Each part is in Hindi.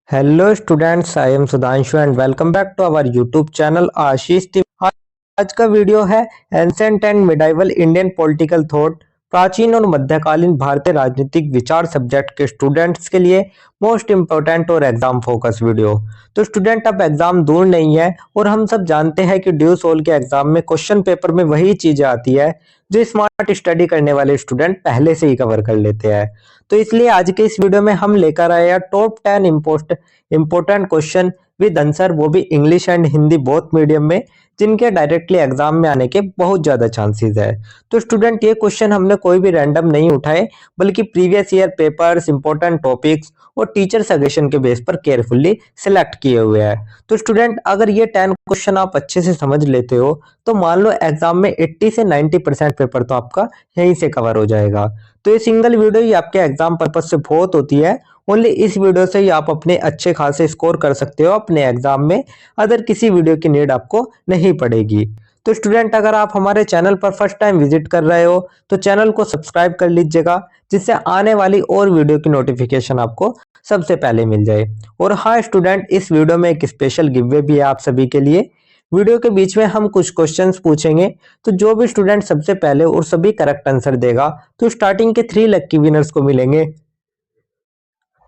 Hello students, I am Sudhanshu and welcome back to our YouTube channel Ashish Tiwari. आज का वीडियो है ancient and medieval Indian political thought, प्राचीन और मध्यकालीन भारतीय राजनीतिक विचार सब्जेक्ट के स्टूडेंट्स के लिए मोस्ट इम्पोर्टेंट और एग्जाम फोकस वीडियो। तो स्टूडेंट, अब एग्जाम दूर नहीं है और हम सब जानते हैं कि ड्यू सोल के एग्जाम में क्वेश्चन पेपर में वही चीजें आती है जो स्मार्ट स्टडी करने वाले स्टूडेंट पहले से ही कवर कर लेते हैं। तो इसलिए आज के इस वीडियो में हम लेकर आए हैं top 10 important question with answer, वो भी English and Hindi both medium में, जिनके डायरेक्टली एग्जाम में आने के बहुत ज्यादा चांसेस है। तो स्टूडेंट, ये क्वेश्चन हमने कोई भी रैंडम नहीं उठाए, बल्कि previous year papers, important topics और टीचर सजेशन के बेस पर केयरफुली सिलेक्ट किए हुए हैं। तो स्टूडेंट, अगर ये 10 क्वेश्चन आप अच्छे से समझ लेते हो तो मान लो एग्जाम में 80 से 90% पेपर तो आपका यहीं से कवर हो जाएगा। तो ये सिंगल वीडियो ही आपके एग्जाम पर्पज से बहुत होती है। ओनली इस वीडियो से ही आप अपने अच्छे खासे स्कोर कर सकते हो अपने एग्जाम में, अदर किसी वीडियो की नीड आपको नहीं पड़ेगी। तो स्टूडेंट, अगर आप हमारे चैनल पर फर्स्ट टाइम विजिट कर रहे हो तो चैनल को सब्सक्राइब कर लीजिएगा, जिससे आने वाली और वीडियो की नोटिफिकेशन आपको सबसे पहले मिल जाए। और हाँ स्टूडेंट, इस वीडियो में एक स्पेशल गिववे भी है आप सभी के लिए। वीडियो के बीच में हम कुछ क्वेश्चंस पूछेंगे, तो जो भी स्टूडेंट सबसे पहले और सभी करेक्ट आंसर देगा तो स्टार्टिंग के 3 लकी विनर्स को मिलेंगे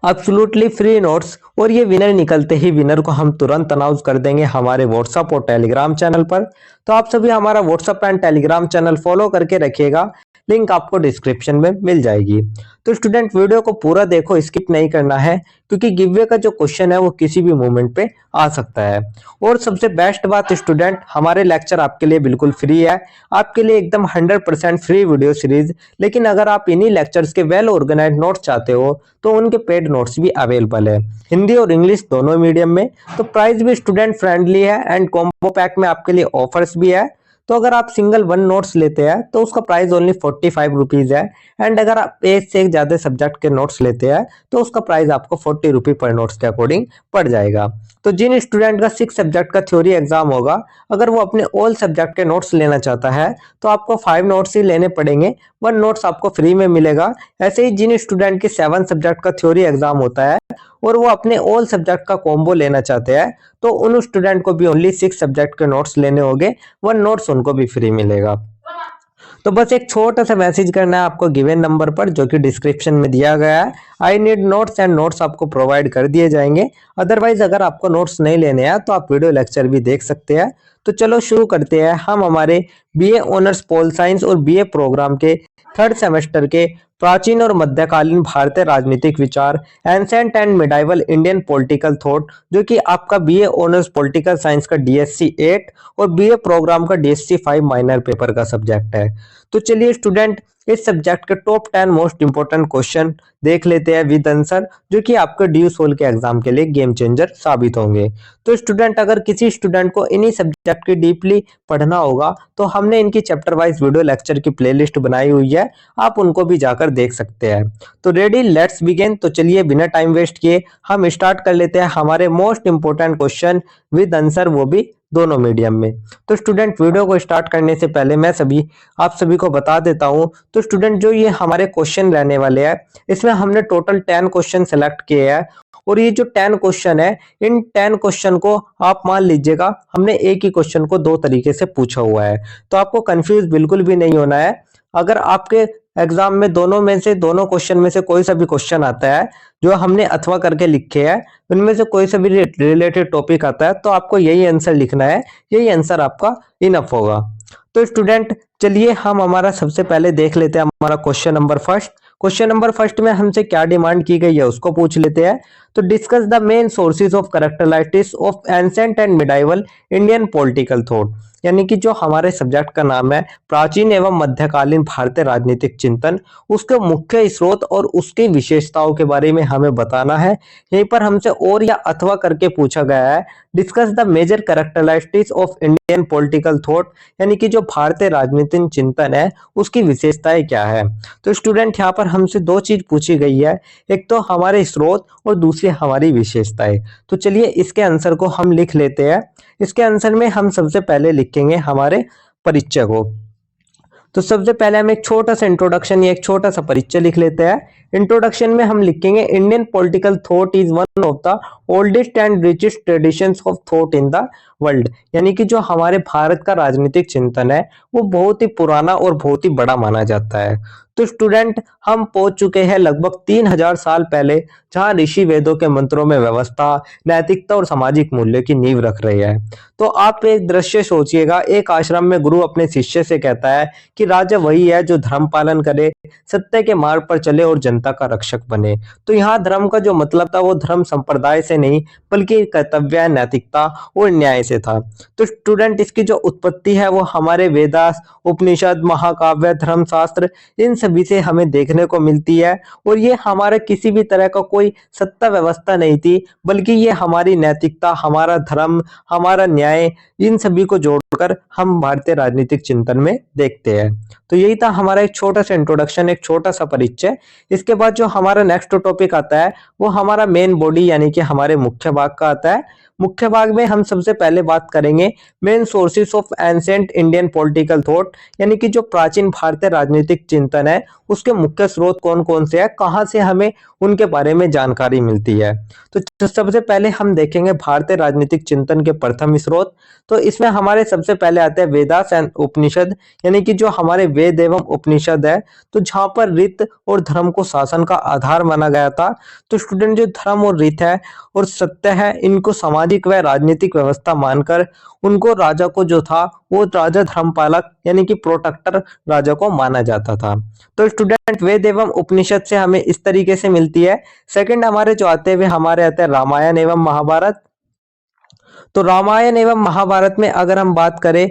एब्सोल्युटली फ्री नोट्स। और ये विनर निकलते ही विनर को हम तुरंत अनाउंस कर देंगे हमारे व्हाट्सएप और टेलीग्राम चैनल पर। तो आप सभी हमारा WhatsApp and Telegram channel follow करके रखिएगा, लिंक आपको डिस्क्रिप्शन में मिल जाएगी। तो स्टूडेंट, वीडियो को पूरा देखो, स्किप नहीं करना है, क्योंकि गिववे का जो क्वेश्चन है वो किसी भी मोमेंट पे आ सकता है। और सबसे बेस्ट बात स्टूडेंट, हमारे लेक्चर आपके लिए बिल्कुल फ्री है, आपके लिए एकदम 100% फ्री वीडियो सीरीज। लेकिन अगर आप इन्हीं लेक्चर्स के वेल ऑर्गेनाइज्ड नोट्स चाहते हो तो उनके पेड नोट्स भी अवेलेबल है, हिंदी और इंग्लिश दोनों मीडियम में। तो प्राइस भी स्टूडेंट फ्रेंडली है एंड कॉम्बो पैक में आपके लिए ऑफर्स भी है। तो अगर आप सिंगल 1 नोट्स लेते हैं तो उसका प्राइस ओनली 45 रुपीज है, एंड अगर आप एक से एक ज्यादा सब्जेक्ट के नोट्स लेते हैं तो उसका प्राइस आपको 40 रुपी पर नोट्स के अकॉर्डिंग पड़ जाएगा। तो जिन स्टूडेंट का 6 सब्जेक्ट का थ्योरी एग्जाम होगा, अगर वो अपने ऑल सब्जेक्ट के नोट्स लेना चाहता है तो आपको 5 नोट्स ही लेने पड़ेंगे, 1 नोट्स आपको फ्री में मिलेगा। ऐसे ही जिन स्टूडेंट के 7 सब्जेक्ट का थ्योरी एग्जाम होता है और वो अपने ऑल सब्जेक्ट का कॉम्बो लेना चाहते हैं, तो उन स्टूडेंट को भी ओनली 6 सब्जेक्ट के नोट्स लेने होंगे, 1 नोट्स उनको भी फ्री मिलेगा। तो बस एक छोटा सा मैसेज करना है आपको गिवन नंबर पर, जो कि डिस्क्रिप्शन में दिया गया है। I need notes, and notes आपको प्रोवाइड कर दिए जाएंगे। अदरवाइज अगर आपको नोट्स नहीं लेने हैं तो आप वीडियो लेक्चर भी देख सकते हैं। तो चलो शुरू करते हैं हम हमारे बीए ऑनर्स पोल साइंस और बीए प्रोग्राम के 3rd सेमेस्टर के प्राचीन और मध्यकालीन भारतीय राजनीतिक विचार, ancient and medieval Indian political thought, जो कि आपका बीए ऑनर्स पॉलिटिकल साइंस का डीएससी 8 और बीए प्रोग्राम का डीएससी 5 माइनर पेपर का सब्जेक्ट है। तो चलिए स्टूडेंट, इस सब्जेक्ट के टॉप 10 मोस्ट इंपोर्टेंट क्वेश्चन देख लेते हैं विद आंसर, जो कि आपके ड्यू सोल के एग्जाम के लिए गेम चेंजर साबित होंगे। तो स्टूडेंट, अगर किसी स्टूडेंट को इन्हीं सब्जेक्ट की डीपली पढ़ना होगा तो हमने इनकी चैप्टर वाइज वीडियो लेक्चर की प्लेलिस्ट बनाई हुई है, आप उनको भी जाकर देख सकते हैं। तो रेडी, लेट्स बिगिन। तो चलिए बिना टाइम वेस्ट किए हम स्टार्ट कर लेते हैं हमारे most important question with answer, वो भी दोनों मीडियम में। तो स्टूडेंट, वीडियो को स्टार्ट करने से पहले मैं आप सभी को बता देता हूं। तो स्टूडेंट, जो ये हमारे क्वेश्चन रहने वाले हैं, इसमें हमने टोटल 10 क्वेश्चन सेलेक्ट किए हैं। और ये जो 10 क्वेश्चन है, इन 10 क्वेश्चन को आप मान लीजिएगा हमने एक ही क्वेश्चन को 2 तरीके से पूछा हुआ है, तो आपको कंफ्यूज बिल्कुल भी नहीं होना है। अगर आपके एग्जाम में दोनों क्वेश्चन में से कोई सा भी क्वेश्चन आता है जो हमने अथवा करके लिखे हैं, उनमें से कोई सा भी रिलेटेड टॉपिक आता है, तो आपको यही आंसर लिखना है, यही आंसर आपका इनफ होगा। तो स्टूडेंट, चलिए हम हमारा सबसे पहले देख लेते हैं हमारा question number first. Question number first में हमसे क्या डिमांड की गई है उसको पूछ लेते हैं। तो discuss the main sources of characteristics of ancient and medieval Indian political thought, यानी कि जो हमारे सब्जेक्ट का नाम है प्राचीन एवं मध्यकालीन भारतीय राजनीतिक चिंतन, उसके मुख्य स्रोत और उसकी विशेषताओं के बारे में हमें बताना है। यहीं पर हमसे और या अथवा करके पूछा गया है, discuss the major characteristics of Indian political thought, यानी कि जो भारतीय राजनीतिक चिंतन है उसकी विशेषताएं क्या है। तो स्टूडेंट, यहाँ पर हमसे 2 चीज पूछी गई है, एक तो हमारे स्रोत और दूसरी हमारी विशेषताएं। तो चलिए इसके आंसर को हम लिख लेते हैं। इसके आंसर में हम सबसे पहले लिखेंगे हमारे परिचय को। तो सबसे पहले हम एक छोटा सा इंट्रोडक्शन या एक छोटा सा परिचय लिख लेते हैं। इंट्रोडक्शन में हम लिखेंगे Indian political thought is one of the oldest and richest traditions of thought in the world, यानी कि जो हमारे भारत का राजनीतिक चिंतन है वो बहुत ही पुराना और बहुत ही बड़ा माना जाता है। तो स्टूडेंट, हम पहुंच चुके हैं लगभग 3000 साल पहले, जहां ऋषि वेदों के मंत्रों में व्यवस्था, नैतिकता और सामाजिक मूल्य की नींव रख रहे हैं। तो आप एक दृश्य सोचिएगा, एक आश्रम में गुरु अपने शिष्य से कहता है कि राजा वही है जो धर्म पालन करे, सत्य के मार्ग पर चले और जनता का रक्षक बने। तो यहाँ धर्म का जो मतलब था वो धर्म संप्रदाय से नहीं बल्कि कर्तव्य, नैतिकता और न्याय से था। तो स्टूडेंट, इसकी जो उत्पत्ति है वो हमारे वेदास, उपनिषद, महाकाव्य, धर्मशास्त्र, इन सभी से हमें देखने को मिलती है। और ये हमारे किसी भी तरह का कोई सत्ता व्यवस्था नहीं थी, बल्कि ये हमारी नैतिकता, हमारा धर्म, हमारा न्याय, इन सभी को जोड़कर हम भारतीय राजनीतिक चिंतन में देखते हैं। तो यही था हमारा एक छोटा सा इंट्रोडक्शन, एक छोटा सा परिचय। इसके बाद जो हमारा नेक्स्ट टॉपिक आता है वो हमारा मेन बॉडी यानी कि हमारे मुख्य भाग का आता है। मुख्य भाग में हम सबसे पहले बात करेंगे main sources of ancient Indian political thought, यानी कि जो प्राचीन भारतीय राजनीतिक चिंतन है उसके मुख्य स्रोत कौन कौन से हैं, कहाँ से हमें उनके बारे में जानकारी मिलती है। तो सबसे पहले हम देखेंगे भारतीय राजनीतिक चिंतन के प्रथम स्रोत। तो इसमें हमारे सबसे पहले आते हैं वेदास एंड उपनिषद, यानी कि जो हमारे वेद एवं उपनिषद है, तो जहाँ पर रीत और धर्म को शासन का आधार माना गया था। तो स्टूडेंट, जो धर्म और रीत है और सत्य है, इनको सामाजिक व राजनीतिक व्यवस्था मानकर उनको राजा को जो था वो राजा धर्मपालक यानी कि प्रोटेक्टर राजा को माना जाता था। तो स्टूडेंट, वेद एवं उपनिषद से हमें इस तरीके से मिलती है। सेकंड हमारे जो आते हैं वे हमारे आते हैं रामायण एवं महाभारत। तो रामायण एवं महाभारत में अगर हम बात करें,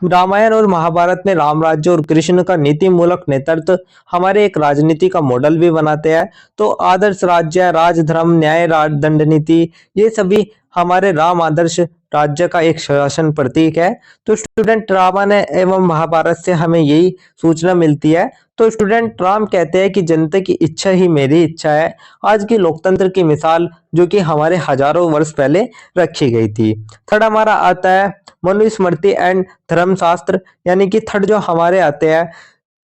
रामायण और महाभारत में राम राज्य और कृष्ण का नीति मूलक नेतृत्व हमारे एक राजनीति का मॉडल भी बनाते हैं। तो आदर्श राज्य, राजधर्म, न्याय, दंड नीति, ये सभी हमारे राम आदर्श राज्य का एक शासन प्रतीक है। तो स्टूडेंट, रामायण एवं महाभारत से हमें यही सूचना मिलती है। तो स्टूडेंट, राम कहते हैं कि जनता की इच्छा ही मेरी इच्छा है, आज की लोकतंत्र की मिसाल जो कि हमारे हजारों वर्ष पहले रखी गई थी। थर्ड हमारा आता है मनुस्मृति एंड धर्मशास्त्र, यानी कि थर्ड जो हमारे आते हैं,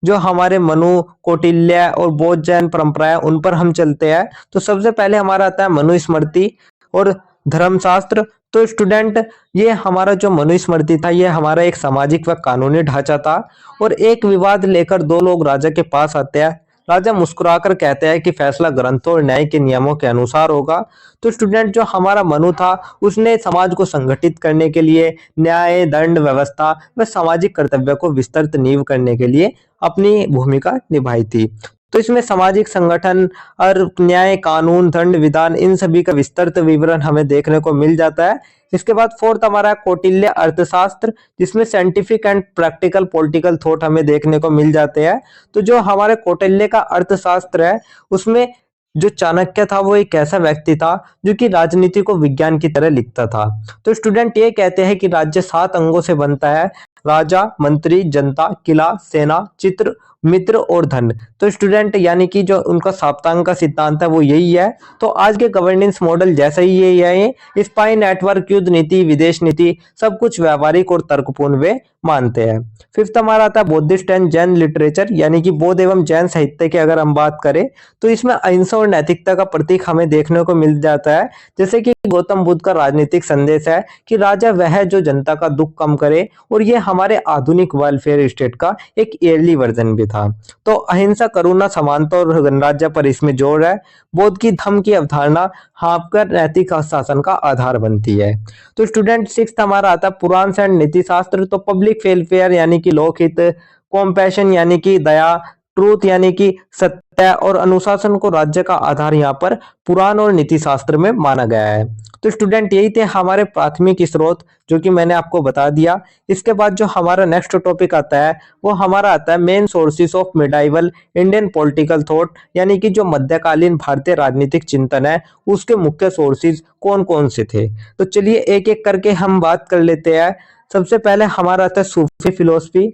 जो हमारे मनु, कौटिल्य और बौद्ध जैन परंपराएं, उन पर हम चलते हैं। तो सबसे पहले हमारा आता है मनुस्मृति और धर्मशास्त्र। तो स्टूडेंट, ये हमारा जो मनुस्मृति था ये हमारा एक सामाजिक व कानूनी ढांचा था। और एक विवाद लेकर दो लोग राजा के पास आते हैं। राजा मुस्कुराकर कहते हैं कि फैसला ग्रंथों और न्याय के नियमों के अनुसार होगा। तो स्टूडेंट, जो हमारा मनु था उसने समाज को संगठित करने के लिए, न्याय, दंड व्यवस्था व सामाजिक कर्तव्य को विस्तृत नींव करने के लिए अपनी भूमिका निभाई थी। तो इसमें सामाजिक संगठन और न्याय, कानून, दंड, विधान, इन सभी का विस्तृत विवरण हमें देखने को मिल जाता है। इसके बाद फोर्थ हमारा कौटिल्य अर्थशास्त्र, जिसमें scientific and practical political thought हमें देखने को मिल जाते हैं। तो जो हमारे कौटिल्य का अर्थशास्त्र है उसमें जो चाणक्य था वो एक ऐसा व्यक्ति था जो कि राजनीति को विज्ञान की तरह लिखता था। तो स्टूडेंट, ये कहते हैं कि राज्य 7 अंगों से बनता है: राजा, मंत्री, जनता, किला, सेना, चित्र, मित्र और धन। तो स्टूडेंट, यानी कि जो उनका सप्तांग का सिद्धांत है वो यही है। तो आज के गवर्नेंस मॉडल जैसा ही यही है। स्पाई नेटवर्क, युद्ध नीति, विदेश नीति, सब कुछ व्यवहारिक और तर्कपूर्ण वे मानते हैं। फिफ्थ हमारा आता है बौद्धिस्ट एंड जैन लिटरेचर, यानी कि बौद्ध एवं जैन साहित्य की अगर हम बात करें तो इसमें अहिंसा और नैतिकता का प्रतीक हमें देखने को मिल जाता है। जैसे कि गौतम बुद्ध का राजनीतिक संदेश है कि राजा वह है जो जनता का दुख कम करे, और ये हमारे आधुनिक वेलफेयर स्टेट का एक ईयरली वर्जन भी था। तो अहिंसा, करुणा, समानता और गणराज्य पर इसमें जोर है। बौद्ध की धम्म की अवधारणा हाँपकर नैतिक शासन का आधार बनती है। तो स्टूडेंट, सिक्स्थ हमारा आता है पुराण एंड नीति शास्त्र। तो पब्लिक वेलफेयर यानी कि लोकहित, कॉम्पैशन यानी कि दया, ट्रूथ यानी कि सत्य और अनुशासन को राज्य का आधार यहाँ पर पुराण और नीति शास्त्र में माना गया है। तो स्टूडेंट, यही थे हमारे प्राथमिक स्रोत जो कि मैंने आपको बता दिया। इसके बाद जो हमारा नेक्स्ट टॉपिक आता है वो हमारा आता है main sources of medieval Indian political thought, यानी कि जो मध्यकालीन भारतीय राजनीतिक चिंतन है उसके मुख्य सोर्सेज कौन कौन से थे। तो चलिए एक एक करके हम बात कर लेते हैं। सबसे पहले हमारा आता है सूफी फिलोसफी।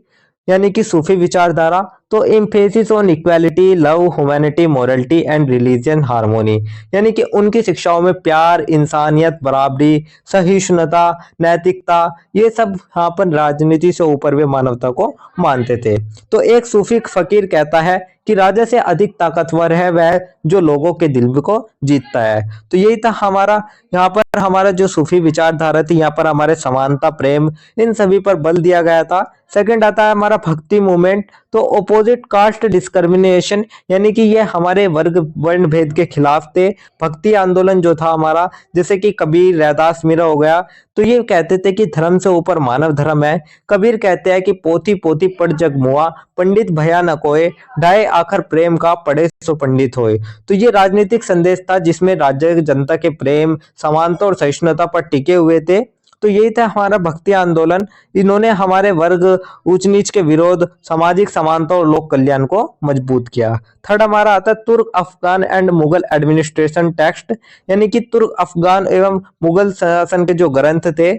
यानी कि सूफी विचारधारा, तो emphasis on equality, love, humanity, morality and religion harmony, यानी कि उनकी शिक्षाओं में प्यार, इंसानियत, बराबरी, सहिष्णुता, नैतिकता, ये सब यहाँ पर राजनीति से ऊपर वे मानवता को मानते थे। तो एक सूफी फकीर कहता है कि राजा से अधिक ताकतवर है वह जो लोगों के दिल को जीतता है। तो यही था हमारा यहाँ पर हमारा जो सूफी विचारधारा थी, यहाँ पर हमारे समानता, प्रेम, इन सभी पर बल दिया गया था। सेकंड आता है हमारा भक्ति मूवमेंट, तो ऑपोजिट कास्ट डिस्क्रिमिनेशन, यानी कि ये हमारे वर्ग वर्ण भेद के खिलाफ थे। भक्ति आंदोलन जो था हमारा, जैसे कि कबीर, रैदास, मीरा हो गया, तो ये कहते थे कि धर्म से ऊपर मानव धर्म है। कबीर कहते हैं कि पोथी पोथी पढ़ जग मुआ, पंडित भया न कोय, ढाए आखर प्रेम का पढ़े सो पंडित होए। तो ये राजनीतिक संदेश था जिसमें राज्य जनता के प्रेम, समानता और सहिष्णुता पर टिके हुए थे। तो यही था हमारा भक्ति आंदोलन। इन्होंने हमारे वर्ग ऊंच नीच के विरोध, सामाजिक समानता और लोक कल्याण को मजबूत किया। थर्ड हमारा आता है तुर्क Afghan and Mughal administration text, यानी कि तुर्क अफगान एवं मुगल शासन के जो ग्रंथ थे,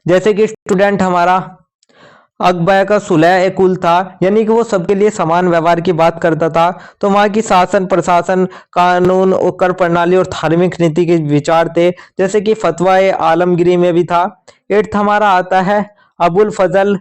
जैसे कि स्टूडेंट हमारा अकबर का सुलह ए कुल था, यानी कि वो सबके लिए समान व्यवहार की बात करता था। तो वहाँ की शासन, प्रशासन, कानून और कर प्रणाली और धार्मिक नीति के विचार थे, जैसे कि फतवा ए आलमगिरी में भी था। एट्थ हमारा आता है अबुल फजल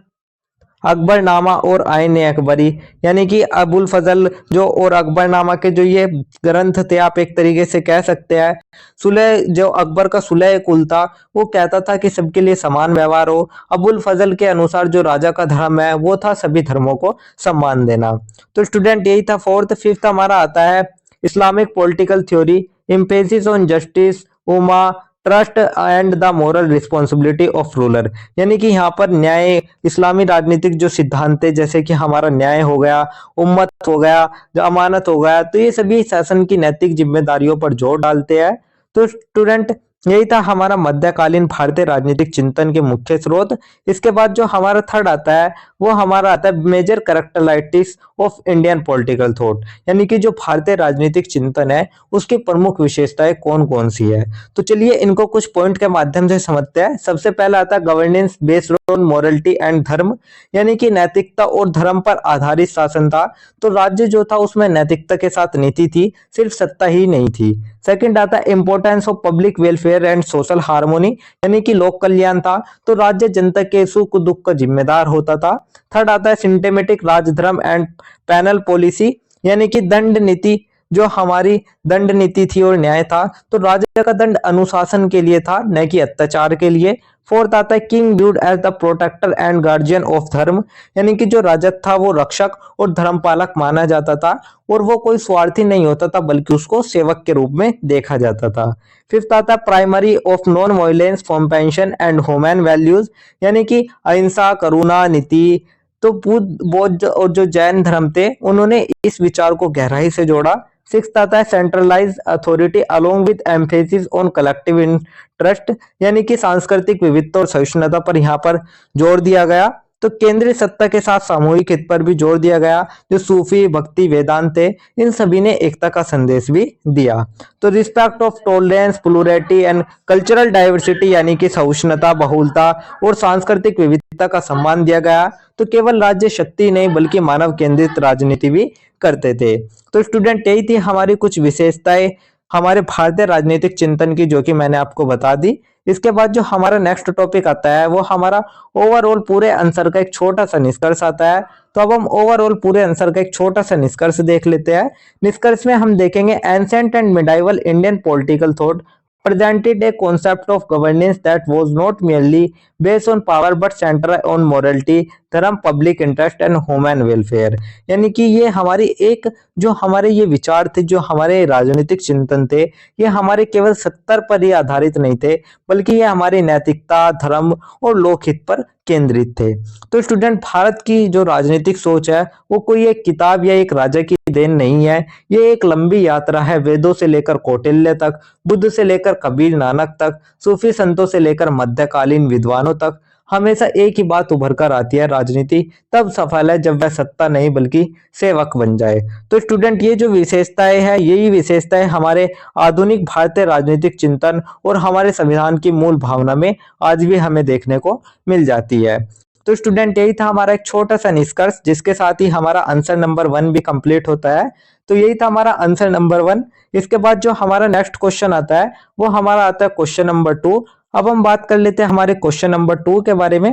अकबरनामा और आईन अकबरी, यानी कि अबुल फजल जो और अकबरनामा के जो ये ग्रंथ थे, आप एक तरीके से कह सकते हैं। सुलह जो अकबर का सुलह कुल था, वो कहता था कि सबके लिए समान व्यवहार हो। अबुल फजल के अनुसार जो राजा का धर्म है वो था सभी धर्मों को सम्मान देना। तो स्टूडेंट यही था फोर्थ। फिफ्थ हमारा आता है Islamic political theory, emphasis on justice, Uma, trust and the moral responsibility of ruler, यानी कि यहाँ पर न्याय, इस्लामी राजनीतिक जो सिद्धांत है, जैसे कि हमारा न्याय हो गया, उम्मत हो गया, जो अमानत हो गया, तो ये सभी शासन की नैतिक जिम्मेदारियों पर जोर डालते हैं। तो स्टूडेंट यही था हमारा मध्यकालीन भारतीय राजनीतिक चिंतन के मुख्य स्रोत। इसके बाद जो हमारा थर्ड आता है वो हमारा आता है major characteristics of Indian political thought, यानी कि जो भारतीय राजनीतिक चिंतन है उसकी प्रमुख विशेषताएं कौन कौन सी है। तो चलिए इनको कुछ पॉइंट के माध्यम से समझते हैं। सबसे पहला आता है governance based on morality and धर्म, यानी कि नैतिकता और धर्म पर आधारित शासन था। तो राज्य जो था उसमें नैतिकता के साथ नीति थी, सिर्फ सत्ता ही नहीं थी। सेकंड आता है importance of public welfare and social harmony, यानी कि लोक कल्याण था। तो राज्य जनता के सुख दुख का जिम्मेदार होता था। थर्ड आता है सिस्टेमेटिक राजधर्म एंड पैनल पॉलिसी, यानी कि दंड नीति, जो हमारी दंड नीति थी और न्याय था। तो राजा का दंड अनुशासन के लिए था, न कि अत्याचार के लिए। फोर्थ आता है king viewed as the protector and guardian of dharma, यानी कि जो राजा था वो रक्षक और धर्मपालक माना जाता था, और वो कोई स्वार्थी नहीं होता था बल्कि उसको सेवक के रूप में देखा जाता था। फिफ्थ आता है primary of non violence, compassion and human values, यानी कि अहिंसा, करुणा नीति। तो बुद्ध, बौद्ध और जो जैन धर्म थे उन्होंने इस विचार को गहराई से जोड़ा। सिक्स्थ आता है centralise authority along with emphasis on collective interest, यानी कि सांस्कृतिक विविधता और सहिष्णुता पर यहाँ पर जोर दिया गया। तो केंद्रीय सत्ता के साथ सामूहिक हित पर भी जोर दिया गया। जो सूफी, भक्ति, वेदांत थे, इन सभी ने एकता का संदेश भी दिया। तो respect of tolerance, plurality and cultural diversity, यानी कि सहिष्णुता, बहुलता और सांस्कृतिक विविधता का सम्मान दिया गया। तो केवल राज्य शक्ति नहीं बल्कि मानव केंद्रित राजनीति भी करते थे। तो स्टूडेंट यही थी हमारी कुछ विशेषताएं हमारे भारतीय राजनीतिक चिंतन की, जो कि मैंने आपको बता दी। इसके बाद जो हमारा नेक्स्ट टॉपिक आता है वो हमारा ओवरऑल पूरे आंसर का एक छोटा सा निष्कर्ष आता है। तो अब हम ओवरऑल पूरे आंसर का एक छोटा सा निष्कर्ष देख लेते हैं। निष्कर्ष में हम देखेंगे ancient and medieval Indian political thought presented a concept of governance that was not merely based on power but centered on morality, धर्म, public interest and human welfare, यानी कि ये हमारी एक जो हमारे ये विचार थे, जो हमारे राजनीतिक चिंतन थे, ये हमारे केवल सत्तर पर ही आधारित नहीं थे बल्कि ये हमारी नैतिकता, धर्म और लोकहित पर केंद्रित थे। तो स्टूडेंट भारत की जो राजनीतिक सोच है वो कोई एक किताब या एक राजा की देन नहीं है, ये एक लंबी यात्रा है। वेदों से लेकर कौटिल्य तक, बुद्ध से लेकर कबीर नानक तक, सूफी संतों से लेकर मध्यकालीन विद्वानों तक, हमेशा एक ही बात उभर कर आती है, राजनीति तब सफल है जब वह सत्ता नहीं बल्कि सेवक बन जाए। तो स्टूडेंट ये जो विशेषताएं हैं, यही विशेषताएं हमारे आधुनिक भारतीय राजनीतिक चिंतन और हमारे संविधान की मूल भावना में आज भी हमें देखने को मिल जाती है। तो स्टूडेंट यही था हमारा एक छोटा सा निष्कर्ष, जिसके साथ ही हमारा आंसर नंबर 1 भी कंप्लीट होता है। तो यही था हमारा आंसर नंबर 1। इसके बाद जो हमारा नेक्स्ट क्वेश्चन आता है वो हमारा आता है क्वेश्चन नंबर 2। अब हम बात कर लेते हैं हमारे क्वेश्चन नंबर 2 के बारे में।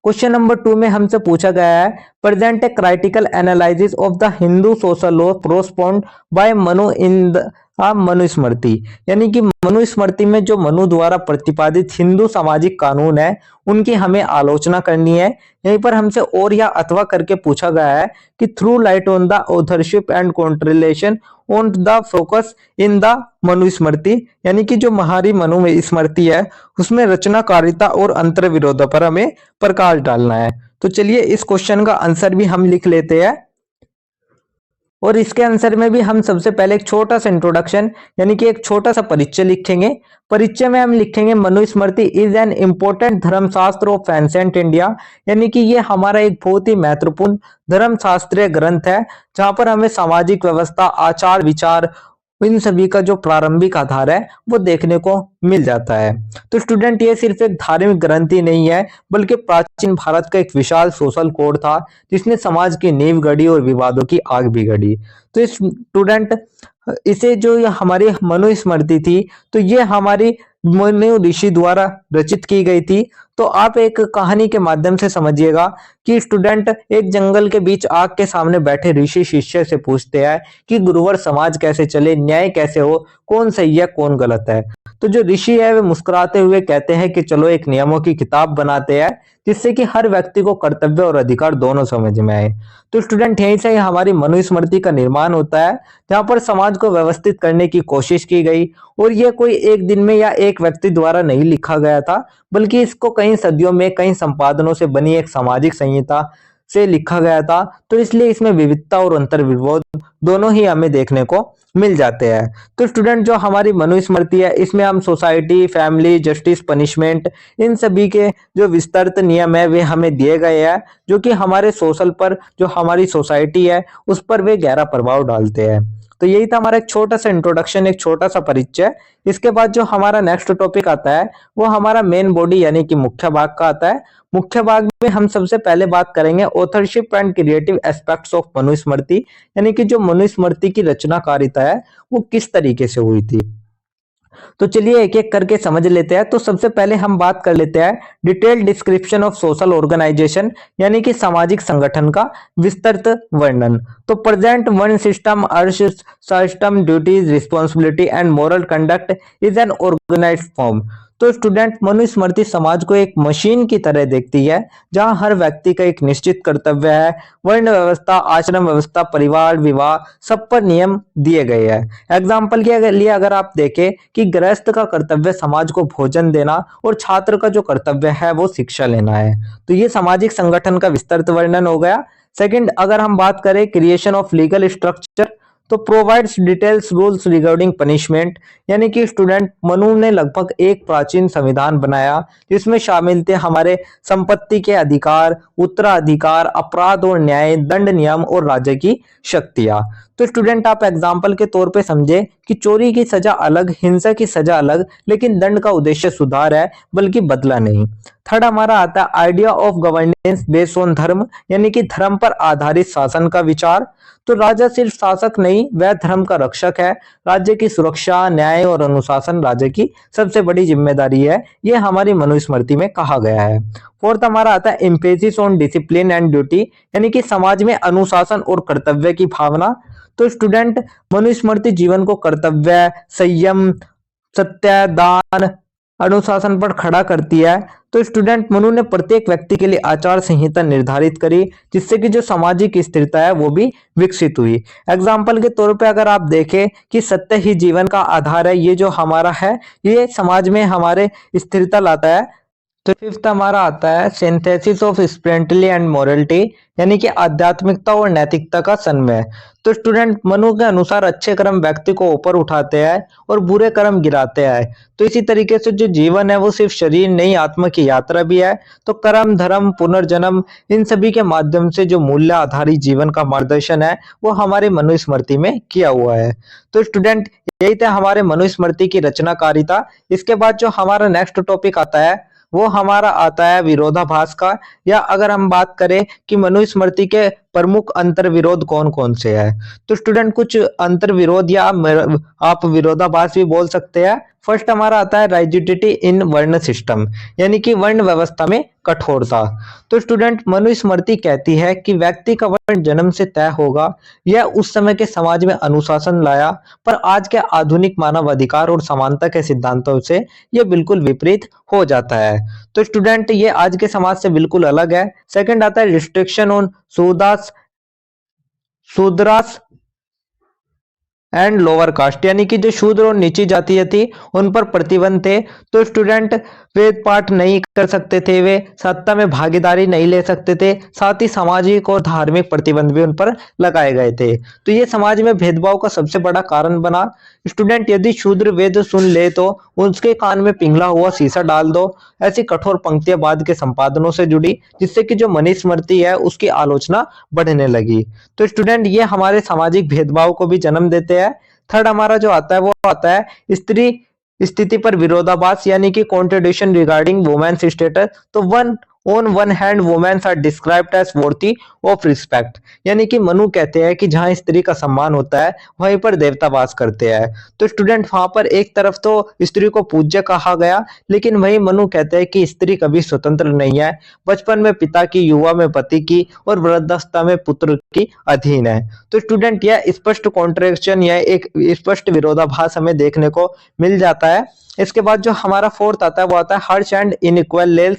क्वेश्चन नंबर 2 में हमसे पूछा गया है, present a critical analysis of the Hindu social law propounded by Manu in the Manusmriti. यानी कि मनुस्मृति में जो मनु द्वारा प्रतिपादित हिंदू सामाजिक कानून है उनकी हमें आलोचना करनी है। यहीं पर हमसे और या अथवा करके पूछा गया है कि throw light on the authorship and contribution on the focus in the Manusmriti. यानी कि जो हमारी मनुस्मृति है उसमें रचनाकारिता और अंतर विरोध पर हमें प्रकाश डालना है। तो चलिए इस क्वेश्चन का आंसर भी हम लिख लेते हैं, और इसके आंसर में भी हम सबसे पहले एक छोटा सा इंट्रोडक्शन यानी कि एक छोटा सा परिचय लिखेंगे। परिचय में हम लिखेंगे मनुस्मृति इज एन इम्पोर्टेंट धर्मशास्त्र ऑफ एंशिएंट इंडिया। यानी कि ये हमारा एक बहुत ही महत्वपूर्ण धर्मशास्त्रीय ग्रंथ है, जहां पर हमें सामाजिक व्यवस्था, आचार विचार, इन सभी का जो प्रारंभिक आधार है वो देखने को मिल जाता है। तो स्टूडेंट ये सिर्फ एक धार्मिक ग्रंथ ही नहीं है, बल्कि प्राचीन भारत का एक विशाल सोशल कोड था, जिसने समाज की नींव गढ़ी और विवादों की आग भी गढ़ी। तो इस स्टूडेंट इसे जो हमारी मनुस्मृति थी, तो ये हमारी मनु ऋषि द्वारा रचित की गई थी। तो आप एक कहानी के माध्यम से समझिएगा कि स्टूडेंट एक जंगल के बीच आग के सामने बैठे ऋषि शिष्य से पूछते हैं कि गुरुवर समाज कैसे चले, न्याय कैसे हो, कौन सही है कौन गलत है। तो जो ऋषि है वे मुस्कुराते हुए कहते हैं कि चलो एक नियमों की किताब बनाते हैं, जिससे कि हर व्यक्ति को कर्तव्य और अधिकार दोनों समझ में आए। तो स्टूडेंट यहीं से हमारी मनुस्मृति का निर्माण होता है, जहां पर समाज को व्यवस्थित करने की कोशिश की गई। और ये कोई एक दिन में या एक व्यक्ति द्वारा नहीं लिखा गया था, बल्कि इसको कई सदियों में कई संपादनों से बनी एक सामाजिक संहिता से लिखा गया था। तो इसलिए इसमें विविधता और अंतर्विरोध दोनों ही हमें देखने को मिल जाते हैं। तो स्टूडेंट जो हमारी मनुस्मृति है इसमें हम सोसाइटी, फैमिली, जस्टिस, पनिशमेंट, इन सभी के जो विस्तृत नियम है वे हमें दिए गए हैं, जो कि हमारे सोशल पर, जो हमारी सोसाइटी है उस पर वे गहरा प्रभाव डालते हैं। तो यही था हमारा एक छोटा सा इंट्रोडक्शन, एक छोटा सा परिचय। इसके बाद जो हमारा नेक्स्ट टॉपिक आता है वो हमारा मेन बॉडी यानी कि मुख्य भाग का आता है। मुख्य भाग में हम सबसे पहले बात करेंगे authorship and creative aspects of Manusmriti. यानी कि जो मनुस्मृति की रचनाकारिता है वो किस तरीके से हुई थी। तो चलिए एक एक करके समझ लेते हैं। तो सबसे पहले हम बात कर लेते हैं detailed description of social organisation, यानी कि सामाजिक संगठन का विस्तृत वर्णन। तो प्रेजेंट वन सिस्टम अर्श system duties responsibility and moral conduct is an organised form. तो स्टूडेंट मनुस्मृति समाज को एक मशीन की तरह देखती है, जहां हर व्यक्ति का एक निश्चित कर्तव्य है। वर्ण व्यवस्था, आश्रम व्यवस्था, परिवार, विवाह, सब पर नियम दिए गए हैं। एग्जाम्पल के लिए अगर आप देखें कि गृहस्थ का कर्तव्य समाज को भोजन देना और छात्र का जो कर्तव्य है वो शिक्षा लेना है। तो ये सामाजिक संगठन का विस्तृत वर्णन हो गया। सेकंड, अगर हम बात करें क्रिएशन ऑफ लीगल स्ट्रक्चर, तो provides details rules regarding punishment. यानी कि स्टूडेंट मनु ने लगभग एक प्राचीन संविधान बनाया, जिसमें शामिल थे हमारे संपत्ति के अधिकार, उत्तराधिकार, अपराध और न्याय, दंड नियम और राज्य की शक्तियां। तो स्टूडेंट आप एग्जाम्पल के तौर पे समझे कि चोरी की सजा अलग, हिंसा की सजा अलग, लेकिन दंड का उद्देश्य सुधार है, बल्कि बदला नहीं। थर्ड हमारा आता है idea of governance based on धर्म, यानी कि धर्म पर आधारित शासन का विचार। तो राजा सिर्फ शासक नहीं, वह धर्म का रक्षक है। राज्य की सुरक्षा, न्याय और अनुशासन राज्य की सबसे बड़ी जिम्मेदारी है, ये हमारी मनुस्मृति में कहा गया है। फोर्थ हमारा आता है emphasis on discipline and duty, यानी कि समाज में अनुशासन और कर्तव्य की भावना। तो स्टूडेंट मनुस्मृति जीवन को कर्तव्य, संयम, सत्य, दान, अनुशासन पर खड़ा करती है। तो स्टूडेंट मनु ने प्रत्येक व्यक्ति के लिए आचार संहिता निर्धारित करी, जिससे कि जो सामाजिक स्थिरता है वो भी विकसित हुई। एग्जाम्पल के तौर पे अगर आप देखें कि सत्य ही जीवन का आधार है, ये जो हमारा है ये समाज में हमारे स्थिरता लाता है। तो फिफ्थ हमारा आता है synthesis of spirituality and morality, यानी कि आध्यात्मिकता और नैतिकता का समन्वय। तो स्टूडेंट मनु के अनुसार अच्छे कर्म व्यक्ति को ऊपर उठाते हैं और बुरे कर्म गिराते हैं। तो इसी तरीके से जो जीवन है वो सिर्फ शरीर नहीं, आत्मा की यात्रा भी है। तो कर्म, धर्म, पुनर्जन्म, इन सभी के माध्यम से जो मूल्य आधारित जीवन का मार्गदर्शन है वो हमारे मनुस्मृति में किया हुआ है। तो स्टूडेंट यही था हमारे मनुस्मृति की रचनाकारिता। इसके बाद जो हमारा नेक्स्ट टॉपिक आता है वो हमारा आता है विरोधाभास का। या अगर हम बात करें कि मनुस्मृति के प्रमुख अंतर विरोध कौन कौन से है, तो स्टूडेंट कुछ अंतर विरोध या आप विरोधाभास भी बोल सकते हैं। फर्स्ट हमारा आता है राइजिडिटी इन वर्ण सिस्टम, यानी कि वर्ण व्यवस्था में कठोरता। तो स्टूडेंट मनुस्मृति कहती है कि व्यक्ति का वर्ण जन्म से तय होगा। यह उस समय के समाज में अनुशासन लाया, पर आज के आधुनिक मानव अधिकार और समानता के सिद्धांतों से यह बिल्कुल विपरीत हो जाता है। तो स्टूडेंट ये आज के समाज से बिल्कुल अलग है। सेकंड आता है restriction on Shudras and lower caste, यानी कि जो शूद्र और नीची जातियां थी उन पर प्रतिबंध थे। तो स्टूडेंट वेद पाठ नहीं कर सकते थे, वे सत्ता में भागीदारी नहीं ले सकते थे, साथ ही सामाजिक और धार्मिक प्रतिबंध भी उन पर लगाए गए थे। तो ये समाज में भेदभाव का सबसे बड़ा कारण बना। स्टूडेंट यदि शूद्र वेद सुन ले तो उसके कान में पिघला हुआ शीशा डाल दो, ऐसी कठोर पंक्तियां बाद के संपादनों से जुड़ी, जिससे कि जो मनुस्मृति है उसकी आलोचना बढ़ने लगी। तो स्टूडेंट ये हमारे सामाजिक भेदभाव को भी जन्म देते हैं। थर्ड हमारा जो आता है वो आता है स्त्री स्थिति पर विरोधाभास, यानी कि कॉन्ट्रडिक्शन रिगार्डिंग वुमेन्स स्टेटस। तो on one hand women's are described as worthy of respect, यानी कि मनु कहते हैं कि जहां स्त्री का सम्मान होता है वहीं पर देवता वास करते हैं। तो स्टूडेंट वहां पर एक तरफ तो स्त्री को पूज्य कहा गया, लेकिन वही मनु कहते हैं कि स्त्री कभी स्वतंत्र नहीं है, बचपन में पिता की, युवा में पति की और वृद्धावस्था में पुत्र की अधीन है। तो स्टूडेंट यह स्पष्ट कॉन्ट्रडिक्शन, यह एक स्पष्ट विरोधाभास हमें देखने को मिल जाता है। इसके बाद जो हमारा फोर्थ आता है वो आता है हार्श एंड इनइक्वल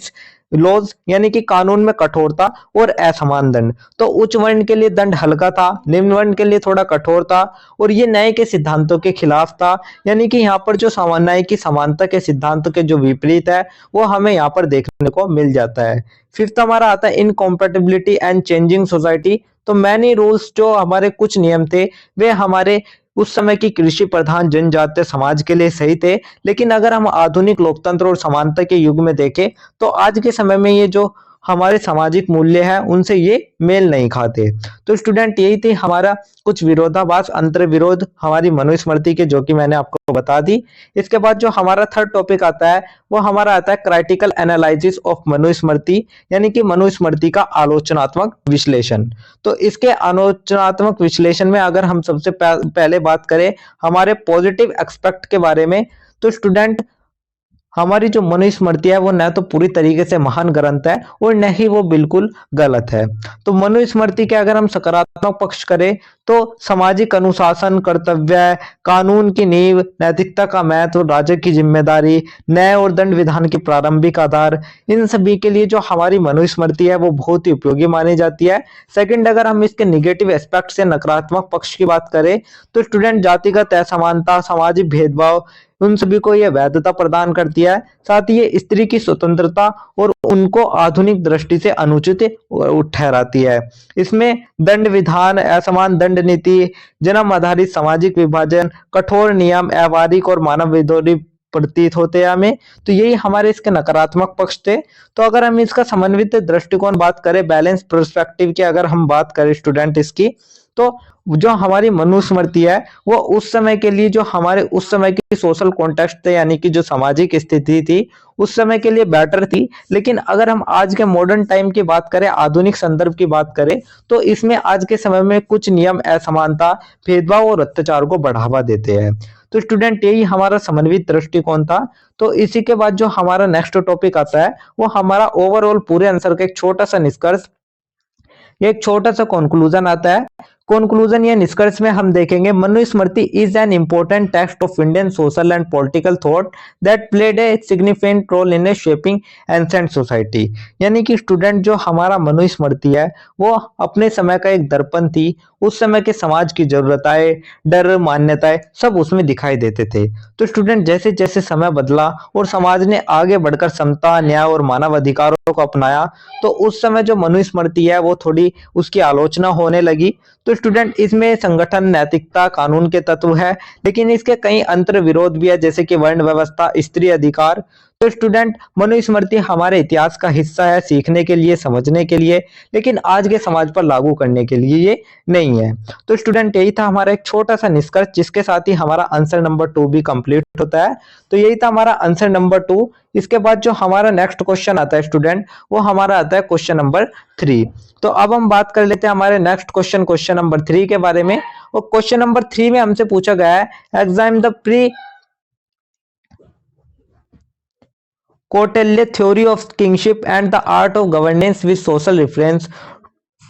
लॉज, यानी कि कानून में कठोरता और असमान दंड। तो उच्च वर्ण के लिए दंड हल्का था, निम्न वर्ण के लिए थोड़ा कठोर था, और ये न्याय के सिद्धांतों के खिलाफ था। यानी कि यहाँ पर जो न्याय की समानता के सिद्धांतों के जो विपरीत है वो हमें यहाँ पर देखने को मिल जाता है। फिफ्थ हमारा आता है इनकॉम्पेटिबिलिटी एंड चेंजिंग सोसाइटी। तो मैनी रूल्स, जो हमारे कुछ नियम थे वे हमारे उस समय की कृषि प्रधान जनजातीय समाज के लिए सही थे, लेकिन अगर हम आधुनिक लोकतंत्र और समानता के युग में देखें तो आज के समय में ये जो हमारे सामाजिक मूल्य हैं उनसे ये मेल नहीं खाते। तो स्टूडेंट यही थी हमारा कुछ विरोधाभास, अंतर विरोध हमारी मनुस्मृति के, जो कि मैंने आपको बता दी। इसके बाद जो हमारा थर्ड टॉपिक आता है वो हमारा आता है क्राइटिकल एनालिसिस ऑफ मनुस्मृति, यानी कि मनुस्मृति का आलोचनात्मक विश्लेषण। तो इसके आलोचनात्मक विश्लेषण में अगर हम सबसे पहले बात करें हमारे पॉजिटिव एक्सपेक्ट के बारे में, तो स्टूडेंट हमारी जो मनुस्मृति है वो न तो पूरी तरीके से महान ग्रंथ है और न ही वो बिल्कुल गलत है। तो मनुस्मृति के अगर हम सकारात्मक पक्ष करें तो सामाजिक अनुशासन, कर्तव्य, कानून की नींव, नैतिकता का महत्व, राज्य की जिम्मेदारी, न्याय और दंड विधान की प्रारंभिक आधार, इन सभी के लिए जो हमारी मनुस्मृति है वो बहुत ही उपयोगी मानी जाती है। सेकंड, अगर हम इसके निगेटिव एस्पेक्ट से, नकारात्मक पक्ष की बात करें तो स्टूडेंट जातिगत असमानता, सामाजिक भेदभाव, उन सभी को यह वैधता प्रदान करती है। साथ ही ये स्त्री की स्वतंत्रता और उनको आधुनिक दृष्टि से अनुचित ठहराती है। इसमें दंड विधान, असमान दंड नीति, जन्म आधारित सामाजिक विभाजन, कठोर नियम, अव्यावहारिक और मानव विरोधी प्रतीत होते हैं हमें। तो यही हमारे इसके नकारात्मक पक्ष थे। तो अगर हम इसका समन्वित दृष्टिकोण बात करें, बैलेंस पर्सपेक्टिव की अगर हम बात करें स्टूडेंट इसकी, तो जो हमारी मनुस्मृति है वो उस समय के लिए, जो हमारे उस समय की सोशल कॉन्टेक्स्ट थे, यानी कि जो सामाजिक स्थिति थी उस समय के लिए बेटर थी। लेकिन अगर हम आज के मॉडर्न टाइम की बात करें, आधुनिक संदर्भ की बात करें, तो इसमें आज के समय में कुछ नियम असमानता, भेदभाव और अत्याचार को बढ़ावा देते हैं। तो स्टूडेंट यही हमारा समन्वित दृष्टिकोण था। तो इसी के बाद जो हमारा नेक्स्ट टॉपिक आता है वो हमारा ओवरऑल पूरे आंसर का एक छोटा सा निष्कर्ष, एक छोटा सा कंक्लूजन आता है। कंक्लूजन या निष्कर्ष में हम देखेंगे Manusmriti is an important text of Indian social and political thought that played a significant role in a shaping ancient society. यानी कि स्टूडेंट जो हमारा मनुस्मृति है वो अपने समय का एक दर्पण थी। उस समय के समाज की जरूरताएं, डर, मान्यताएं सब उसमें दिखाई देते थे। तो स्टूडेंट जैसे जैसे समय बदला और समाज ने आगे बढ़कर समता, न्याय और मानव अधिकारों को अपनाया, तो उस समय जो मनुस्मृति है वो थोड़ी उसकी आलोचना होने लगी। तो स्टूडेंट इसमें संगठन, नैतिकता, कानून के तत्व है, लेकिन इसके कई अंतर विरोध भी है, जैसे कि वर्ण व्यवस्था, स्त्री अधिकार। तो स्टूडेंट मनुस्मृति हमारे इतिहास का हिस्सा है, सीखने के लिए, समझने के लिए, लेकिन आज के समाज पर लागू करने के लिए ये नहीं है। तो स्टूडेंट यही था हमारा एक छोटा सा निष्कर्ष, जिसके साथ ही हमारा आंसर नंबर 2 भी कंप्लीट होता है। तो यही था हमारा आंसर नंबर 2। इसके बाद जो हमारा नेक्स्ट क्वेश्चन आता है स्टूडेंट, वो हमारा आता है क्वेश्चन नंबर 3। तो अब हम बात कर लेते हैं हमारे नेक्स्ट क्वेश्चन, क्वेश्चन नंबर 3 के बारे में। और क्वेश्चन नंबर 3 में हमसे पूछा गया है, examine the pre Kautilya theory of kingship and the art of governance with social reference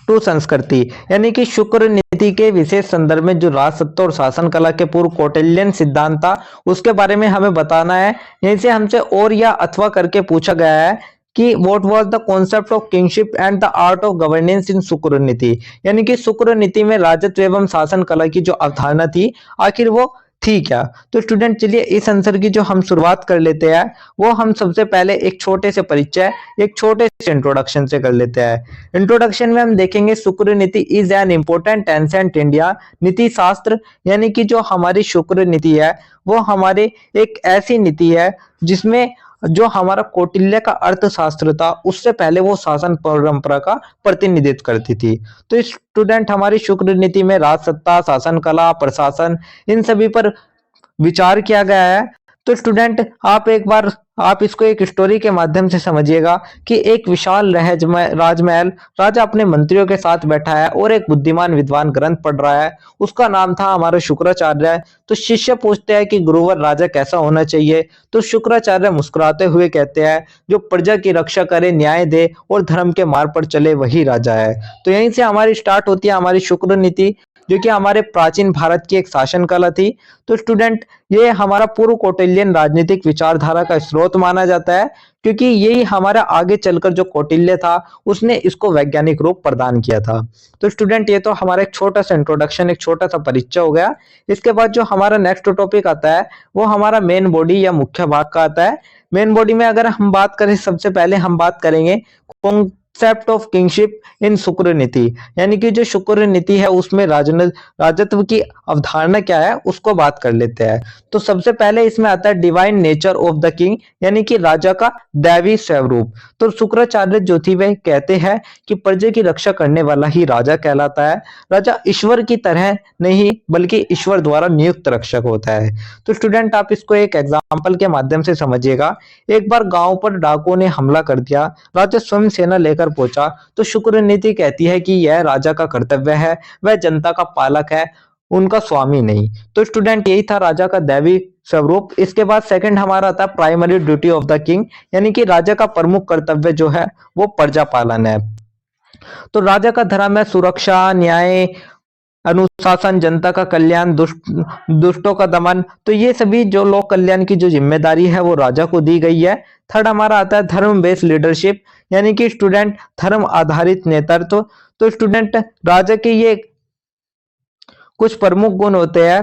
to संस्कृति। यानी कि शुक्र नीति के विशेष संदर्भ में जो राजसत्ता और शासन कला के पूर्व कौटिल्यन सिद्धांत था, उसके बारे में हमें बताना है। यहीं से हमसे और या अथवा करके पूछा गया है कि what was the concept of kingship and the art of governance in Shukra Niti. यानी कि शुक्र नीति में राजत्व एवं शासन कला की जो अवधारणा थी, आखिर वो थी क्या। तो स्टूडेंट चलिए इस आंसर की जो हम शुरुआत कर लेते हैं, वो हम सबसे पहले एक छोटे से परिचय, एक छोटे से इंट्रोडक्शन से कर लेते हैं। इंट्रोडक्शन में हम देखेंगे शुक्र नीति is an important ancient India नीति शास्त्र। यानी कि जो हमारी शुक्र नीति है, वो हमारे एक ऐसी नीति है जिसमें जो हमारा कौटिल्य का अर्थशास्त्र था, उससे पहले वो शासन परंपरा का प्रतिनिधित्व करती थी। तो स्टूडेंट हमारी शुक्र नीति में राजसत्ता, शासन कला, प्रशासन, इन सभी पर विचार किया गया है। तो स्टूडेंट आप एक बार आप इसको एक स्टोरी के माध्यम से समझिएगा कि एक विशाल राजमहल, राजा अपने मंत्रियों के साथ बैठा है और एक बुद्धिमान विद्वान ग्रंथ पढ़ रहा है। उसका नाम था हमारा शुक्राचार्य। तो शिष्य पूछते हैं कि गुरुवर राजा कैसा होना चाहिए। तो शुक्राचार्य मुस्कुराते हुए कहते हैं, जो प्रजा की रक्षा करे, न्याय दे और धर्म के मार्ग पर चले, वही राजा है। तो यहीं से हमारी स्टार्ट होती है हमारी शुक्र नीति, जो कि हमारे प्राचीन भारत की एक शासन कला थी। तो स्टूडेंट ये हमारा पूर्व कौटिल्यन राजनीतिक विचारधारा का स्रोत माना जाता है, क्योंकि यही हमारा आगे चलकर जो कौटिल्य था, उसने इसको वैज्ञानिक रूप प्रदान किया था। तो स्टूडेंट ये तो हमारा एक छोटा सा इंट्रोडक्शन, एक छोटा सा परिचय हो गया। इसके बाद जो हमारा नेक्स्ट टॉपिक आता है, वो हमारा मेन बॉडी या मुख्य भाग का आता है। मेन बॉडी में अगर हम बात करें, सबसे पहले हम बात करेंगे कॉन्सेप्ट ऑफ किंगशिप इन शुक्र नीति। यानी कि जो शुक्र नीति है, उसमें राजत्व की अवधारणा क्या है, उसको बात कर लेते हैं। तो सबसे पहले इसमें आता है divine nature of the king, यानी कि राजा का दैवी स्वरूप। तो शुक्राचार्य जो थी वह कहते हैं कि प्रजा की रक्षा करने वाला ही राजा कहलाता है। राजा ईश्वर की तरह नहीं, बल्कि ईश्वर द्वारा नियुक्त रक्षक होता है। तो स्टूडेंट आप इसको एक एग्जाम्पल के माध्यम से समझिएगा। एक बार गांव पर डाकुओं ने हमला कर दिया, राजा स्वयं सेना लेकर पहुंचा। तो शुक्र नीति कहती है कि यह राजा का कर्तव्य है, वह जनता का पालक है, उनका स्वामी नहीं। तो स्टूडेंट यही था राजा का दैवी स्वरूप। इसके बाद सेकंड हमारा आता है primary duty of the king, यानी कि राजा का प्रमुख कर्तव्य जो है वो प्रजा पालन है। तो राजा का धर्म है सुरक्षा, न्याय, अनुशासन, जनता का कल्याण, दुष्टों का दमन। तो ये सभी जो लोक कल्याण की जो जिम्मेदारी है, वो राजा को दी गई है। थर्ड हमारा आता है धर्म बेस्ड लीडरशिप, यानी कि स्टूडेंट धर्म आधारित नेतृत्व। तो स्टूडेंट राजा के ये कुछ प्रमुख गुण होते हैं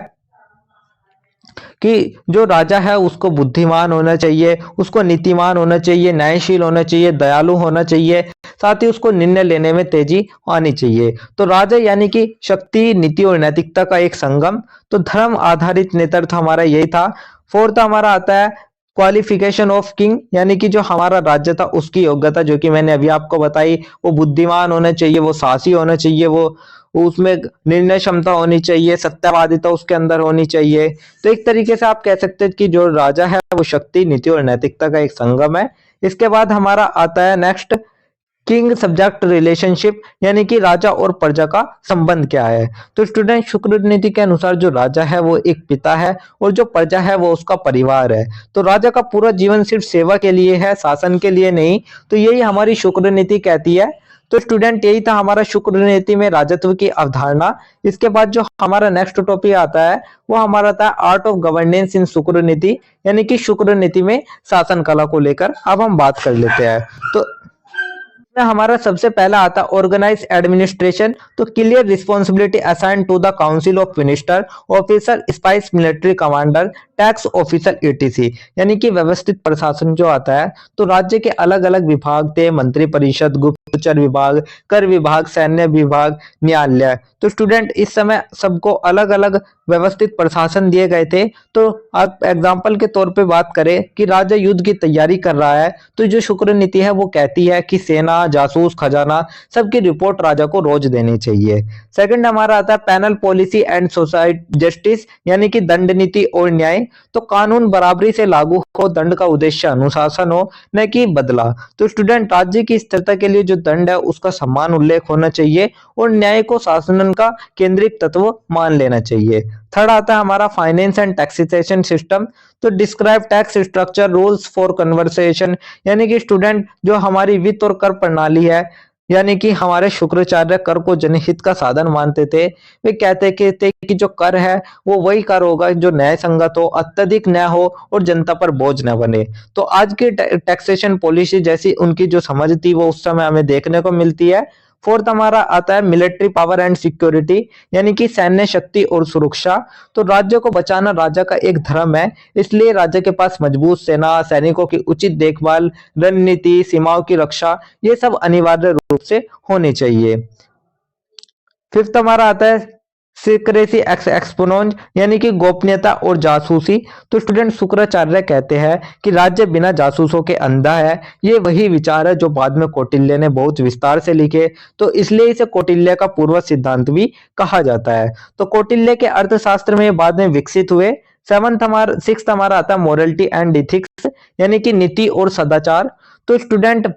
कि जो राजा है उसको बुद्धिमान होना चाहिए, उसको नीतिमान होना चाहिए, न्यायशील होना चाहिए, दयालु होना चाहिए, साथ ही उसको निर्णय लेने में तेजी आनी चाहिए। तो राजा यानी कि शक्ति, नीति और नैतिकता का एक संगम। तो धर्म आधारित नेतृत्व हमारा यही था। फोर्थ हमारा आता है क्वालिफिकेशन ऑफ किंग, यानी कि जो हमारा राज्य था उसकी योग्यता, जो कि मैंने अभी आपको बताई। वो बुद्धिमान होना चाहिए, वो साहसी होना चाहिए, वो उसमें निर्णय क्षमता होनी चाहिए, सत्यवादिता उसके अंदर होनी चाहिए। तो एक तरीके से आप कह सकते हैं कि जो राजा है वो शक्ति, नीति और नैतिकता का एक संगम है। इसके बाद हमारा आता है नेक्स्ट किंग सब्जेक्ट रिलेशनशिप, यानी कि राजा और प्रजा का संबंध क्या है। तो स्टूडेंट शुक्र नीति के अनुसार जो राजा है वो एक पिता है और जो प्रजा है वो उसका परिवार है। तो राजा का पूरा जीवन सिर्फ सेवा के लिए है, शासन के लिए नहीं। तो यही हमारी शुक्र नीति कहती है। तो स्टूडेंट यही था हमारा शुक्र नीति में राजत्व की अवधारणा। इसके बाद जो हमारा नेक्स्ट टॉपिक आता है, वो हमारा था art of governance in Shukra Niti, यानी कि शुक्र नीति में शासन कला को लेकर अब हम बात कर लेते हैं। तो हमारा सबसे पहला आता ऑर्गेनाइज एडमिनिस्ट्रेशन। तो clear responsibility assign to the council of minister, officer, spies, military commander, tax officer, ETC. यानी कि व्यवस्थित प्रशासन जो आता है, तो राज्य के अलग अलग विभाग थे, मंत्री परिषद, गुप्तचर विभाग, कर विभाग, सैन्य विभाग, न्यायालय। तो स्टूडेंट इस समय सबको अलग अलग व्यवस्थित प्रशासन दिए गए थे। तो आप एग्जाम्पल के तौर पे बात करें कि राजा युद्ध की तैयारी कर रहा है, तो जो शुक्र नीति है वो कहती है कि सेना, जासूस, खजाना सबकी रिपोर्ट राजा को रोज देनी चाहिए। सेकंड हमारा आता है panel policy and society justice, यानी कि दंड नीति और न्याय। तो कानून बराबरी से लागू हो, दंड का उद्देश्य अनुशासन हो न कि बदला। तो स्टूडेंट राज्य की स्थिरता के लिए जो दंड है उसका समान उल्लेख होना चाहिए और न्याय को शासन का केंद्रित तत्व मान लेना चाहिए। थर्ड आता है हमारा फाइनेंस एंड टैक्सेशन सिस्टम। तो describe tax structure rules for conversation, यानी कि स्टूडेंट जो हमारी वित्त और कर प्रणाली है, यानी कि हमारे शुक्राचार्य कर को जनहित का साधन मानते थे। वे कहते थे कि जो कर है वो वही कर होगा जो न्याय संगत हो, अत्यधिक न्याय हो और जनता पर बोझ न बने। तो आज की टैक्सेशन पॉलिसी जैसी उनकी जो समझ थी वो उस समय हमें देखने को मिलती है। फोर्थ हमारा आता है मिलिट्री पावर एंड सिक्योरिटी, यानी कि सैन्य शक्ति और सुरक्षा। तो राज्य को बचाना राजा का एक धर्म है, इसलिए राज्य के पास मजबूत सेना, सैनिकों की उचित देखभाल, रणनीति, सीमाओं की रक्षा, ये सब अनिवार्य रूप से होनी चाहिए। फिफ्थ हमारा आता है सीक्रेसी एक्सपोनोज, यानी कि गोपनीयता और जासूसी। तो स्टूडेंट शुक्राचार्य कहते हैं कि राज्य बिना जासूसों के अंधा है। ये वही विचार है जो बाद में कौटिल्य ने बहुत विस्तार से लिखे, तो इसलिए इसे कौटिल्य का पूर्व सिद्धांत भी कहा जाता है। तो कौटिल्य के अर्थशास्त्र में ये बाद में विकसित हुए। सिक्स्थ हमारा आता है मोरलिटी एंड इथिक्स, यानी कि नीति और सदाचार। तो स्टूडेंट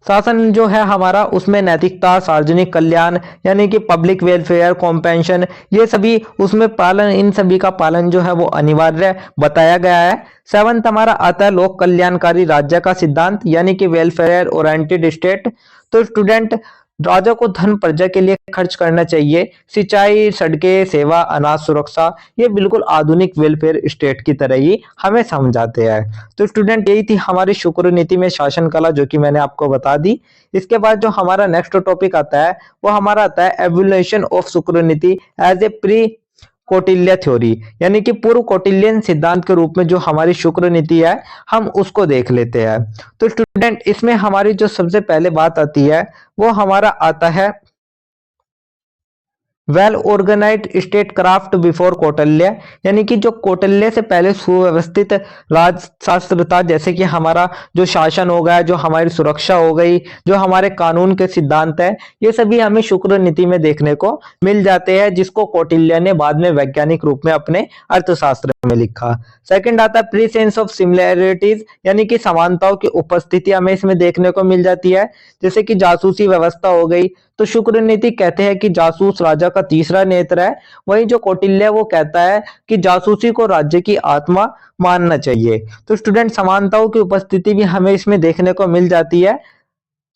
शासन जो है हमारा उसमें नैतिकता, सार्वजनिक कल्याण, यानी कि पब्लिक वेलफेयर, कॉम्पेंशन, ये सभी उसमें पालन, इन सभी का पालन जो है वो अनिवार्य बताया गया है। सेवंथ हमारा आता है लोक कल्याणकारी राज्य का सिद्धांत, यानी कि वेलफेयर ओरिएंटेड स्टेट। तो स्टूडेंट राजा को धन प्रजा के लिए खर्च करना चाहिए। सिंचाई, सड़कें, सेवा, अनाज सुरक्षा, ये बिल्कुल आधुनिक वेलफेयर स्टेट की तरह ही हमें समझाते हैं। तो स्टूडेंट यही थी हमारी शुक्र नीति में शासन कला, जो कि मैंने आपको बता दी। इसके बाद जो हमारा नेक्स्ट टॉपिक आता है वो हमारा आता है evolution of Shukra Niti as a pre Kautilya theory, यानी कि पूर्व कौटिल्यन सिद्धांत के रूप में जो हमारी शुक्र नीति है हम उसको देख लेते हैं। तो स्टूडेंट इसमें हमारी जो सबसे पहले बात आती है वो हमारा आता है well organised statecraft before Kautilya, यानी कि जो कौटिल्य से पहले सुव्यवस्थित राजशास्त्र था, जैसे कि हमारा जो शासन हो गया, जो हमारी सुरक्षा हो गई, जो हमारे कानून के सिद्धांत है, ये सभी हमें शुक्र नीति में देखने को मिल जाते हैं, जिसको कौटिल्य ने बाद में वैज्ञानिक रूप में अपने अर्थशास्त्र में लिखा। सेकंड आता है प्रीसेंस ऑफ सिमिलैरिटीज, यानी कि समानताओं की उपस्थिति हमें इसमें देखने को मिल जाती है, जैसे कि जासूसी व्यवस्था हो गई। तो शुक्र नीति कहते हैं कि जासूस राजा का तीसरा नेत्र है, वहीं जो कौटिल्य वो कहता है कि जासूसी को राज्य की आत्मा मानना चाहिए। तो स्टूडेंट समानताओं की उपस्थिति भी हमें इसमें देखने को मिल जाती है।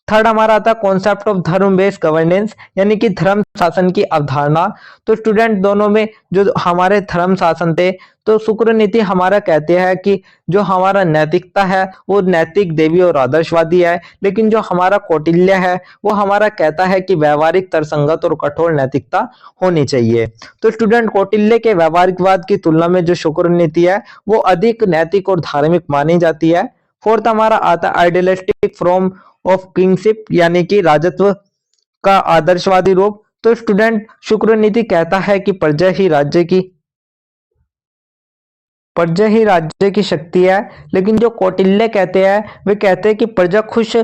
थर्ड हमारा आता है कॉन्सेप्ट ऑफ धर्म बेस्ड गवर्नेंस, यानी कि धर्म शासन की अवधारणा। तो स्टूडेंट दोनों में जो हमारे धर्म शासन थे, तो शुक्र नीति हमारा कहते हैं कि जो हमारा नैतिकता है वो नैतिक, देवी और आदर्शवादी है, लेकिन जो हमारा कौटिल्य है वो हमारा कहता है कि व्यवहारिक, तर्कसंगत और कठोर नैतिकता होनी चाहिए। तो स्टूडेंट कौटिल्य के व्यवहारिकवाद की तुलना में जो शुक्र नीति है वो अधिक नैतिक और धार्मिक मानी जाती है। फोर्थ हमारा आता है आइडियलिस्टिक फ्रॉम ऑफ किंगशिप, यानी कि राजत्व का आदर्शवादी रूप। तो स्टूडेंट शुक्र नीति कहता है कि प्रजा ही राज्य की शक्ति है, लेकिन जो कौटिल्य कहते हैं वे कहते हैं कि प्रजा खुश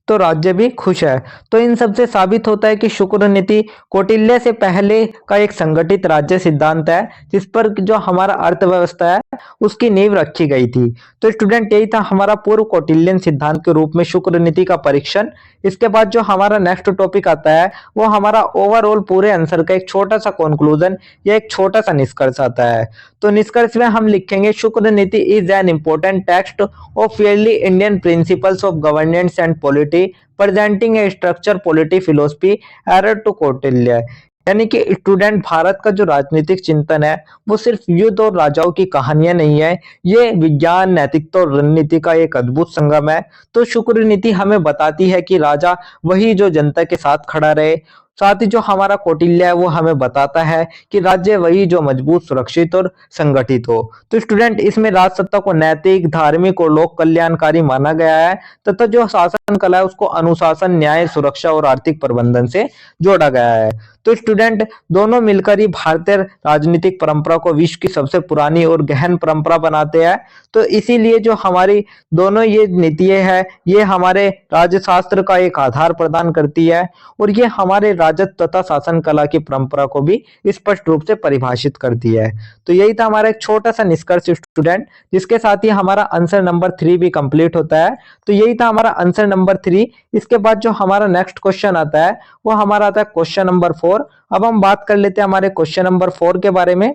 तो राज्य भी खुश है। तो इन सब से साबित होता है कि शुक्र नीति कौटिल्य से पहले का एक संगठित राज्य सिद्धांत है, जिस पर जो हमारा अर्थव्यवस्था है उसकी नींव रखी गई थी। तो स्टूडेंट यही था हमारा पूर्व कौटिल्यन सिद्धांत के रूप में शुक्र नीति का परीक्षण। इसके बाद जो हमारा नेक्स्ट टॉपिक आता है वो हमारा ओवरऑल पूरे आंसर का एक छोटा सा कंक्लूजन या एक छोटा सा निष्कर्ष आता है। तो निष्कर्ष में हम लिखेंगे शुक्र नीति is an important text of Fairlie Indian principles of governance and polity presenting a structure polity philosophy error to Kautilya, यानी कि स्टूडेंट भारत का जो राजनीतिक चिंतन है वो सिर्फ युद्ध और राजाओं की कहानियां नहीं है, ये विज्ञान, नैतिकता और रणनीति का एक अद्भुत संगम है। तो शुक्र नीति हमें बताती है कि राजा वही जो जनता के साथ खड़ा रहे, साथ ही जो हमारा कौटिल्य है वो हमें बताता है कि राज्य वही जो मजबूत, सुरक्षित और संगठित हो। तो स्टूडेंट इसमें राज सत्ता को नैतिक, धार्मिक और लोक कल्याणकारी माना गया है, तथा जो शासन कला है उसको अनुशासन, न्याय, सुरक्षा और आर्थिक प्रबंधन से जोड़ा गया है। तो स्टूडेंट दोनों मिलकर ही भारतीय राजनीतिक परंपरा को विश्व की सबसे पुरानी और गहन परंपरा बनाते हैं। तो इसीलिए जो हमारी दोनों ये नीतियां है, ये हमारे राज्यशास्त्र का एक आधार प्रदान करती है और ये हमारे राजत्व तथा शासन कला की परंपरा को भी स्पष्ट रूप से परिभाषित करती है। तो यही था हमारा एक छोटा सा निष्कर्ष स्टूडेंट, जिसके साथ ही हमारा आंसर नंबर 3 भी कंप्लीट होता है। तो यही था हमारा आंसर नंबर 3। इसके बाद जो हमारा नेक्स्ट क्वेश्चन आता है वो हमारा आता है क्वेश्चन नंबर 4। अब हम बात कर लेते हैं हमारे क्वेश्चन नंबर 4 के बारे में।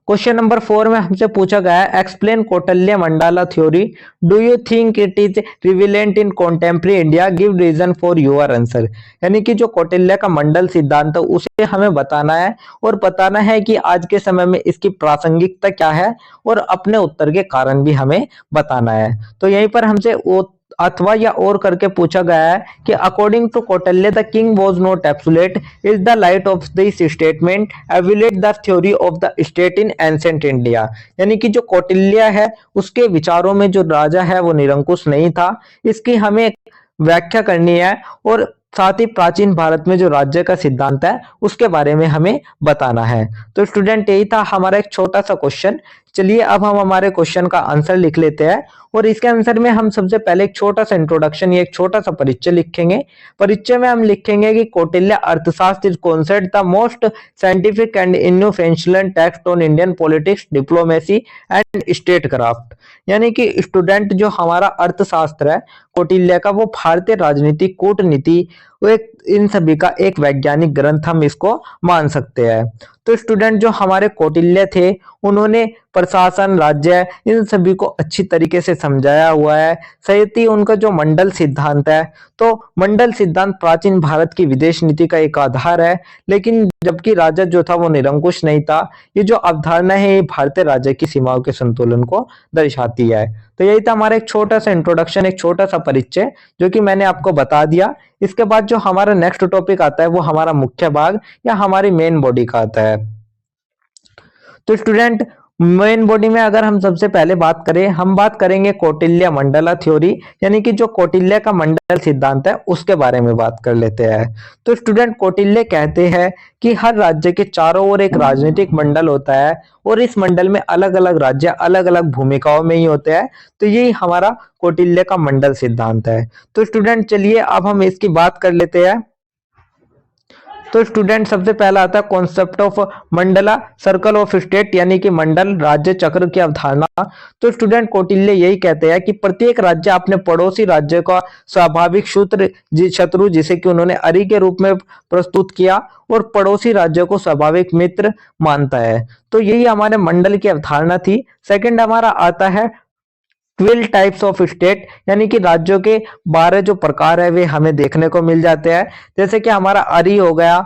क्वेश्चन नंबर 4 में हमसे पूछा गया है, explain Kautilya mandala theory, do you think it is relevant in contemporary India, give reason for your answer. यानी कि जो कौटिल्य का मंडल सिद्धांत है उसे हमें बताना है और बताना है कि आज के समय में इसकी प्रासंगिकता क्या है और अपने उत्तर के कारण भी हमें बताना है। तो यहीं पर हमसे अथवा या और करके पूछा गया है कि according to Kautilya the king was not absolute, is the light of this statement evaluate the theory of the state in ancient India. यानी कि जो कौटिल्य है उसके विचारों में जो राजा है वो निरंकुश नहीं था, इसकी हमें व्याख्या करनी है और साथ ही प्राचीन भारत में जो राज्य का सिद्धांत है उसके बारे में हमें बताना है। तो स्टूडेंट यही था हमारा एक छोटा सा क्वेश्चन। चलिए अब हम हमारे क्वेश्चन का आंसर लिख लेते हैं और इसके आंसर में हम सबसे पहले एक छोटा सा इंट्रोडक्शन या एक छोटा सा परिचय लिखेंगे। परिचय में हम लिखेंगे कि कौटिल्य अर्थशास्त्र is considered the most scientific and influential text on Indian politics, diplomacy and state craft. यानी कि स्टूडेंट जो हमारा अर्थशास्त्र है कौटिल्य का, वो भारतीय राजनीति, कूटनीति, वो एक इन सभी का एक वैज्ञानिक ग्रंथ हम इसको मान सकते हैं। तो स्टूडेंट जो हमारे कौटिल्य थे उन्होंने प्रशासन, राज्य, इन सभी को अच्छी तरीके से समझाया हुआ है। साथ ही उनका जो मंडल सिद्धांत है, तो मंडल सिद्धांत प्राचीन भारत की विदेश नीति का एक आधार है, लेकिन जबकि राजा जो था वो निरंकुश नहीं था। ये जो अवधारणा है ये भारतीय राज्य की सीमाओं के संतुलन को दर्शाती है। तो यही था हमारा एक छोटा सा इंट्रोडक्शन, एक छोटा सा परिचय जो कि मैंने आपको बता दिया। इसके बाद जो हमारा नेक्स्ट टॉपिक आता है वो हमारा मुख्य भाग या हमारी मेन बॉडी का आता है। तो स्टूडेंट मेन बॉडी में अगर हम सबसे पहले बात करें, हम बात करेंगे कौटिल्य मंडला थ्योरी, यानी कि जो कौटिल्य का मंडल सिद्धांत है उसके बारे में बात कर लेते हैं। तो स्टूडेंट कौटिल्य कहते हैं कि हर राज्य के चारों ओर एक राजनीतिक मंडल होता है और इस मंडल में अलग अलग राज्य अलग अलग भूमिकाओं में ही होते हैं। तो यही हमारा कौटिल्य का मंडल सिद्धांत है। तो स्टूडेंट चलिए अब हम इसकी बात कर लेते हैं। तो स्टूडेंट सबसे पहला आता है concept of Mandla circle of state, यानी कि मंडल राज्य चक्र की अवधारणा। तो स्टूडेंट कौटिल्य यही कहते हैं कि प्रत्येक राज्य अपने पड़ोसी राज्य का स्वाभाविक शत्रु जिसे कि उन्होंने अरि के रूप में प्रस्तुत किया और पड़ोसी राज्य को स्वाभाविक मित्र मानता है। तो यही हमारे मंडल की अवधारणा थी। सेकंड हमारा आता है 12 टाइप्स ऑफ स्टेट, यानी कि राज्यों के 12 जो प्रकार है वे हमें देखने को मिल जाते हैं। जैसे कि हमारा अरि हो गया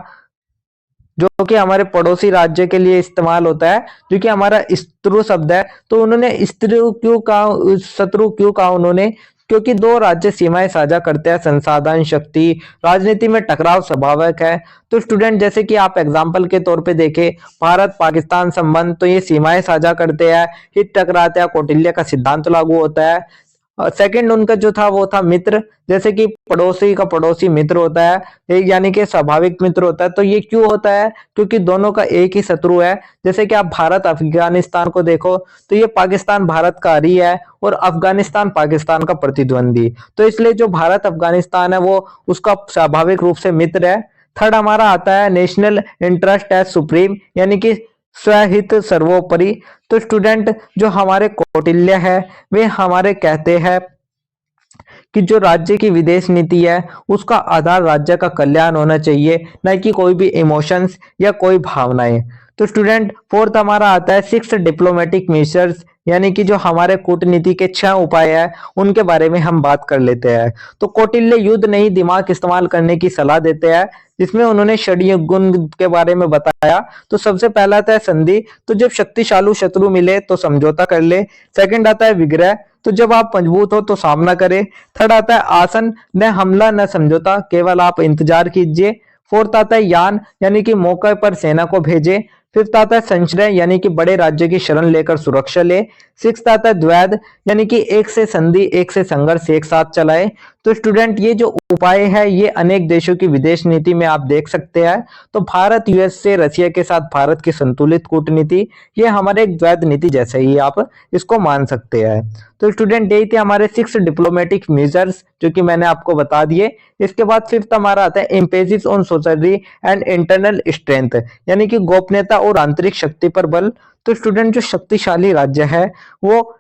जो कि हमारे पड़ोसी राज्य के लिए इस्तेमाल होता है, जो कि हमारा शत्रु शब्द है। तो उन्होंने शत्रु क्यों कहा उन्होंने, क्योंकि दो राज्य सीमाएं साझा करते हैं, संसाधन, शक्ति, राजनीति में टकराव स्वाभाविक है। तो स्टूडेंट जैसे कि आप एग्जाम्पल के तौर पे देखें भारत पाकिस्तान संबंध, तो ये सीमाएं साझा करते हैं, हित टकराते हैं, कौटिल्य का सिद्धांत लागू होता है। सेकंड उनका जो था वो था मित्र, जैसे कि पड़ोसी का पड़ोसी मित्र होता है, यानी कि स्वाभाविक मित्र होता है। तो ये क्यों होता है, क्योंकि दोनों का एक ही शत्रु है। जैसे कि आप भारत अफगानिस्तान को देखो तो ये पाकिस्तान भारत का अरि है और अफगानिस्तान पाकिस्तान का प्रतिद्वंदी, तो इसलिए जो भारत अफगानिस्तान है वो उसका स्वाभाविक रूप से मित्र है। थर्ड हमारा आता है नेशनल इंटरेस्ट एज सुप्रीम, यानी कि स्वहित सर्वोपरि। तो स्टूडेंट जो हमारे कौटिल्य है वे हमारे कहते हैं कि जो राज्य की विदेश नीति है उसका आधार राज्य का कल्याण होना चाहिए, न कि कोई भी इमोशंस या कोई भावनाएं। तो स्टूडेंट फोर्थ हमारा आता है 6 डिप्लोमेटिक मेजर्स, यानी कि जो हमारे कूटनीति के 6 उपाय है उनके बारे में हम बात कर लेते हैं। तो कौटिल्य युद्ध नहीं दिमाग इस्तेमाल करने की सलाह देते हैं, जिसमें उन्होंने षड्यंत्र गुण के बारे में बताया। तो सबसे पहला आता है संधि, तो जब शक्तिशाली शत्रु मिले तो समझौता कर ले। सेकंड आता है विग्रह, तो जब आप मजबूत हो तो सामना करें। थर्ड आता है आसन, न हमला न समझौता, केवल आप इंतजार कीजिए। फोर्थ आता है यान, यानी कि मौके पर सेना को भेजे। फिफ्थ आता है संचय, यानी कि बड़े राज्य की शरण लेकर सुरक्षा ले। सिक्स्थ आता है द्वैध, यानी कि एक से संधि एक से संघर्ष एक साथ चलाए। तो स्टूडेंट ये जो उपाय है ये अनेक देशों की विदेश नीति में आप देख सकते हैं। तो भारत यूएस से रशिया के साथ भारत की संतुलित कूटनीति, ये हमारे एक द्वैध नीति जैसे ही आप इसको मान सकते हैं। तो स्टूडेंट यही थे हमारे 6 डिप्लोमेटिक मेजर्स जो कि मैंने आपको बता दिए। इसके बाद फिफ्थ हमारा आता है emphasis on society and internal strength, यानी कि गोपनीयता और आंतरिक शक्ति पर बल। तो स्टूडेंट जो शक्तिशाली राज्य है वो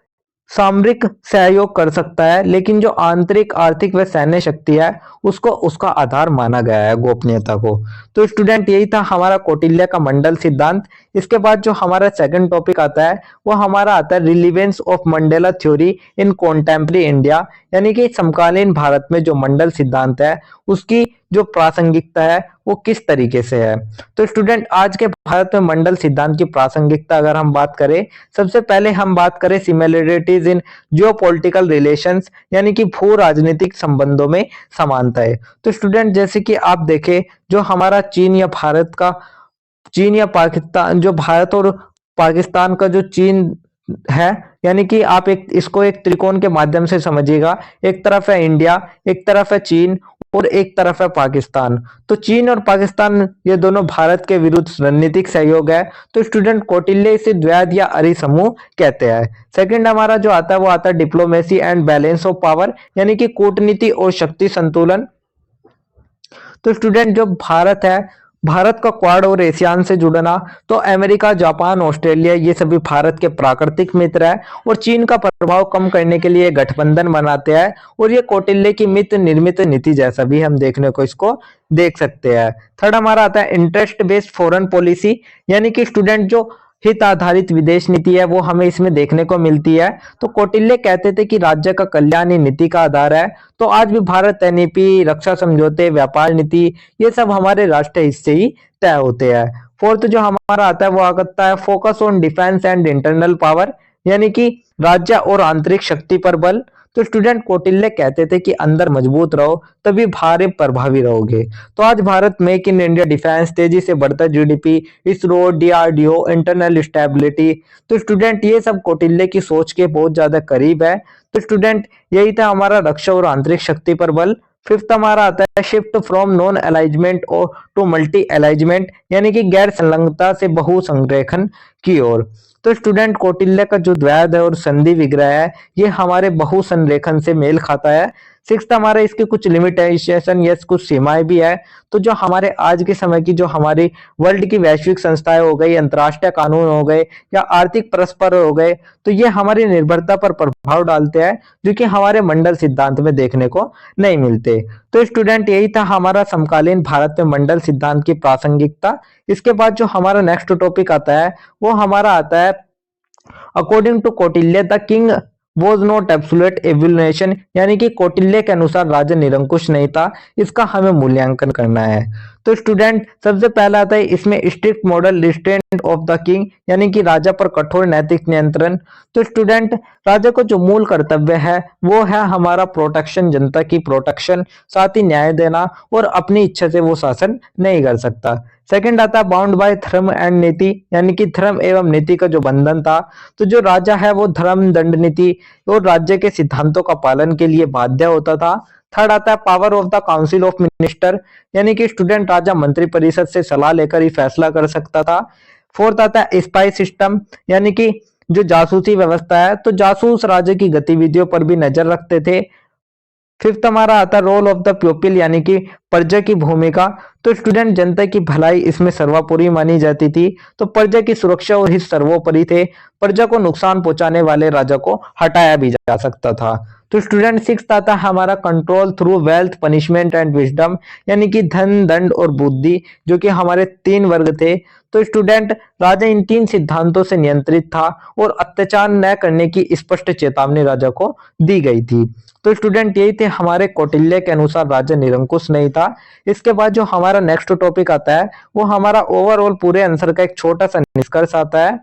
सामरिक सहयोग कर सकता है, लेकिन जो आंतरिक आर्थिक व सैन्य शक्ति है उसको उसका आधार माना गया है गोपनीयता को। तो स्टूडेंट यही था हमारा कौटिल्य का मंडल सिद्धांत। इसके बाद जो हमारा सेकंड टॉपिक आता है वो हमारा आता है relevance of Mandela theory in contemporary India, यानी कि समकालीन भारत में जो मंडल सिद्धांत है उसकी जो प्रासंगिकता है वो किस तरीके से है। तो स्टूडेंट आज के भारत में मंडल सिद्धांत की प्रासंगिकता अगर हम बात करें, सबसे पहले हम बात करें सिमिलरिटीज इन जियोपॉलिटिकल रिलेशंस, यानी कि भू राजनीतिक संबंधों में समानताएं। तो स्टूडेंट जैसे कि आप देखें जो हमारा चीन या पाकिस्तान, जो भारत और पाकिस्तान का जो चीन है, यानी कि आप एक इसको एक त्रिकोण के माध्यम से समझिएगा। एक तरफ है इंडिया, एक तरफ है चीन और एक तरफ है पाकिस्तान। तो चीन और पाकिस्तान ये दोनों भारत के विरुद्ध रणनीतिक सहयोग है। तो स्टूडेंट कौटिल्य इसे द्वैध या अरि समूह कहते हैं। सेकंड हमारा जो आता है वो आता है diplomacy and balance of power, यानी कि कूटनीति और शक्ति संतुलन। तो स्टूडेंट जो भारत का क्वाड और एशियान से जुड़ना, तो अमेरिका, जापान, ऑस्ट्रेलिया ये सभी भारत के प्राकृतिक मित्र है और चीन का प्रभाव कम करने के लिए गठबंधन बनाते हैं। और ये कौटिल्य की मित्र निर्मित नीति जैसा भी हम देखने को इसको देख सकते हैं। थर्ड हमारा आता है इंटरेस्ट बेस्ड फॉरेन पॉलिसी, यानी कि स्टूडेंट जो हित आधारित विदेश नीति है वो हमें इसमें देखने को मिलती है। तो कौटिल्य कहते थे कि राज्य का कल्याण ही नीति का आधार है। तो आज भी भारत एनईपी, रक्षा समझौते, व्यापार नीति ये सब हमारे राष्ट्रीय हिस्से ही तय होते हैं। फोर्थ जो हमारा आता है वो आता है focus on defence and internal power, यानी कि राज्य और आंतरिक शक्ति पर बल। तो स्टूडेंट कौटिल्य कहते थे कि अंदर मजबूत रहो तभी बाहर प्रभावी रहोगे। तो आज Bharat make in India, defence, तेजी से बढ़ता GDP, ISRO, DRDO, internal stability. तो स्टूडेंट ये सब कौटिल्य की सोच के बहुत ज्यादा करीब है। तो स्टूडेंट यही था हमारा रक्षा और आंतरिक शक्ति पर बल। फिफ्थ हमारा आता है शिफ्ट फ्रॉम नॉन अलाइजमेंट और टू मल्टी अलाइजमेंट, यानी कि गैर संलग्नता से बहु संरेखन की ओर। तो स्टूडेंट कौटिल्य का जो द्वैध है और संधि विग्रह है ये हमारे बहु संरेखन से मेल खाता है। सिक्स्थ हमारे इसके कुछ लिमिटेशन या कुछ सीमाएं भी है। तो जो हमारे आज के समय की जो हमारी वर्ल्ड की वैश्विक संस्थाएं हो गई, अंतर्राष्ट्रीय कानून हो गए या आर्थिक परस्पर हो गए, तो ये हमारी निर्भरता पर प्रभाव डालते हैं जो कि हमारे मंडल सिद्धांत में देखने को नहीं मिलते। तो स्टूडेंट यही था हमारा समकालीन भारत में मंडल सिद्धांत की प्रासंगिकता। इसके बाद जो हमारा नेक्स्ट टॉपिक आता है वो हमारा आता है according to Kautilya the king was not absolute evaluation, यानी कि कौटिल्य के अनुसार राजा निरंकुश नहीं था। इसका हमें मूल्यांकन करना है। तो स्टूडेंट सबसे पहला आता है इसमें strict model restraint of the king, यानी कि राजा पर कठोर नैतिक नियंत्रण। तो स्टूडेंट राजा को जो मूल कर्तव्य है वो है हमारा प्रोटेक्शन, जनता की प्रोटेक्शन, साथ ही न्याय देना, और अपनी इच्छा से वो शासन नहीं कर सकता। सेकंड आता है बाउंड बाय धर्म एंड नीति, यानी कि धर्म एवं नीति का जो बंधन था। तो जो राजा है वो धर्म, दंड नीति और राज्य के सिद्धांतों का पालन के लिए बाध्य होता था। थर्ड आता है power of the council of minister, यानी कि स्टूडेंट राजा मंत्री परिषद से सलाह लेकर ही फैसला कर सकता था। फोर्थ आता है स्पाई सिस्टम, यानी कि जो जासूसी व्यवस्था है, तो जासूस राज्य की गतिविधियों पर भी नजर रखते थे। फिफ्थ हमारा आता है रोल ऑफ द पीपल, यानी कि प्रजा की भूमिका। तो स्टूडेंट जनता की भलाई इसमें सर्वोपरि मानी जाती थी। तो प्रजा की सुरक्षा और हित सर्वोपरि थे। प्रजा को नुकसान पहुंचाने वाले राजा को हटाया भी जा सकता था। तो स्टूडेंट सिक्स्थ आता है हमारा control through wealth, punishment and wisdom, यानी कि धन, दंड और बुद्धि, जो कि हमारे 3 वर्ग थे। तो स्टूडेंट राजा इन 3 सिद्धांतों से नियंत्रित था और अत्याचार न करने की स्पष्ट चेतावनी राजा को दी गई थी। तो स्टूडेंट यही थे हमारे कौटिल्य के अनुसार राजा निरंकुश नहीं था। इसके बाद जो हमारा नेक्स्ट टॉपिक आता है वो हमारा ओवरऑल पूरे आंसर का एक छोटा सा निष्कर्ष आता है।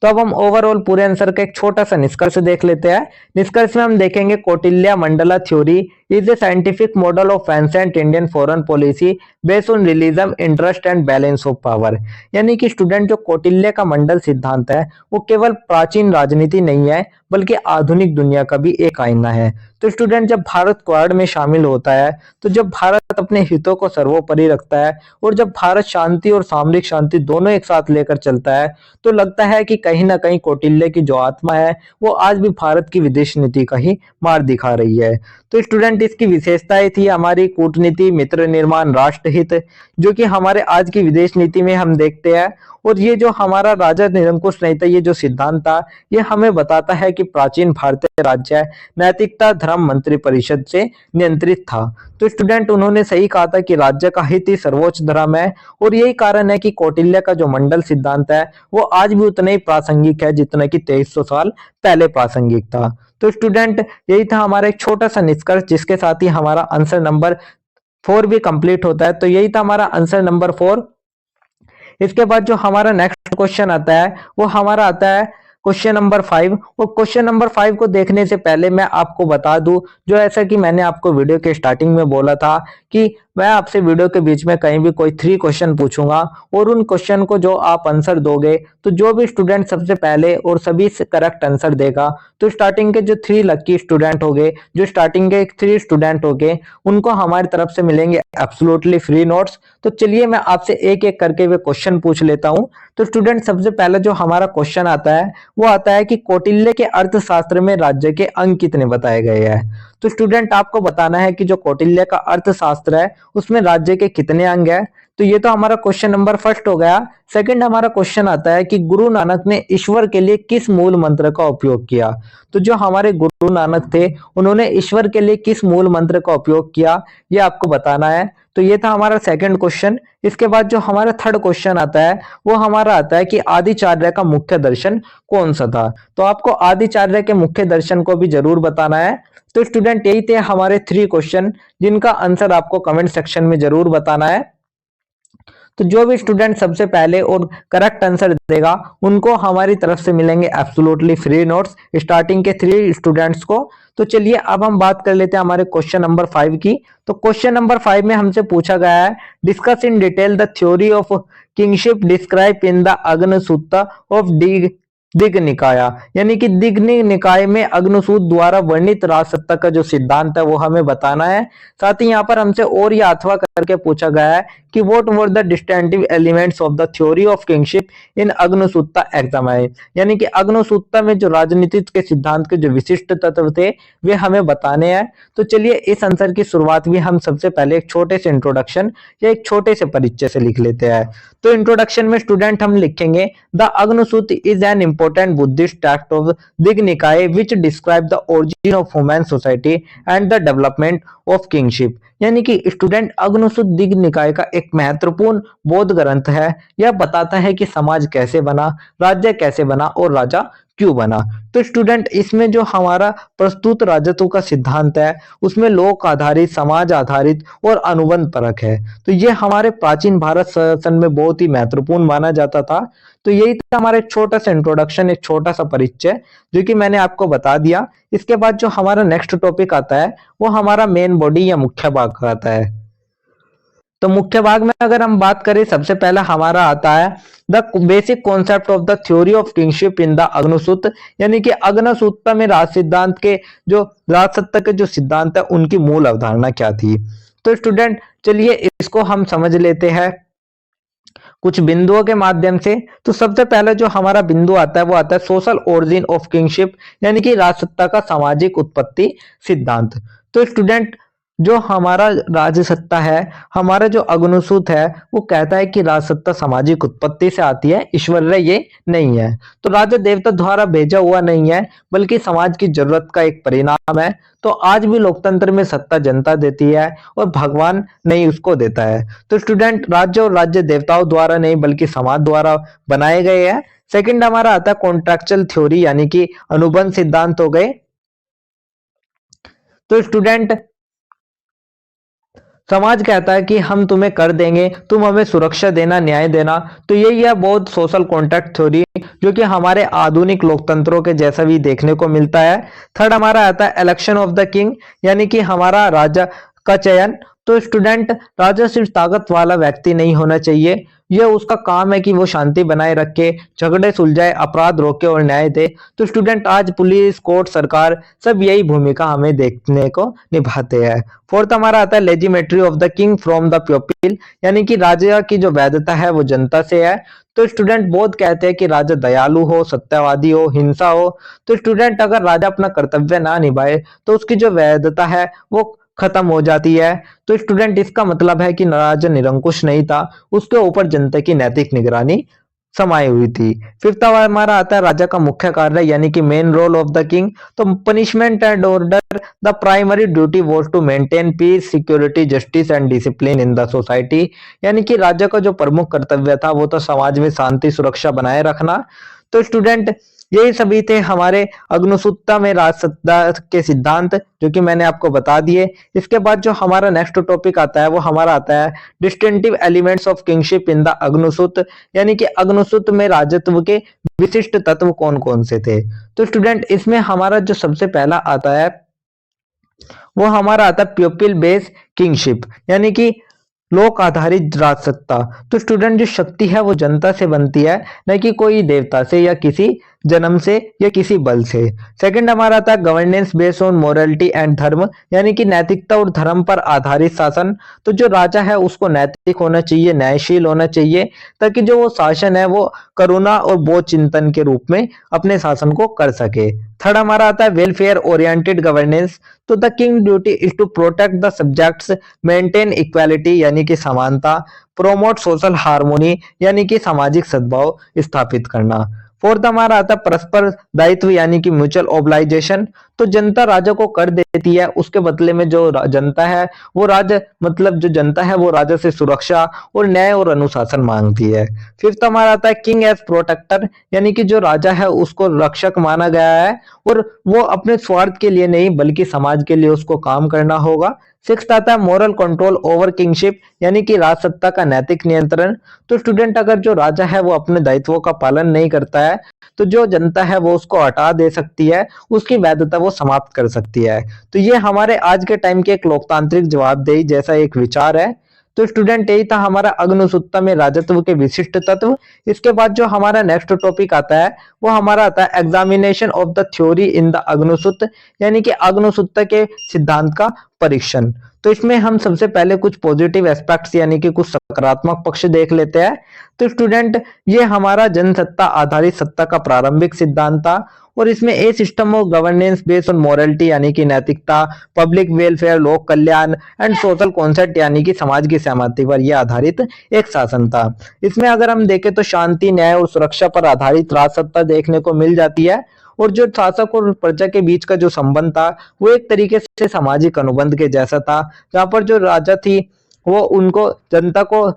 तो अब हम ओवरऑल पूरे आंसर का एक छोटा सा निष्कर्ष देख लेते हैं। निष्कर्ष में हम देखेंगे Kautilya Mandla theory is a scientific model of ancient Indian foreign policy based on religion, interest and balance of power. यानी कि स्टूडेंट जो कौटिल्य का मंडल सिद्धांत है वो केवल प्राचीन राजनीति नहीं है बल्कि आधुनिक दुनिया का भी एक आईना है। तो स्टूडेंट जब भारत क्वाड में शामिल होता है, तो जब भारत अपने हितों को सर्वोपरि रखता है और जब भारत शांति और सामरिक शांति दोनों एक साथ लेकर चलता है, तो लगता है कि कहीं ना कहीं कौटिल्य की जो आत्मा है वो आज भी भारत की विदेश नीति का ही मार्ग दिखा रही है। तो स्टूडेंट इसकी विशेषताएं थी हमारी कूटनीति, मित्र निर्माण, राष्ट्रहित, जो कि हमारे आज की विदेश नीति में हम देखते हैं। और ये जो हमारा राजा निरंकुश नहीं था, ये जो सिद्धांत था, ये हमें बताता है कि प्राचीन भारतीय राज्य नैतिकता धर्म मंत्री परिषद से नियंत्रित था। तो स्टूडेंट उन्होंने सही कहा था कि राज्य का हित ही सर्वोच्च धर्म है, और यही कारण है कि कौटिल्य का जो मंडल सिद्धांत है वो आज भी उतना ही प्रासंगिक है जितना कि 2300 साल पहले प्रासंगिक था। तो स्टूडेंट यही था हमारा एक छोटा सा निष्कर्ष, जिसके साथ ही हमारा आंसर नंबर 4 भी कंप्लीट होता है। तो यही था हमारा आंसर नंबर 4। इसके बाद जो हमारा नेक्स्ट क्वेश्चन आता है वो हमारा आता है क्वेश्चन नंबर 5। और क्वेश्चन नंबर 5 को देखने से पहले मैं आपको बता दूं, जो ऐसा कि मैंने आपको वीडियो के स्टार्टिंग में बोला था कि मैं आपसे वीडियो के बीच में कहीं भी कोई 3 क्वेश्चन पूछूंगा, और उन क्वेश्चन को जो आप आंसर दोगे, तो जो भी स्टूडेंट सबसे पहले और सभी से करेक्ट आंसर देगा, तो स्टार्टिंग के जो 3 लकी स्टूडेंट होंगे, जो स्टार्टिंग के 3 स्टूडेंट होंगे, उनको हमारी तरफ से मिलेंगे एब्सोल्युटली फ्री नोट्स। तो चलिए मैं आपसे एक एक करके वे क्वेश्चन पूछ लेता हूं। तो स्टूडेंट सबसे पहले जो हमारा क्वेश्चन आता है वो आता है कि कौटिल्य के अर्थशास्त्र में राज्य के अंग कितने बताए गए हैं। तो स्टूडेंट आपको बताना है कि जो कौटिल्य का अर्थशास्त्र है उसमें राज्य के कितने अंग है। तो ये तो हमारा क्वेश्चन नंबर फर्स्ट हो गया। सेकंड हमारा क्वेश्चन आता है कि गुरु नानक ने ईश्वर के लिए किस मूल मंत्र का उपयोग किया। तो जो हमारे गुरु नानक थे उन्होंने ईश्वर के लिए किस मूल मंत्र का उपयोग किया, ये आपको बताना है। तो ये था हमारा सेकंड क्वेश्चन। इसके बाद जो हमारा थर्ड क्वेश्चन आता है वो हमारा आता है कि आदिचार्य का मुख्य दर्शन कौन सा था। तो आपको आदिचार्य के मुख्य दर्शन को भी जरूर बताना है। तो स्टूडेंट यही थे हमारे 3 क्वेश्चन, जिनका आंसर आपको कमेंट सेक्शन में जरूर बताना है। तो जो भी स्टूडेंट सबसे पहले और करेक्ट आंसर देगा उनको हमारी तरफ से मिलेंगे एब्सोल्युटली फ्री नोट्स, स्टार्टिंग के 3 स्टूडेंट्स को। तो चलिए अब हम बात कर लेते हैं हमारे क्वेश्चन नंबर 5 की। तो क्वेश्चन नंबर 5 में हमसे पूछा गया है, discuss in detail the theory of kingship describe in the Aggannasutta of Digha Nikaya. यानी कि दिग निकाय में अग्नसूत द्वारा वर्णित राजसत्ता का जो सिद्धांत है वो हमें बताना है। साथ ही यहाँ पर हमसे और ये अथवा करके पूछा गया है कि what were the distinctive elements of the theory of kingship in Aggannasutta examine. यानी कि अग्नसूत्ता में जो राजनीति के सिद्धांत के जो विशिष्ट तत्व थे वे हमें बताने हैं। तो चलिए इस आंसर की शुरुआत भी हम सबसे पहले एक छोटे से इंट्रोडक्शन या एक छोटे से परिचय से लिख लेते हैं। तो इंट्रोडक्शन में स्टूडेंट हम लिखेंगे, the Aggannasutta is an important Buddhist text of Dig Nikaya which describe the origin of human society and the development of kingship। यानी कि स्टूडेंट अग्नसूत्र दिग निकाय का एक महत्वपूर्ण बौद्ध ग्रंथ है। यह बताता है कि समाज कैसे बना, राज्य कैसे बना और राजा क्यों बना। तो स्टूडेंट इसमें जो हमारा प्रस्तुत राजत्व का सिद्धांत है उसमें लोक आधारित, समाज आधारित और अनुबंध परक है। तो ये हमारे प्राचीन भारत शासन में बहुत ही महत्वपूर्ण माना जाता था। तो यही था हमारा एक छोटा सा इंट्रोडक्शन, एक छोटा सा परिचय जो कि मैंने आपको बता दिया। इसके बाद जो हमारा नेक्स्ट टॉपिक आता है वो हमारा मेन बॉडी या मुख्य भाग का आता है। तो मुख्य भाग में अगर हम बात करें, सबसे पहला हमारा आता है the basic concept of the theory of kingship in the Aggannasutta. यानी कि अग्नसूत्र में राज सिद्धांत के जो राजसत्ता के जो सिद्धांत है उनकी मूल अवधारणा क्या थी। तो स्टूडेंट चलिए इसको हम समझ लेते हैं कुछ बिंदुओं के माध्यम से। तो सबसे पहले जो हमारा बिंदु आता है वो आता है सोशल ओरिजिन ऑफ किंगशिप, यानी कि राजसत्ता का सामाजिक उत्पत्ति सिद्धांत। तो स्टूडेंट जो हमारा राजसत्ता है, हमारा जो अग्नसूत्र है वो कहता है कि राजसत्ता सामाजिक उत्पत्ति से आती है, ईश्वरीय ये नहीं है। तो राजा देवता द्वारा भेजा हुआ नहीं है बल्कि समाज की जरूरत का एक परिणाम है। तो आज भी लोकतंत्र में सत्ता जनता देती है और भगवान नहीं उसको देता है। तो स्टूडेंट राज्य और राज्य देवताओं द्वारा नहीं बल्कि समाज द्वारा बनाए गए हैं। सेकंड हमारा आता है कॉन्ट्रेक्चुअल थ्योरी, यानी कि अनुबंध सिद्धांत हो गए। तो स्टूडेंट समाज कहता है कि हम तुम्हें कर देंगे, तुम हमें सुरक्षा देना, न्याय देना। तो यही है बहुत सोशल कॉन्ट्रैक्ट थ्योरी, जो कि हमारे आधुनिक लोकतंत्रों के जैसा भी देखने को मिलता है। थर्ड हमारा आता है इलेक्शन ऑफ द किंग, यानी कि हमारा राजा का चयन। तो स्टूडेंट, राजा सिर्फ ताकत वाला व्यक्ति नहीं होना चाहिए, यह उसका काम है कि वो शांति बनाए रखे, झगड़े सुलझाए, अपराध रोके और न्याय दे। तो स्टूडेंट, आज पुलिस, कोर्ट, सरकार सब यही भूमिका हमें देखने को निभाते हैं। फोर्थ हमारा आता है लेजिमेट्री of the king from the people, यानी कि राजा की जो वैधता है वो जनता से है। तो स्टूडेंट, बहुत कहते हैं कि राजा दयालु हो, सत्यवादी हो, हिंसा हो। तो स्टूडेंट, अगर राजा अपना कर्तव्य ना निभाए तो उसकी जो वैधता है वो खत्म हो जाती है। तो स्टूडेंट, इसका मतलब है कि राजा निरंकुश नहीं था, उसके ऊपर जनता की नैतिक निगरानी समाई हुई थी। फिफ्थ हमारा आता है राजा का मुख्य कार्य, यानी कि main role of the king. तो punishment and order, the primary duty was to maintain peace, security, justice and discipline in the society, यानी कि राजा का जो प्रमुख कर्तव्य था वो तो समाज में शांति सुरक्षा बनाए रखना। तो स्टूडेंट, यही सभी थे हमारे अग्निसूत्र में राजसत्ता के सिद्धांत, जो कि मैंने आपको बता दिए। इसके बाद जो हमारा नेक्स्ट टॉपिक आता है वो हमारा आता है distinctive elements of kingship in the Aggannasutta, यानी कि अग्निसूत्र में राजत्व के विशिष्ट तत्व कौन कौन से थे। तो स्टूडेंट, इसमें हमारा जो सबसे पहला आता है वो हमारा आता है पीपल बेस्ड किंगशिप, यानी कि लोक आधारित राजसत्ता। तो स्टूडेंट, जो शक्ति है वो जनता से बनती है, न कि कोई देवता से या किसी जन्म से या किसी बल से। सेकंड हमारा आता है governance based on morality and धर्म, यानी कि नैतिकता और धर्म पर आधारित शासन। तो जो राजा है उसको नैतिक होना चाहिए, न्यायशील होना चाहिए, ताकि जो वो शासन है वो करुणा और बोध चिंतन के रूप में अपने शासन को कर सके। थर्ड हमारा आता है वेलफेयर ओरिएंटेड गवर्नेंस। तो the king duty is to protect the subjects, maintain equality यानी कि समानता, प्रोमोट सोशल हार्मोनी यानी कि सामाजिक सद्भाव स्थापित करना। फोर्थ हमारा आता है परस्पर दायित्व यानी कि म्यूचुअल ओब्लाइजेशन। तो जनता राजा को कर देती है, उसके बदले में जो जनता है वो राजा मतलब जो जनता है वो राजा से सुरक्षा और न्याय और अनुशासन मांगती है। फिफ्थ हमारा आता है किंग एज प्रोटेक्टर, यानी कि जो राजा है उसको रक्षक माना गया है और वो अपने स्वार्थ के लिए नहीं बल्कि समाज के लिए उसको काम करना होगा। सिक्स्थ आता है मोरल कंट्रोल ओवर किंगशिप, यानी कि राजसत्ता का नैतिक नियंत्रण। तो स्टूडेंट, अगर जो राजा है वो अपने दायित्वों का पालन नहीं करता है तो जो जनता है वो उसको हटा दे सकती है, उसकी वैधता वो समाप्त कर सकती है। तो ये हमारे आज के टाइम के एक लोकतांत्रिक जवाबदेही जैसा एक विचार है। तो स्टूडेंट, यही था हमारा अग्निसूत्र में राजत्व के विशिष्ट तत्व। इसके बाद जो हमारा नेक्स्ट टॉपिक आता है वो हमारा आता है examination of the theory in the Aggannasutta, यानी कि अग्निसूत्र के सिद्धांत का परीक्षण। तो इसमें हम सबसे पहले कुछ पॉजिटिव एस्पेक्ट्स यानी कि कुछ सकारात्मक पक्ष देख लेते हैं। तो स्टूडेंट, ये हमारा जनसत्ता आधारित सत्ता का प्रारंभिक सिद्धांत था और इसमें a system of governance based on morality यानी कि नैतिकता, पब्लिक वेलफेयर, लोक कल्याण एंड सोशल कॉन्सेप्ट यानी कि समाज की सहमति पर यह आधारित एक शासन था। इसमें अगर हम देखें तो शांति, न्याय और सुरक्षा पर आधारित राजसत्ता देखने को मिल जाती है और जो शासक और प्रजा के बीच का जो संबंध था वो एक तरीके से सामाजिक अनुबंध के जैसा था, जहाँ पर जो राजा थी वो उनको जनता को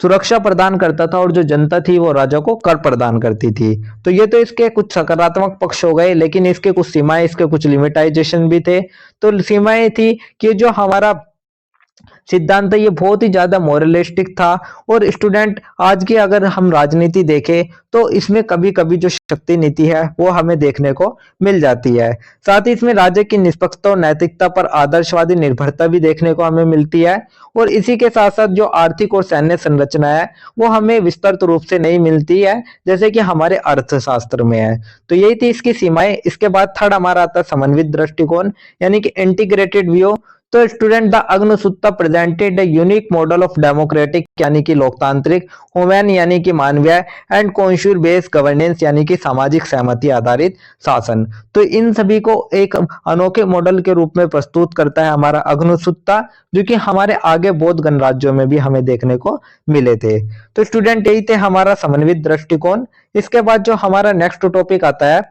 सुरक्षा प्रदान करता था और जो जनता थी वो राजा को कर प्रदान करती थी। तो ये तो इसके कुछ सकारात्मक पक्ष हो गए, लेकिन इसके कुछ सीमाएं, इसके कुछ लिमिटाइजेशन भी थे। तो सीमाएं थी कि जो हमारा सिद्धांत है ये बहुत ही ज्यादा मोरलिस्टिक था और स्टूडेंट, आज की अगर हम राजनीति देखें तो इसमें कभी कभी जो शक्ति नीति है वो हमें देखने को मिल जाती है। साथ ही इसमें राज्य की निष्पक्षता और नैतिकता पर आदर्शवादी निर्भरता भी देखने को हमें मिलती है और इसी के साथ साथ जो आर्थिक और सैन्य संरचना है वो हमें विस्तृत रूप से नहीं मिलती है जैसे कि हमारे अर्थशास्त्र में है। तो यही थी इसकी सीमाएं। इसके बाद थर्ड हमारा आता है समन्वित दृष्टिकोण यानी कि इंटीग्रेटेड व्यू। तो student, the Aggannasutta presented a unique model of democratic यानी कि लोकतांत्रिक, ह्यूमन यानी कि मानवीय एंड कॉन्स्यूर बेस्ड गवर्नेंस यानी कि सामाजिक सहमति आधारित शासन। तो इन सभी को एक अनोखे मॉडल के रूप में प्रस्तुत करता है हमारा अग्निसूत्र, जो कि हमारे आगे बौद्ध गणराज्यों में भी हमें देखने को मिले थे। तो स्टूडेंट, यही थे हमारा समन्वित दृष्टिकोण। इसके बाद जो हमारा नेक्स्ट टॉपिक आता है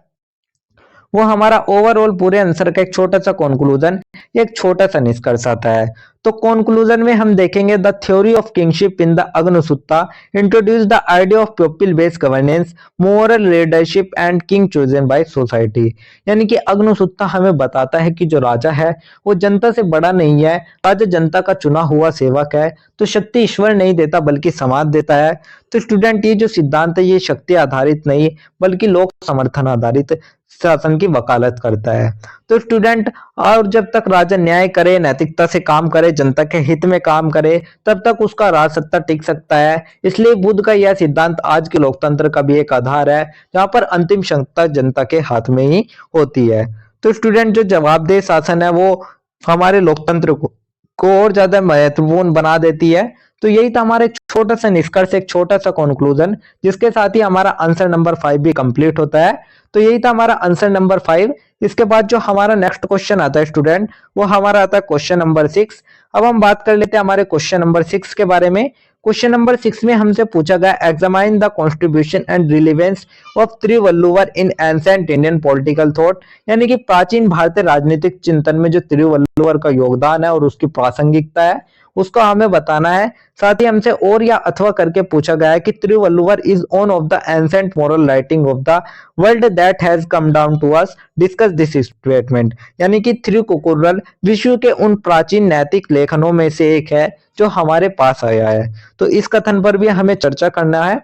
वो हमारा ओवरऑल पूरे आंसर का एक छोटा सा कंक्लूजन, एक छोटा सा निष्कर्ष आता है। तो कंक्लूजन में हम देखेंगे the theory of kingship in the Aggannasutta introduce the idea of people based governance, moral leadership and king chosen by society. यानी कि अग्नसुत्ता हमें बताता है कि जो राजा है वो जनता से बड़ा नहीं है, राजा जनता का चुना हुआ सेवक है। तो शक्ति ईश्वर नहीं देता बल्कि समाज देता है। तो स्टूडेंट ये जो सिद्धांत है ये शक्ति आधारित नहीं बल्कि लोक समर्थन आधारित शासन की वकालत करता है। तो स्टूडेंट, और जब तक राजा न्याय करे, नैतिकता से काम करे, जनता के हित में काम करे, तब तक उसका राज सत्ता टिक सकता है। इसलिए बुद्ध का यह सिद्धांत आज के लोकतंत्र का भी एक आधार है, जहां पर अंतिम सत्ता जनता के हाथ में ही होती है। तो स्टूडेंट, जो जवाबदेह शासन है वो हमारे लोकतंत्र को और ज्यादा महत्वपूर्ण बना देती है। तो यही था हमारा एक छोटा सा निष्कर्ष, एक छोटा सा कंक्लूजन, जिसके साथ ही हमारा आंसर नंबर 5 भी कंप्लीट होता है। तो यही था हमारा आंसर नंबर 5। इसके बाद जो हमारा नेक्स्ट क्वेश्चन आता है स्टूडेंट, वो हमारा आता है क्वेश्चन नंबर 6। अब हम बात कर लेते हैं हमारे क्वेश्चन नंबर 6 के बारे में। क्वेश्चन नंबर 6 में हमसे पूछा गया examine the contribution and relevance of Thiruvalluvar in ancient Indian political thought. यानी कि प्राचीन भारतीय राजनीतिक चिंतन में जो तिरुवल्लुवर का योगदान है और उसकी प्रासंगिकता है उसको हमें बताना है। साथ ही हमसे और या अथवा करके पूछा गया है कि Thiruvalluvar is one of the ancient moral writing of the world that has come down to us, discuss this statement. यानी कि तिरुकुकुरल विश्व के उन प्राचीन नैतिक लेखनों में से एक है जो हमारे पास आया है। तो इस कथन पर भी हमें चर्चा करना है।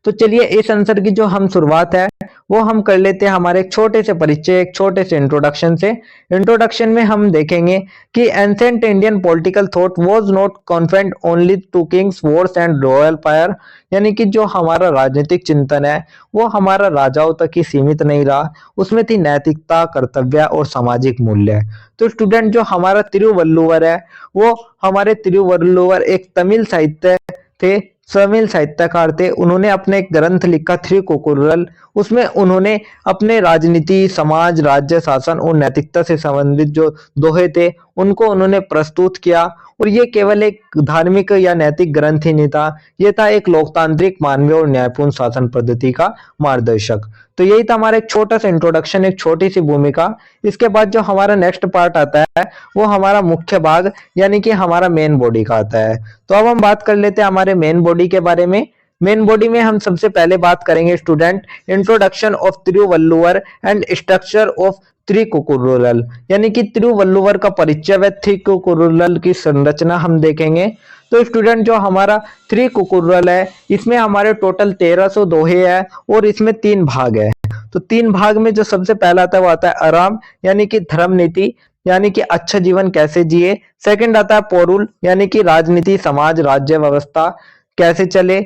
तो चलिए इस आंसर की जो हम शुरुआत है वो हम कर लेते हैं हमारे एक छोटे से परिचय, एक छोटे से इंट्रोडक्शन से। इंट्रोडक्शन में हम देखेंगे कि ancient Indian political thought was not confined only to kings, wars and royal empire. यानी कि जो हमारा राजनीतिक चिंतन है वो हमारा राजाओं तक ही सीमित नहीं रहा, उसमें थी नैतिकता, कर्तव्य और सामाजिक मूल्य। तो स्टूडेंट, जो हमारा तिरुवल्लुवर है वो हमारे तिरुवल्लुवर एक तमिल साहित्य थे, तमिल साहित्यकार थे। उन्होंने अपने एक ग्रंथ लिखा थिरुकुकुरल। उसमें उन्होंने अपने राजनीति, समाज, राज्य शासन और नैतिकता से संबंधित जो दोहे थे उनको उन्होंने प्रस्तुत किया। और ये केवल एक धार्मिक या नैतिक ग्रंथ ही नहीं था, ये था एक लोकतांत्रिक, मानवीय और न्यायपूर्ण शासन पद्धति का मार्गदर्शक। तो यही था हमारा एक छोटा सा इंट्रोडक्शन, एक छोटी सी भूमिका। इसके बाद जो हमारा नेक्स्ट पार्ट आता है वो हमारा मुख्य भाग यानी कि हमारा मेन बॉडी का आता है। तो अब हम बात कर लेते हैं हमारे मेन बॉडी के बारे में। मेन बॉडी में हम सबसे पहले बात करेंगे student introduction of Thiruvalluvar and structure of Thirukkural. यानी कि तिरुवल्लुवर का परिचय व त्रिकुकुरल की संरचना हम देखेंगे। तो स्टूडेंट, जो हमारा त्रिकुकुरल है इसमें हमारे टोटल 1300 दोहे हैं और इसमें 3 भाग है। तो 3 भाग में जो सबसे पहला आता है वो आता है आराम, यानी कि धर्म नीति, यानी कि अच्छा जीवन कैसे जिए। सेकंड आता है पोरुल, यानी कि राजनीति, समाज, राज्य व्यवस्था कैसे चले।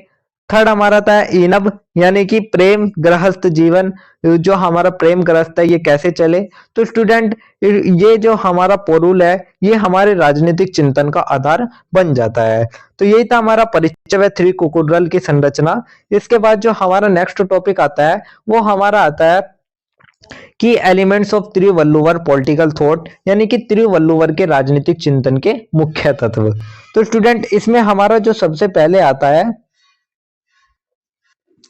थर्ड हमारा आता है इनब, यानी कि प्रेम गृहस्थ जीवन, जो हमारा प्रेम गृहस्थ है ये कैसे चले। तो स्टूडेंट, ये जो हमारा पोरुल है ये हमारे राजनीतिक चिंतन का आधार बन जाता है। तो यही था हमारा परिचय व त्रिकुकुरल की संरचना। इसके बाद जो हमारा नेक्स्ट टॉपिक आता है वो हमारा आता है की elements of Thiruvalluvar political thought, यानी कि तिरुवल्लुवर के राजनीतिक चिंतन के मुख्य तत्व। तो स्टूडेंट, इसमें हमारा जो सबसे पहले आता है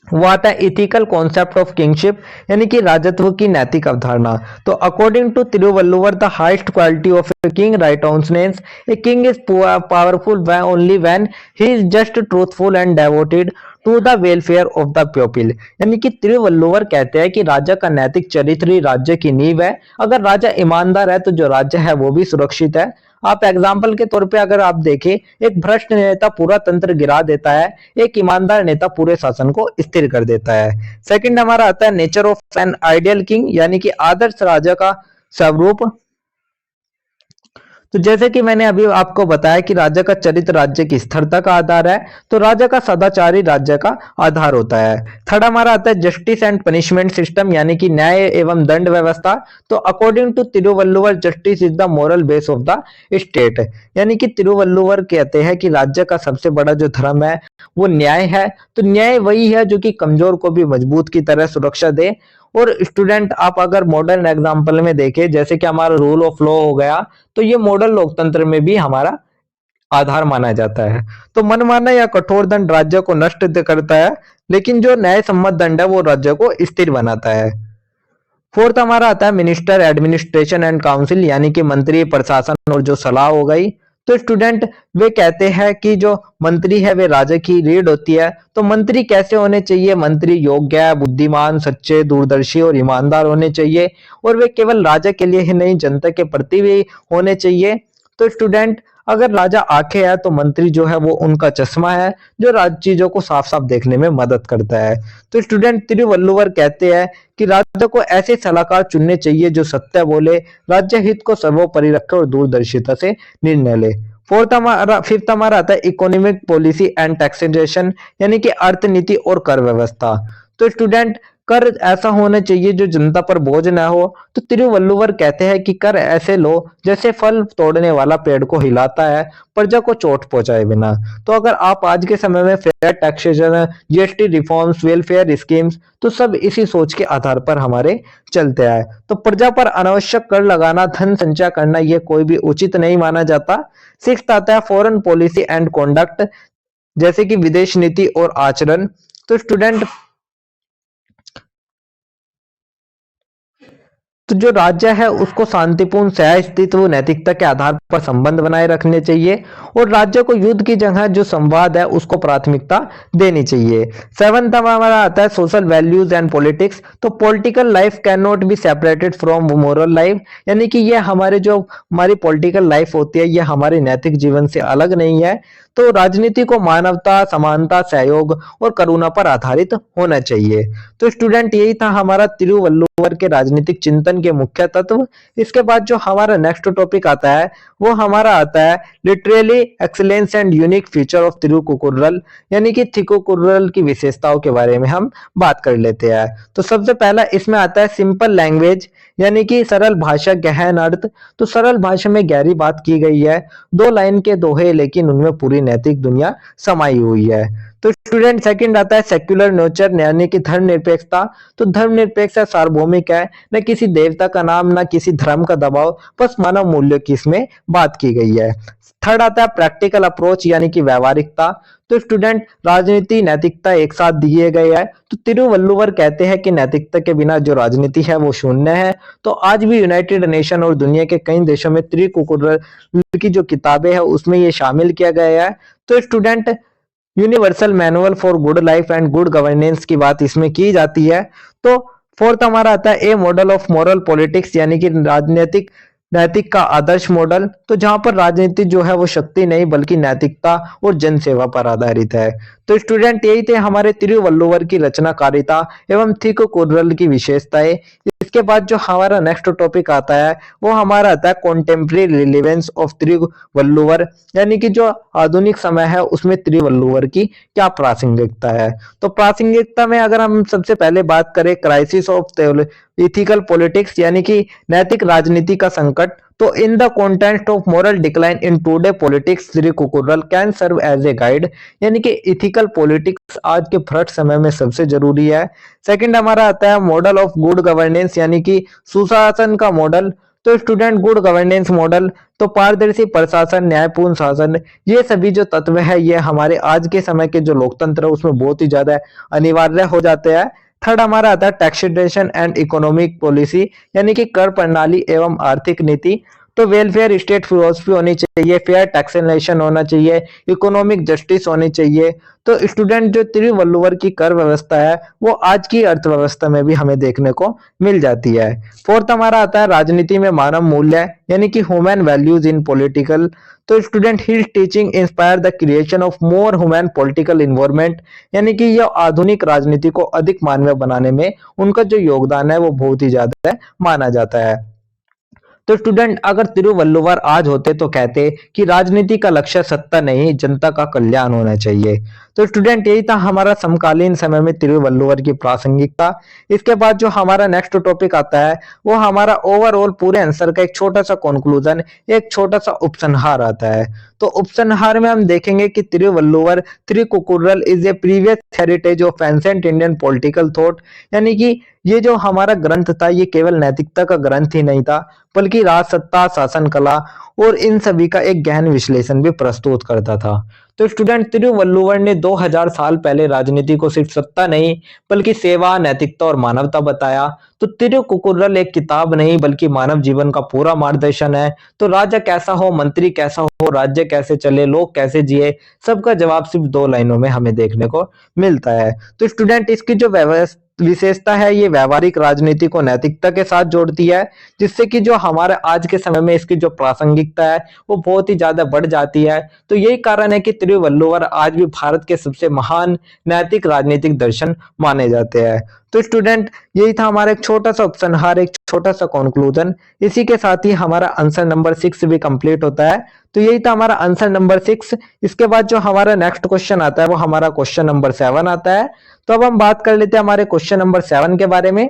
वो आता है इथिकल कॉन्सेप्ट ऑफ किंगशिप, यानी कि राजत्व की नैतिक अवधारणा। तो according to Thiruvalluvar the highest quality of a king righteousness, a king is powerful only when he is just truthful and devoted to the welfare of the people. यानी कि तिरुवल्लुवर कहते हैं कि राजा का नैतिक चरित्र ही राज्य की नींव है। अगर राजा ईमानदार है तो जो राज्य है वो भी सुरक्षित है। आप एग्जाम्पल के तौर पे अगर आप देखें, एक भ्रष्ट नेता पूरा तंत्र गिरा देता है, एक ईमानदार नेता पूरे शासन को स्थिर कर देता है। सेकंड हमारा आता है nature of an ideal king, यानी कि आदर्श राजा का स्वरूप। तो जैसे कि मैंने अभी आपको बताया कि राजा का चरित्र राज्य की स्थिरता का आधार है, तो राजा का सदाचारी राज्य का आधार होता है। थर्ड हमारा आता है जस्टिस एंड पनिशमेंट सिस्टम, यानी कि न्याय एवं दंड व्यवस्था। तो according to Thiruvalluvar justice is the moral base of the state. यानी कि तिरुवल्लुवर कहते हैं कि राज्य का सबसे बड़ा जो धर्म है वो न्याय है। तो न्याय वही है जो कि कमजोर को भी मजबूत की तरह सुरक्षा दे। और स्टूडेंट, आप अगर मॉडर्न एग्जांपल में देखें, जैसे कि हमारा रूल ऑफ लॉ हो गया, तो ये मॉडर्न लोकतंत्र में भी हमारा आधार माना जाता है। तो मनमाना या कठोर दंड राज्य को नष्ट करता है, लेकिन जो न्याय सम्मत दंड है वो राज्य को स्थिर बनाता है। फोर्थ हमारा आता है मिनिस्टर, एडमिनिस्ट्रेशन एंड काउंसिल, यानी कि मंत्री, प्रशासन और जो सलाह हो गई। तो स्टूडेंट वे कहते हैं कि जो मंत्री है वे राजा की रीढ़ होती है। तो मंत्री कैसे होने चाहिए? मंत्री योग्य, बुद्धिमान, सच्चे, दूरदर्शी और ईमानदार होने चाहिए, और वे केवल राजा के लिए ही नहीं जनता के प्रति भी होने चाहिए। तो स्टूडेंट अगर राजा आंखें है तो मंत्री जो है वो उनका चश्मा है, जो चीजों को साफ साफ देखने में मदद करता है। तो स्टूडेंट तिरुवल्लुवर कहते हैं कि राज्य को ऐसे सलाहकार चुनने चाहिए जो सत्य बोले, राज्य हित को सर्वोपरि रखे और दूरदर्शिता से निर्णय ले। फिफ्थ हमारा आता है इकोनॉमिक पॉलिसी एंड टैक्सेशन, यानी कि अर्थनीति और कर व्यवस्था। तो स्टूडेंट कर ऐसा होना चाहिए जो जनता पर बोझ ना हो। तो तिरुवल्लुवर कहते हैं कि कर ऐसे लो जैसे फल तोड़ने वाला पेड़ को हिलाता है, प्रजा को चोट पहुंचाए बिना। तो अगर आप आज के समय में fair taxation, GST reforms, welfare schemes, तो सब इसी सोच के आधार पर हमारे चलते आए। तो प्रजा पर अनावश्यक कर लगाना, धन संचय करना, ये कोई भी उचित नहीं माना जाता। सिक्स्थ आता है फॉरेन पॉलिसी एंड कॉन्डक्ट, जैसे कि विदेश नीति और आचरण। तो स्टूडेंट तो जो राज्य है उसको शांतिपूर्ण, सहअस्तित्व, नैतिकता के आधार पर संबंध बनाए रखने चाहिए, और राज्य को युद्ध की जगह जो संवाद है उसको प्राथमिकता देनी चाहिए। सेवंथ हमारा आता है सोशल वैल्यूज एंड पॉलिटिक्स। तो political life can not be separated from moral life, यानी कि ये हमारी पॉलिटिकल लाइफ होती है ये हमारे नैतिक जीवन से अलग नहीं है। तो राजनीति को मानवता, समानता, सहयोग और करुणा पर आधारित होना चाहिए। तो स्टूडेंट यही था हमारा तिरुवल्लुवर के राजनीतिक चिंतन के मुख्य तत्व। इसके बाद जो हमारा नेक्स्ट टॉपिक आता है वो हमारा आता है literally excellence and unique feature of Thirukkural, यानी कि तिरुकुकुरल की विशेषताओं के बारे में हम बात कर लेते हैं। तो सबसे पहला इसमें आता है सिंपल लैंग्वेज, यानी कि सरल भाषा, गहन अर्थ। तो सरल भाषा में गहरी बात की गई है, दो लाइन के दोहे लेकिन उनमें पूरी नैतिक दुनिया समाई हुई है। तो स्टूडेंट सेकंड आता है सेक्युलर नेचर, यानी कि धर्मनिरपेक्षता। तो धर्मनिरपेक्षता सार्वभौमिक है, न किसी देवता का नाम, न किसी धर्म का दबाव, बस मानव मूल्य की इसमें बात की गई है। थर्ड आता है प्रैक्टिकल अप्रोच, यानी कि व्यवहारिकता। तो स्टूडेंट राजनीति, नैतिकता एक साथ दिए गए हैं। तो तिरुवल्लुवर कहते हैं कि नैतिकता के बिना जो राजनीति है वो शून्य है। तो आज भी यूनाइटेड नेशन और दुनिया के कई देशों में तिरुकुकुरल की जो किताबें हैं उसमें ये शामिल किया गया है। तो student universal manual for good life and good governance की बात इसमें की जाती है। तो फोर्थ हमारा आता है ए मॉडल ऑफ मॉरल पॉलिटिक्स, यानी कि राजनीतिक नैतिक का आदर्श मॉडल। तो जहां पर राजनीति जो है वो शक्ति नहीं बल्कि नैतिकता और जनसेवा पर आधारित है। तो स्टूडेंट यही थे हमारे तिरुवल्लुवर की रचनाकारिता एवं तिरुकुरल की विशेषताएं। इसके बाद जो हमारा नेक्स्ट टॉपिक आता है वो हमारा आता है कॉन्टेम्प्रेरी रिलेवेंस ऑफ तिरुवल्लुवर, यानी कि जो आधुनिक समय है उसमें तिरुवल्लुवर की क्या प्रासंगिकता है। तो प्रासंगिकता में अगर हम सबसे पहले बात करें क्राइसिस ऑफ इथिकल पॉलिटिक्स, यानी कि नैतिक राजनीति का संकट। तो in the context of moral decline in today politics Thirukkural can serve as a guide, यानी कि इथिकल पॉलिटिक्स आज के भ्रष्ट समय में सबसे जरूरी है। सेकंड हमारा आता है मॉडल ऑफ गुड गवर्नेंस, यानी कि सुशासन का मॉडल। तो स्टूडेंट गुड गवर्नेंस मॉडल, तो पारदर्शी प्रशासन, न्यायपूर्ण शासन, ये सभी जो तत्व है ये हमारे आज के समय के जो लोकतंत्र है उसमें बहुत ही ज्यादा अनिवार्य हो जाते हैं। थर्ड हमारा आता है टैक्सेशन एंड इकोनॉमिक पॉलिसी, यानी कि कर प्रणाली एवं आर्थिक नीति। तो वेलफेयर स्टेट फिलोसफी होनी चाहिए, फेयर टैक्सेशन होना चाहिए, इकोनॉमिक जस्टिस होनी चाहिए। तो स्टूडेंट जो तिरुवल्लुवर की कर व्यवस्था है वो आज की अर्थव्यवस्था में भी हमें देखने को मिल जाती है। फोर्थ हमारा आता है राजनीति में मानव मूल्य, यानी कि ह्यूमन वैल्यूज इन पॉलिटिकल। तो student his teaching inspire the creation of more human political environment, यानी कि यह आधुनिक राजनीति को अधिक मानवीय बनाने में उनका जो योगदान है वो बहुत ही ज्यादा माना जाता है। तो स्टूडेंट अगर तिरुवल्लुवर आज होते तो कहते कि राजनीति का लक्ष्य सत्ता नहीं जनता का कल्याण होना चाहिए। तो स्टूडेंट यही था हमारा समकालीन समय में तिरुवल्लुवर की प्रासंगिकता। इसके बाद जो हमारा नेक्स्ट टॉपिक आता है वो हमारा ओवरऑल पूरे आंसर का एक छोटा सा कंक्लूजन, एक छोटा सा उपसंहार आता है। तो उपसंहार में हम देखेंगे कि Thiruvalluvar Thirukkural is a previous heritage of ancient Indian political thought, यानी कि ये जो हमारा ग्रंथ था ये केवल नैतिकता का ग्रंथ ही नहीं था बल्कि राजसत्ता, शासन कला और इन सभी का एक गहन विश्लेषण भी प्रस्तुत करता था। तो स्टूडेंट तिरुवल्लुवर ने 2000 साल पहले राजनीति को सिर्फ सत्ता नहीं बल्कि सेवा, नैतिकता और मानवता बताया। तो तिरुकुकुरल एक किताब नहीं बल्कि मानव जीवन का पूरा मार्गदर्शन है। तो राजा कैसा हो, मंत्री कैसा हो, राज्य कैसे चले, लोग कैसे जिए, सबका जवाब सिर्फ 2 लाइनों में हमें देखने को मिलता है। तो स्टूडेंट इसकी जो विशेषता है, ये व्यवहारिक राजनीति को नैतिकता के साथ जोड़ती है, जिससे कि जो हमारे आज के समय में इसकी जो प्रासंगिकता है वो बहुत ही ज्यादा बढ़ जाती है। तो यही कारण है कि तिरुवल्लुवर आज भी भारत के सबसे महान नैतिक राजनीतिक दर्शन माने जाते हैं। तो स्टूडेंट यही था हमारा एक छोटा सा उपसंहार, एक छोटा सा कंक्लूजन। इसी के साथ ही हमारा आंसर नंबर 6 भी कंप्लीट होता है। तो यही था हमारा आंसर नंबर 6। इसके बाद जो हमारा नेक्स्ट क्वेश्चन आता है वो हमारा क्वेश्चन नंबर 7 आता है। तो अब हम बात कर लेते हैं हमारे क्वेश्चन नंबर 7 के बारे में।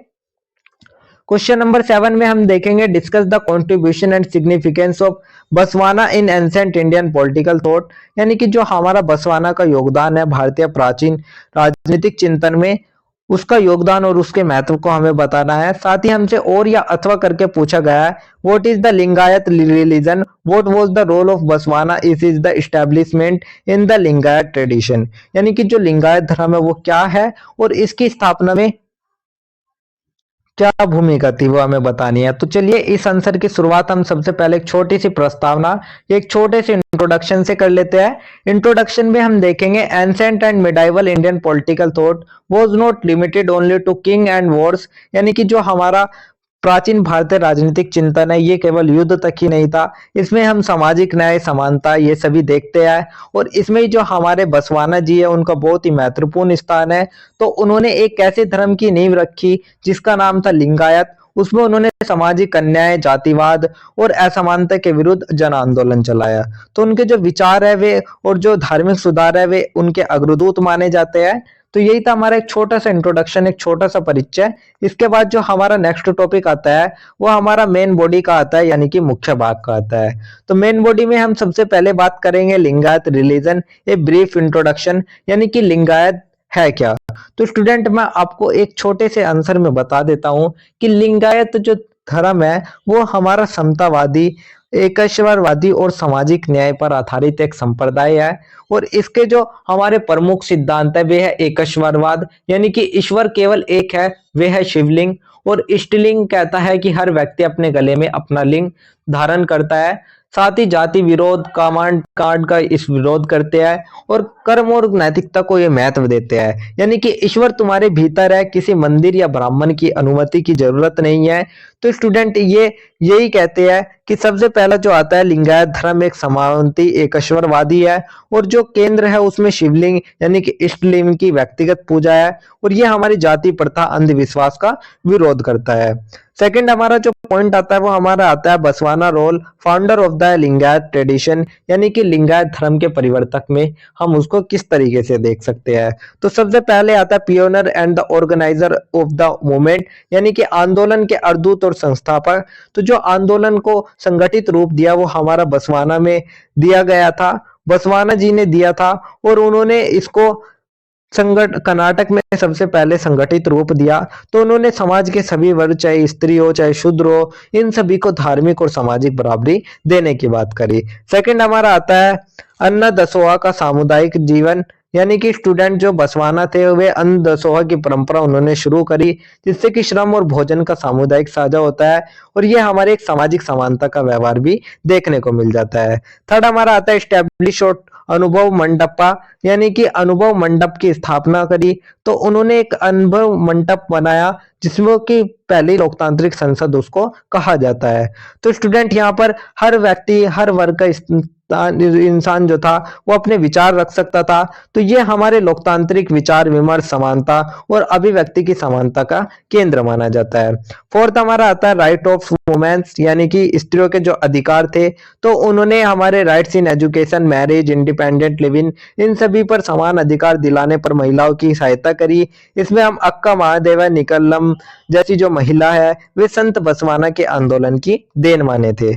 क्वेश्चन नंबर 7 में हम देखेंगे discuss the contribution and significance of Basavanna in ancient Indian political thought, यानी कि जो हमारा बसवाना का योगदान है भारतीय प्राचीन राजनीतिक चिंतन में, उसका योगदान और उसके महत्व को हमें बताना है। साथ ही हमसे और या अथवा करके पूछा गया है what is the Lingayat religion, what was the role of Basavanna is the establishment in the Lingayat tradition, यानी कि जो लिंगायत धर्म है वो क्या है और इसकी स्थापना में क्या भूमिका थी वो हमें बतानी है। तो चलिए इस आंसर की शुरुआत हम सबसे पहले एक छोटी सी प्रस्तावना, एक छोटे से इंट्रोडक्शन से कर लेते हैं। इंट्रोडक्शन में हम देखेंगे ancient and medieval Indian political thought was not limited only to king and wars, यानी कि जो हमारा प्राचीन भारतीय राजनीतिक चिंतन है ये केवल युद्ध तक ही नहीं था, इसमें हम सामाजिक न्याय, समानता ये सभी देखते हैं। और इसमें जो हमारे बसवाना जी है उनका बहुत ही महत्वपूर्ण स्थान है। तो उन्होंने एक ऐसे धर्म की नींव रखी जिसका नाम था लिंगायत। उसमें उन्होंने सामाजिक अन्याय, जातिवाद और असमानता के विरुद्ध जन आंदोलन चलाया। तो उनके जो विचार है वे और जो धार्मिक सुधार है वे उनके अग्रदूत माने जाते हैं। तो यही था हमारा एक छोटा सा इंट्रोडक्शन, एक छोटा सा परिचय। इसके बाद जो हमारा नेक्स्ट टॉपिक आता है वो हमारा मेन बॉडी का आता है, यानी कि मुख्य भाग का आता है। तो मेन बॉडी में हम सबसे पहले बात करेंगे Lingayat religion, a brief introduction, यानी कि लिंगायत है क्या। तो स्टूडेंट मैं आपको एक छोटे से आंसर में बता देता हूं कि लिंगायत जो धर्म है वो हमारा समतावादी, एकेश्वरवादी और सामाजिक न्याय पर आधारित एक संप्रदाय है। और इसके जो हमारे प्रमुख सिद्धांत है वे है एकेश्वरवाद, यानी कि ईश्वर केवल एक है, वे है शिवलिंग। और इष्टलिंग कहता है कि हर व्यक्ति अपने गले में अपना लिंग धारण करता है। साथ ही जाति विरोध, कामांड कांड का इस विरोध करते हैं और कर्म और नैतिकता को ये महत्व देते हैं, यानी कि ईश्वर तुम्हारे भीतर है, किसी मंदिर या ब्राह्मण की अनुमति की जरूरत नहीं है। तो स्टूडेंट ये यही कहते हैं कि सबसे पहला जो आता है लिंगायत धर्म एक समानती एकेश्वरवादी है और जो केंद्र है उसमें शिवलिंग यानी कि इष्टलिंग की व्यक्तिगत पूजा है। और ये हमारी जाति प्रथा, अंधविश्वास का विरोध करता है। सेकंड हमारा जो पॉइंट आता है वो हमारा आता है Basavanna role, founder of the Lingayat tradition, यानी कि लिंगायत धर्म के परिवर्तक में हम उसको किस तरीके से देख सकते हैं। तो सबसे पहले आता है pioneer and the organizer of the movement, यानी कि आंदोलन के अर्दूत और संस्थापक। तो जो आंदोलन को संगठित रूप दिया वो हमारा बसवाना में दिया गया था, बसवाना जी ने दिया था। और उन्होंने इसको कर्नाटक में सबसे पहले संगठित रूप दिया। तो उन्होंने समाज के सभी वर्ग, चाहे स्त्री हो चाहे शूद्र हो, इन सभी को धार्मिक और सामाजिक बराबरी देने की बात करी। सेकंड हमारा आता है अन्ना दसोआ का सामुदायिक जीवन, यानी कि स्टूडेंट जो बसवाना थे वे अन्न दसोहा की परंपरा उन्होंने शुरू करी, जिससे कि श्रम और भोजन का सामुदायिक साझा होता है और ये हमारे एक सामाजिक समानता का व्यवहार भी देखने को मिल जाता है। थर्ड हमारा आता है स्टैब्लिश और अनुभव मंडपा, यानी कि अनुभव मंडप की स्थापना करी। तो उन्होंने एक अनुभव मंडप बनाया जिसमें कि पहली लोकतांत्रिक संसद उसको कहा जाता है। तो स्टूडेंट यहाँ पर हर व्यक्ति, हर वर्ग का इंसान जो था वो अपने विचार रख सकता था। तो ये हमारे लोकतांत्रिक विचार विमर्श, समानता और अभिव्यक्ति की समानता का केंद्र माना जाता है। फोर्थ हमारा आता है राइट ऑफ वुमेन्स, यानी कि स्त्रियों के जो अधिकार थे तो उन्होंने हमारे rights in education, marriage, independent living, इन सभी पर समान अधिकार दिलाने पर महिलाओं की सहायता करी। इसमें हम अक्का महादेवा निकलम जैसी जो महिला है वे संत बसवाना के आंदोलन की देन माने थे।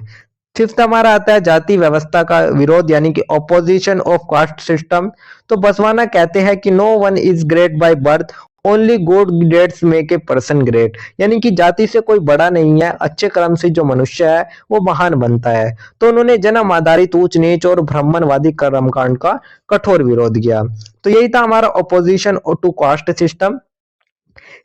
फिफ्थ हमारा आता है जाति व्यवस्था का विरोध, यानी कि ऑपोजिशन ऑफ कास्ट सिस्टम। तो बसवाना कहते हैं कि no one is great by birth, only good grades make a person great, यानी कि जाति से कोई बड़ा नहीं है, अच्छे कर्म से जो मनुष्य है वो महान बनता है। तो उन्होंने जन्म आधारित ऊंच नीच और ब्राह्मणवादी कर्मकांड का कठोर विरोध किया। तो यही था हमारा ऑपोजिशन टू कास्ट सिस्टम।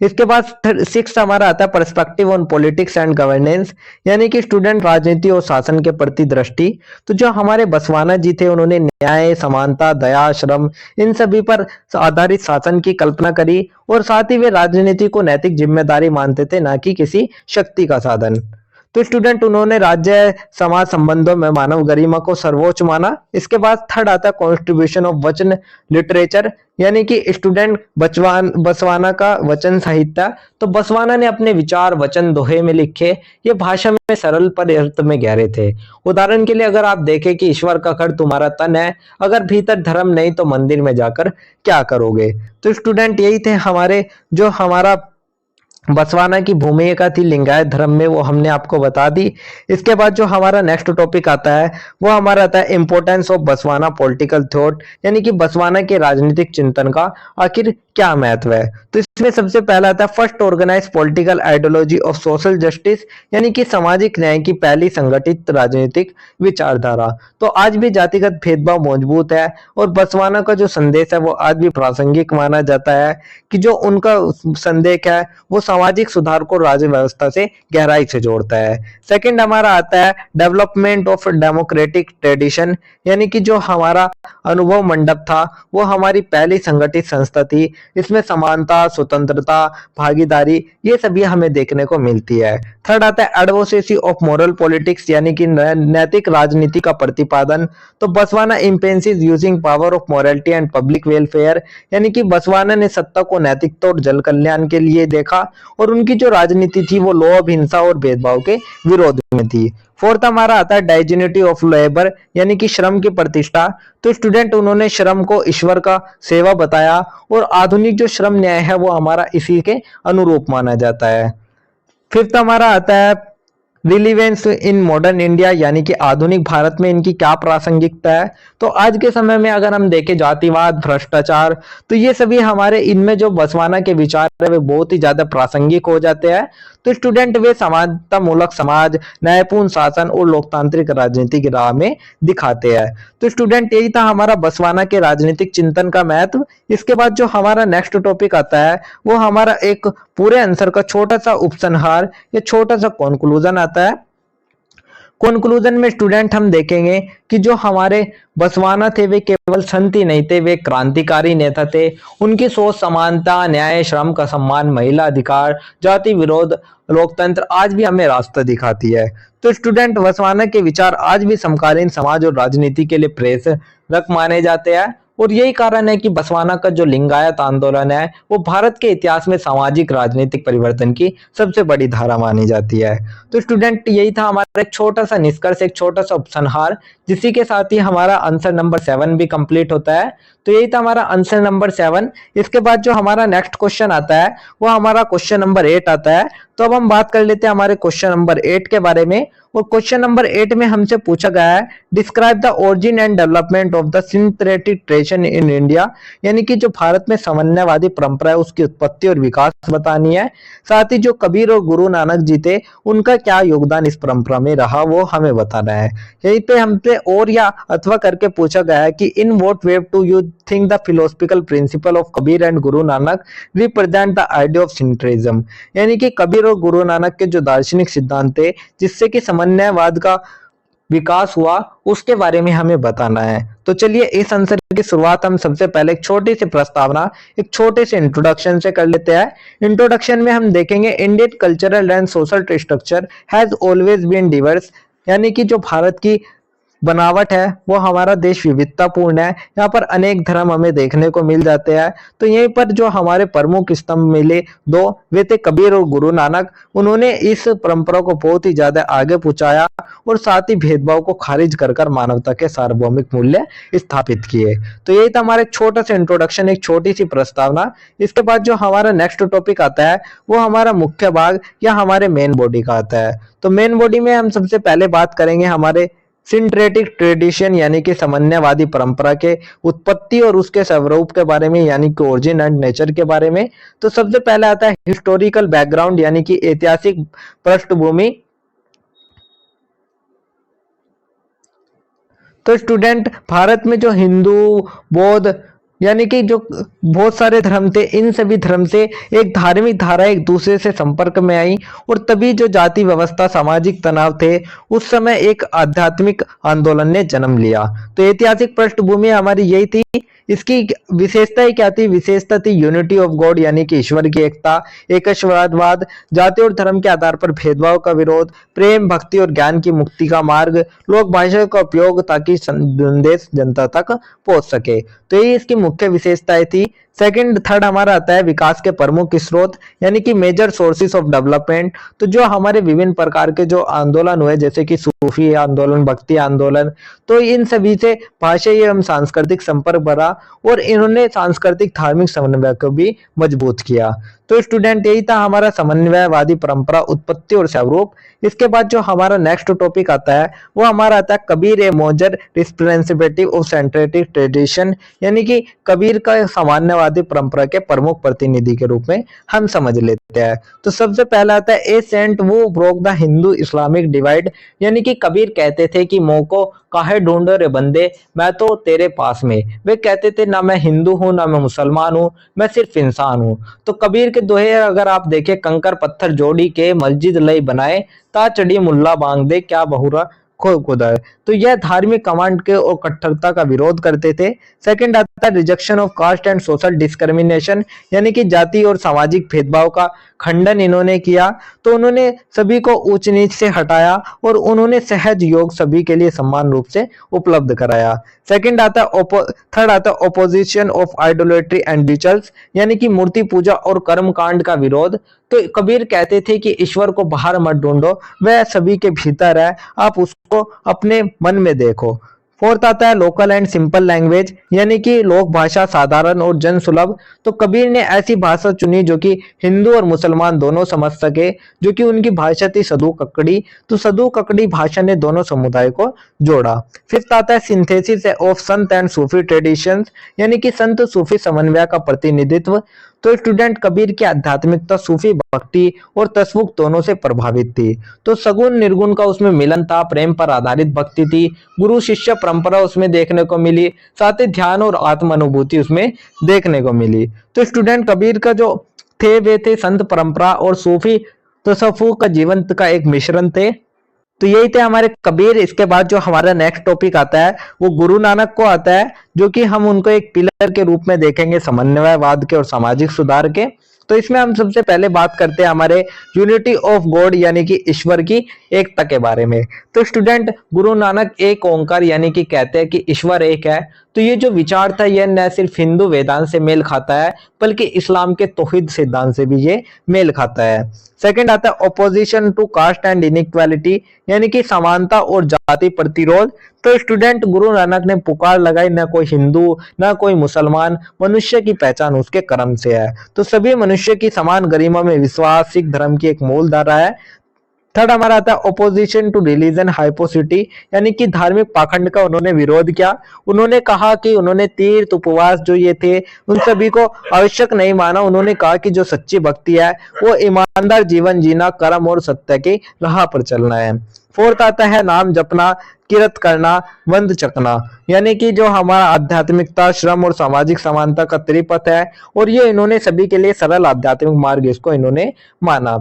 इसके बाद सिक्स हमारा आता है perspective on politics and governance, यानी कि स्टूडेंट राजनीति और शासन के प्रति दृष्टि। तो जो हमारे बसवाना जी थे उन्होंने न्याय, समानता, दया, श्रम, इन सभी पर आधारित शासन की कल्पना करी और साथ ही वे राजनीति को नैतिक जिम्मेदारी मानते थे, ना कि किसी शक्ति का साधन। तो स्टूडेंट उन्होंने राज्य समाज संबंधों में मानव गरिमा को सर्वोच्च माना। इसके बाद थर्ड आता है कॉन्स्टिट्यूशन ऑफ वचन लिटरेचर, यानी कि स्टूडेंट बसवाना का वचन साहित्य। तो बसवाना ने अपने विचार वचन दोहे में लिखे, ये भाषा में सरल पर अर्थ में गहरे थे। उदाहरण के लिए अगर आप देखें कि ईश्वर का घर तुम्हारा तन है, अगर भीतर धर्म नहीं तो मंदिर में जाकर क्या करोगे। तो स्टूडेंट यही थे हमारे जो हमारा बसवाना की भूमिका थी लिंगायत धर्म में, वो हमने आपको बता दी। इसके बाद जो हमारा नेक्स्ट टॉपिक आता है वो हमारा आता है importance of Basavana political thought, यानी कि बसवाना के राजनीतिक चिंतन का आखिर क्या महत्व है। तो इसमें सबसे पहला आता है first organise political ideology of social justice, यानी कि सामाजिक न्याय की पहली संगठित राजनीतिक विचारधारा। तो आज भी जातिगत भेदभाव मजबूत है और बसवाना का जो संदेश है वो आज भी प्रासंगिक माना जाता है कि जो उनका संदेश है वो सामाजिक सुधार को राज्य व्यवस्था से गहराई से जोड़ता है। सेकंड हमारा आता है डेवलपमेंट ऑफ डेमोक्रेटिक ट्रेडिशन, यानी कि जो हमारा अनुभव मंडप था वो हमारी पहली संगठित संस्था थी। इसमें समानता, स्वतंत्रता, भागीदारी ये सभी हमें देखने को मिलती है। थर्ड आता है एडवोकेसी ऑफ मोरल पॉलिटिक्स, यानी कि नैतिक राजनीति का प्रतिपादन। तो Basavanna emphasis using power of morality and public welfare, यानी कि बसवाना ने सत्ता को नैतिकता और जन कल्याण के लिए देखा और उनकी जो राजनीति थी वो लोभ, हिंसा और भेदभाव के विरोध में थी। फोर्थ हमारा आता है डाइजेनिटी ऑफ लेबर, यानी कि श्रम की प्रतिष्ठा। तो स्टूडेंट उन्होंने श्रम को ईश्वर का सेवा बताया और आधुनिक जो श्रम न्याय है वो हमारा इसी के अनुरूप माना जाता है। फिफ्थ हमारा आता है रिलीवेंस इन मॉडर्न इंडिया, यानी कि आधुनिक भारत में इनकी क्या प्रासंगिकता है। तो आज के समय में अगर हम देखें जातिवाद, भ्रष्टाचार, तो ये सभी हमारे इनमें जो बसवाना के विचार है वे बहुत ही ज्यादा प्रासंगिक हो जाते हैं। तो स्टूडेंट वे समानता मूलक समाज, न्यायपूर्ण शासन और लोकतांत्रिक राजनीति की राह में दिखाते हैं। तो स्टूडेंट यही था हमारा बसवाना के राजनीतिक चिंतन का महत्व। इसके बाद जो हमारा नेक्स्ट टॉपिक आता है वो हमारा एक पूरे आंसर का छोटा सा उपसंहार या छोटा सा कंक्लूजन आता है। कंक्लूजन में स्टूडेंट हम देखेंगे कि जो हमारे बसवाना थे वे केवल संत ही नहीं थे, वे क्रांतिकारी नेता थे। उनकी सोच समानता, न्याय, श्रम का सम्मान, महिला अधिकार, जाति विरोध, लोकतंत्र आज भी हमें रास्ता दिखाती है। तो स्टूडेंट बसवाना के विचार आज भी समकालीन समाज और राजनीति के लिए प्रेरक माने जाते हैं और यही कारण है कि बसवाना का जो लिंगायत आंदोलन है वो भारत के इतिहास में सामाजिक राजनीतिक परिवर्तन की सबसे बड़ी धारा मानी जाती है। तो स्टूडेंट यही था हमारा एक छोटा सा निष्कर्ष, एक छोटा सा उपसंहार, जिसी के साथ ही हमारा आंसर नंबर 7 भी कंप्लीट होता है। तो यही था हमारा आंसर नंबर 7। इसके बाद जो हमारा नेक्स्ट क्वेश्चन आता है वो हमारा क्वेश्चन नंबर 8 आता है। तो अब हम बात कर लेते हैं हमारे क्वेश्चन नंबर 8 के बारे में। और क्वेश्चन नंबर 8 में हमसे पूछा गया है describe the origin and development of the synthetic tradition in India, यानी कि जो भारत में समन्वयवादी परंपरा है उसकी उत्पत्ति और विकास बतानी है। साथ ही जो कबीर और गुरु नानक जी थे उनका क्या योगदान इस परंपरा में रहा वो हमें बताना है। यहीं पे हमसे और या अथवा करके पूछा गया है कि in what way do you think the philosophical principle of Kabir and Guru Nanak represent the idea of syncretism, यानी कि कबीर और गुरु नानक के जो दार्शनिक सिद्धांत थे जिससे कि समन्वयवाद का विकास हुआ उसके बारे में हमें बताना है। तो चलिए इस आंसर की शुरुआत हम सबसे पहले एक छोटी सी प्रस्तावना, एक छोटे से इंट्रोडक्शन से कर लेते हैं। इंट्रोडक्शन में हम देखेंगे Indian cultural and social structure has always been diverse, यानी कि जो भारत की बनावट है वो हमारा देश विविधतापूर्ण है, यहाँ पर अनेक धर्म हमें देखने को मिल जाते हैं। तो यहीं पर जो हमारे प्रमुख स्तंभ मिले दो वे थे कबीर और गुरु नानक। उन्होंने इस परंपरा को बहुत ही ज्यादा आगे पहुंचाया और साथ ही भेदभाव को खारिज कर मानवता के सार्वभौमिक मूल्य स्थापित किए। तो यही था हमारा एक छोटा सा इंट्रोडक्शन, एक छोटी सी प्रस्तावना। इसके बाद जो हमारा नेक्स्ट टॉपिक आता है वो हमारा मुख्य भाग या हमारे मेन बॉडी का आता है। तो मेन बॉडी में हम सबसे पहले बात करेंगे हमारे सिंक्रेटिक ट्रेडिशन यानी कि समन्वयवादी परंपरा के उत्पत्ति और उसके स्वरूप के बारे में यानी कि ओरिजिन एंड नेचर के बारे में। तो सबसे पहले आता है हिस्टोरिकल बैकग्राउंड यानी कि ऐतिहासिक पृष्ठभूमि। तो स्टूडेंट भारत में जो हिंदू, बौद्ध यानी कि जो बहुत सारे धर्म थे, इन सभी धर्म से एक धार्मिक धारा एक दूसरे से संपर्क में आई और तभी जो जाति व्यवस्था, सामाजिक तनाव थे, उस समय एक आध्यात्मिक आंदोलन ने जन्म लिया। तो ऐतिहासिक पृष्ठभूमि हमारी यही थी। इसकी विशेषता ही क्या थी? विशेषता थी यूनिटी ऑफ गॉड यानी कि ईश्वर की एकता, एकश्वरवाद, जाति और धर्म के आधार पर भेदभाव का विरोध, प्रेम, भक्ति और ज्ञान की मुक्ति का मार्ग, लोक भाषा का उपयोग ताकि संदेश जनता तक पहुंच सके। तो ये इसकी मुख्य विशेषताएं थी। सेकंड थर्ड हमारा आता है विकास के प्रमुख स्रोत यानी कि मेजर सोर्सेस ऑफ डेवलपमेंट। तो जो हमारे विभिन्न प्रकार के जो आंदोलन हुए जैसे कि सूफी आंदोलन, भक्ति आंदोलन, तो इन सभी से भाषाई एवं सांस्कृतिक संपर्क बढ़ा और इन्होंने सांस्कृतिक धार्मिक समन्वय को भी मजबूत किया। तो स्टूडेंट यही था हमारा समन्वयवादी परंपरा, उत्पत्ति और स्वरूप। इसके बाद जो हमारा नेक्स्ट टॉपिक आता है वो हमारा आता है कबीर ए मोजर रिप्रेजेंटेटिव ऑफ सेंट्रेटिक ट्रेडिशन यानी कि कबीर का सामान्यवादी परंपरा के प्रमुख प्रतिनिधि के रूप में हम समझ लेते हैं। तो सबसे पहला आता है ए सेंट वो broke the Hindu Islamic divide यानी कि कबीर कहते थे कि मोको काहे ढूंढो रे बंदे, मैं तो तेरे पास में। वे कहते थे ना मैं हिंदू हूं ना मैं मुसलमान हूं, मैं सिर्फ इंसान हूं। तो कबीर के दोहे अगर आप देखें, कंकर पत्थर जोड़ी के मस्जिद लई बनाए, ता चढ़ी मुल्ला बांग दे क्या बहुरा खुदा है। तो यह धार्मिक कमांड के और कट्टरता का विरोध करते थे। सेकंड आता है rejection of caste and social discrimination यानी कि जाति और सामाजिक भेदभाव का खंडन इन्होंने किया। तो उन्होंने सभी को ऊंच नीच से हटाया और उन्होंने सहज योग सभी के लिए समान रूप से उपलब्ध कराया। सेकंड आता है थर्ड आता है opposition of idolatry and rituals यानी कि मूर्ति पूजा और कर्म कांड का विरोध। तो कबीर कहते थे कि ईश्वर को बाहर मत ढूंढो, वह सभी के भीतर है, आप उसको अपने मन में देखो। फोर्थ आता है लोकल एंड सिंपल लैंग्वेज यानी कि लोक भाषा साधारण और जन सुलभ। तो कबीर ने ऐसी भाषा चुनी जो कि हिंदू और मुसलमान दोनों समझ सके, जो कि उनकी भाषा थी सदू ककड़ी। तो सदू ककड़ी भाषा ने दोनों समुदाय को जोड़ा। फिफ्थ आता है synthesis of Sant and Sufi traditions यानी कि संत सूफी समन्वय का प्रतिनिधित्व। तो स्टूडेंट कबीर की आध्यात्मिकता सूफी भक्ति और तस्वुक दोनों से प्रभावित थी। तो सगुण निर्गुण का उसमें मिलन था, प्रेम पर आधारित भक्ति थी, गुरु शिष्य परंपरा उसमें देखने को मिली, साथ ही ध्यान और आत्म अनुभूति उसमें देखने को मिली। तो स्टूडेंट कबीर का जो थे वे थे संत परंपरा और सूफी तसव्वुफ का जीवन का एक मिश्रण थे। तो यही थे हमारे कबीर। इसके बाद जो हमारा नेक्स्ट टॉपिक आता है वो गुरु नानक को आता है, जो कि हम उनको एक पिलर के रूप में देखेंगे समन्वयवाद के और सामाजिक सुधार के। तो इसमें हम सबसे पहले बात करते हैं हमारे यूनिटी ऑफ गॉड यानी कि ईश्वर की एकता के बारे में। तो स्टूडेंट गुरु नानक एक ओंकार यानी कि कहते हैं कि ईश्वर एक है। तो ये जो विचार था यह न सिर्फ हिंदू वेदांत से मेल खाता है बल्कि इस्लाम के तौहीद सिद्धांत से भी ये मेल खाता है। सेकंड आता है opposition to caste and inequality यानी कि समानता और जाति प्रतिरोध। तो स्टूडेंट गुरु नानक ने पुकार लगाई न कोई हिंदू न कोई मुसलमान, मनुष्य की पहचान उसके कर्म से है। तो सभी मनुष्य की समान गरिमा में विश्वास सिख धर्म की एक मूल धारा है। थर्ड हमारा आता है ओपोजिशन टू रिलीजन हाइपोसिटी यानी कि धार्मिक पाखंड का उन्होंने विरोध किया। उन्होंने कहा कि उन्होंने तीर्थ उपवास जो ये थे उन सभी को आवश्यक नहीं माना। उन्होंने कहा कि जो सच्ची भक्ति है वो ईमानदार जीवन जीना, कर्म और सत्य की राह पर चलना है। फोर्थ आता है नाम जपना, किरत करना, वंद चकना यानी कि जो हमारा आध्यात्मिकता, श्रम और सामाजिक समानता का त्रिपथ है और ये इन्होंने सभी के लिए सरल आध्यात्मिक मार्ग इसको इन्होंने माना।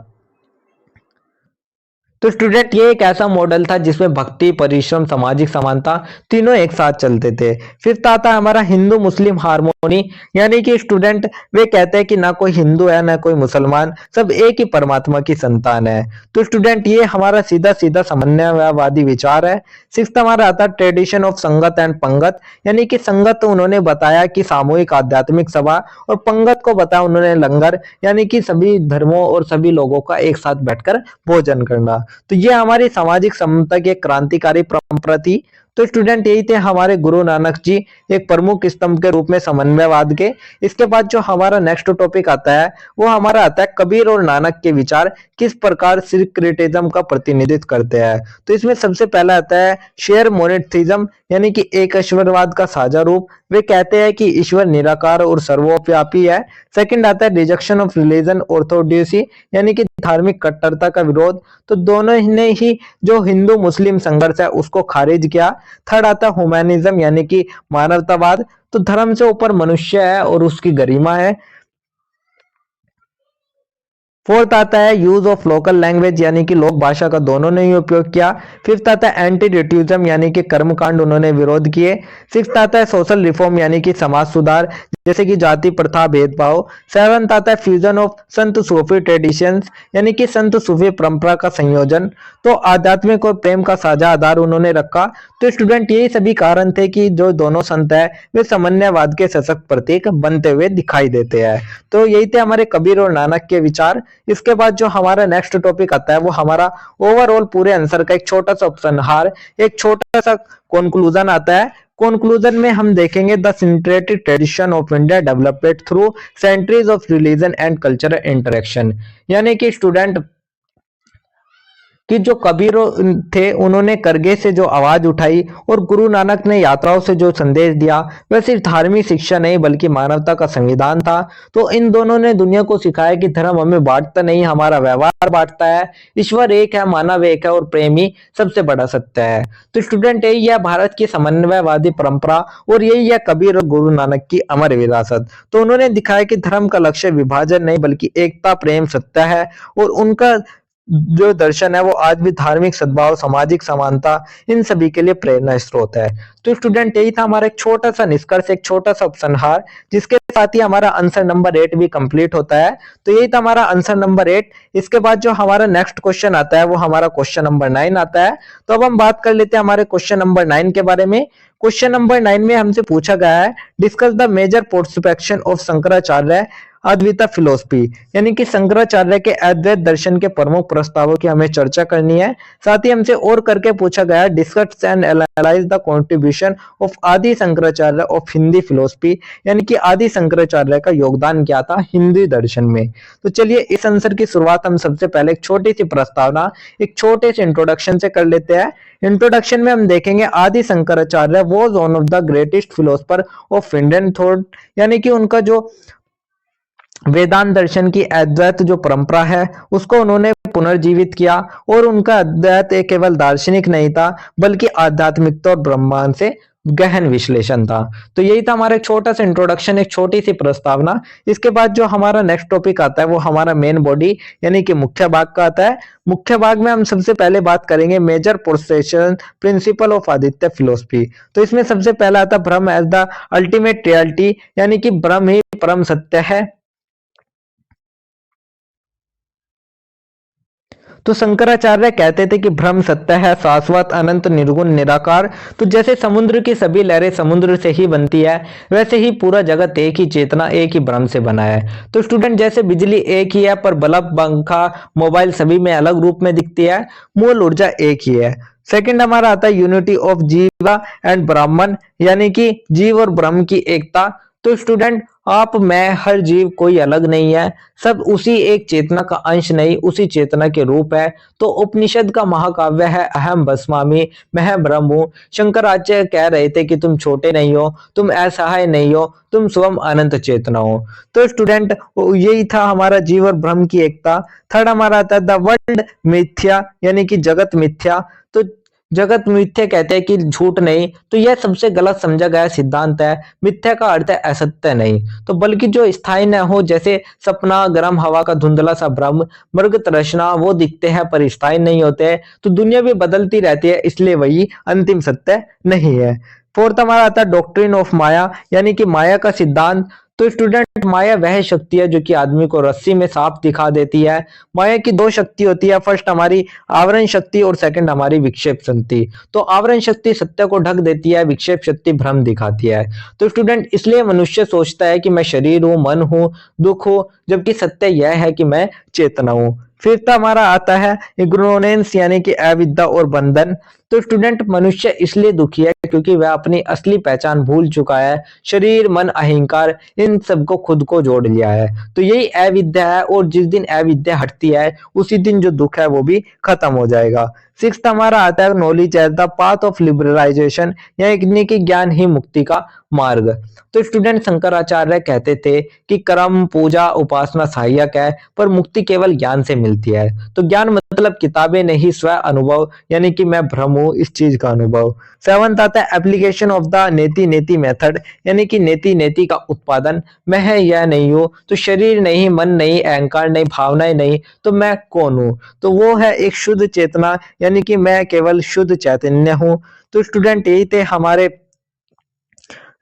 तो स्टूडेंट ये एक ऐसा मॉडल था जिसमें भक्ति, परिश्रम, सामाजिक समानता तीनों एक साथ चलते थे। फिफ्थ आता है हमारा हिंदू मुस्लिम हार्मोनी यानी कि स्टूडेंट वे कहते हैं कि ना कोई हिंदू है ना कोई मुसलमान, सब एक ही परमात्मा की संतान है। तो स्टूडेंट ये हमारा सीधा सीधा समन्वयवादी विचार है। सिक्स्थ हमारा आता है ट्रेडिशन ऑफ संगत एंड पंगत यानी कि संगत उन्होंने बताया कि सामूहिक आध्यात्मिक सभा और पंगत को बताया उन्होंने लंगर यानी कि सभी धर्मों और सभी लोगों का एक साथ बैठकर भोजन करना। तो ये हमारी सामाजिक समता की एक क्रांतिकारी परंपरा थी। तो स्टूडेंट यही थे हमारे गुरु नानक जी, एक प्रमुख स्तंभ के रूप में समन्वयवाद के। इसके बाद जो हमारा नेक्स्ट टॉपिक आता है वो हमारा आता है कबीर और नानक के विचार किस प्रकार सिक्रेटिज्म का प्रतिनिधित्व करते हैं। तो इसमें सबसे पहला आता है शेयर मोनेथिज्म, यानी कि एक ईश्वरवाद का साझा रूप। वे कहते हैं कि ईश्वर निराकार और सर्वव्यापी है। सेकंड आता है रिजेक्शन ऑफ रिलीजन ऑर्थोडॉक्सी, यानी कि धार्मिक कट्टरता का विरोध। तो दोनों ने ही जो हिंदू मुस्लिम संघर्ष है उसको खारिज किया। थर्ड आता है ह्यूमैनिज्म, यानी कि मानवतावाद। तो धर्म से ऊपर मनुष्य है और उसकी गरिमा है। फोर्थ आता है यूज ऑफ लोकल लैंग्वेज, यानी कि लोक भाषा का दोनों ने ही उपयोग किया। फिफ्थ आता है एंटी रिट्यूजम, यानी कि कर्मकांड उन्होंने विरोध किए। सिक्स्थ आता है सोशल रिफॉर्म, यानी कि समाज सुधार, जैसे कि जाति प्रथा भेदभाव। सेवंथ आता है fusion of Sant Sufi traditions, यानी कि संत सूफी परंपरा का संयोजन। तो आध्यात्मिक और प्रेम का साझा आधार उन्होंने रखा। तो स्टूडेंट यही सभी कारण थे कि जो दोनों संत है वे समन्वयवाद के सशक्त प्रतीक बनते हुए दिखाई देते हैं। तो यही थे हमारे कबीर और नानक के विचार। इसके बाद जो हमारा नेक्स्ट टॉपिक आता है वो हमारा ओवरऑल पूरे आंसर का एक छोटा सा उपसंहार, एक छोटा सा कंक्लूजन आता है। कंक्लूजन में हम देखेंगे the synthetic tradition of India developed through centuries of religion and cultural interaction, यानी कि स्टूडेंट कि जो कबीर थे उन्होंने करगे से जो आवाज उठाई और गुरु नानक ने यात्राओं से जो संदेश दिया वह सिर्फ धार्मिक शिक्षा नहीं बल्कि मानवता का संविधान था। तो इन दोनों ने दुनिया को सिखाया कि धर्म हमें बांटता नहीं, हमारा व्यवहार बांटता है। ईश्वर एक है, मानव एक है और प्रेम ही सबसे बड़ा सत्य है। तो स्टूडेंट यही है भारत की समन्वयवादी परंपरा और यही है कबीर और गुरु नानक की अमर विरासत। तो उन्होंने दिखाया कि धर्म का लक्ष्य विभाजन नहीं बल्कि एकता, प्रेम, सत्य है। और उनका जो दर्शन है वो आज भी धार्मिक सद्भाव, सामाजिक समानता, इन सभी के लिए प्रेरणा स्रोत है। तो स्टूडेंट यही था हमारा एक छोटा सा निष्कर्ष, एक छोटा सा उपसंहार, जिसके साथ ही हमारा आंसर नंबर 8 भी कंप्लीट होता है। तो यही था हमारा आंसर नंबर 8। इसके बाद जो हमारा नेक्स्ट क्वेश्चन आता है वो हमारा क्वेश्चन नंबर 9 आता है। तो अब हम बात कर लेते हैं हमारे क्वेश्चन नंबर 9 के बारे में। क्वेश्चन नंबर 9 में हमसे पूछा गया है discuss the major perception of Shankaracharya Advaita philosophy, यानी कि शंकराचार्य के अद्वैत दर्शन के प्रमुख प्रस्तावों की हमें चर्चा करनी है। साथ ही हमसे और करके पूछा गया है discuss and analyse the contribution of आदि शंकराचार्य ऑफ हिंदी फिलोसफी, यानी कि आदि शंकराचार्य का योगदान क्या था हिंदी दर्शन में। तो चलिए इस आंसर की शुरुआत हम सबसे पहले एक छोटी सी प्रस्तावना, एक छोटे से इंट्रोडक्शन से कर लेते हैं। इंट्रोडक्शन में हम देखेंगे आदि Shankaracharya was one of the greatest philosopher of Indian thought, यानी कि उनका जो वेदांत दर्शन की अद्वैत जो परंपरा है उसको उन्होंने पुनर्जीवित किया। और उनका अद्वैत एक केवल दार्शनिक नहीं था बल्कि आध्यात्मिकता और ब्रह्मांड से गहन विश्लेषण था। तो यही था हमारा एक छोटा सा इंट्रोडक्शन, एक छोटी सी प्रस्तावना। इसके बाद जो हमारा नेक्स्ट टॉपिक आता है वो हमारा मेन बॉडी यानी कि मुख्य भाग का आता है। मुख्य भाग में हम सबसे पहले बात करेंगे major postulation principle of Advaita philosophy. तो इसमें सबसे पहला आता है ब्रह्म एज द अल्टीमेट रियलिटी, यानी कि ब्रह्म ही परम सत्य है। तो शंकराचार्य कहते थे कि ब्रह्म सत्य है, शाश्वत, अनंत, निर्गुण, निराकार। तो जैसे समुद्र की सभी लहरें समुद्र से ही बनती है वैसे ही पूरा जगत एक ही चेतना, एक ही ब्रह्म से बना है। तो स्टूडेंट जैसे बिजली एक ही है पर बल्ब, पंखा, मोबाइल सभी में अलग रूप में दिखती है, मूल ऊर्जा एक ही है। सेकंड हमारा आता है यूनिटी ऑफ जीवा एंड ब्राह्मण, यानी कि जीव और ब्रह्म की एकता। तो स्टूडेंट आप, मैं, हर जीव कोई अलग नहीं है, सब उसी एक चेतना का अंश नहीं उसी चेतना के रूप है। तो उपनिषद का महाकाव्य है अहम भस्मामि, मैं ब्रह्म हूं। शंकराचार्य कह रहे थे कि तुम छोटे नहीं हो, तुम असहाय नहीं हो, तुम स्वयं अनंत चेतना हो। तो स्टूडेंट यही था हमारा जीव और ब्रह्म की एकता। थर्ड हमारा आता है द वर्ल्ड मिथ्या, यानी कि जगत मिथ्या। तो जगत मिथ्या कहते हैं कि झूठ नहीं, तो यह सबसे गलत समझा गया सिद्धांत है। मिथ्या का अर्थ है असत्य नहीं, तो बल्कि जो स्थायी न हो, जैसे सपना, गर्म हवा का धुंधला सा भ्रम, मृग तृष्णा, वो दिखते हैं पर स्थायी नहीं होते। तो दुनिया भी बदलती रहती है इसलिए वही अंतिम सत्य नहीं है। फोर्थ हमारा आता है डॉक्ट्रिन ऑफ माया, यानी कि माया का सिद्धांत। तो स्टूडेंट माया वह शक्ति है जो कि आदमी को रस्सी में सांप दिखा देती है। माया की दो शक्ति होती है, फर्स्ट हमारी आवरण शक्ति और सेकंड हमारी विक्षेप शक्ति। तो आवरण शक्ति सत्य को ढक देती है, विक्षेप शक्ति भ्रम दिखाती है। तो स्टूडेंट इसलिए मनुष्य सोचता है कि मैं शरीर हूं, मन हूं, दुख हूं, जबकि सत्य यह है कि मैं चेतना हूं। फिर हमारा आता है इग्नोरेंस, यानी कि अविद्या और बंधन। तो स्टूडेंट मनुष्य इसलिए दुखी है क्योंकि वह अपनी असली पहचान भूल चुका है। शरीर, मन, अहंकार इन सबको खुद को जोड़ लिया है। तो यही अविद्या है और जिस दिन अविद्या हटती है उसी दिन जो दुख है वो भी खत्म हो जाएगा। सिक्स्थ हमारा आता है knowledge as the path of liberalisation, यानी कि ज्ञान ही मुक्ति का मार्ग। तो स्टूडेंट शंकराचार्य कहते थे कि कर्म, पूजा, उपासना सहायक है पर मुक्ति केवल ज्ञान से मिलती है। तो ज्ञान मतलब किताबें नहीं, स्व अनुभव, यानी कि मैं ब्रह्म हूं इस चीज का अनुभव। सेवंथ आता है एप्लीकेशन ऑफ द नेति नेति मेथड, यानी कि नेति नेति का उत्पादन। मैं है या नहीं हूं, तो शरीर नहीं, मन नहीं, अहंकार नहीं, भावनाएं नहीं, तो मैं कौन हूं? तो वो है एक शुद्ध चेतना, यानी कि मैं केवल शुद्ध चैतन्य हूं। तो स्टूडेंट यही थे हमारे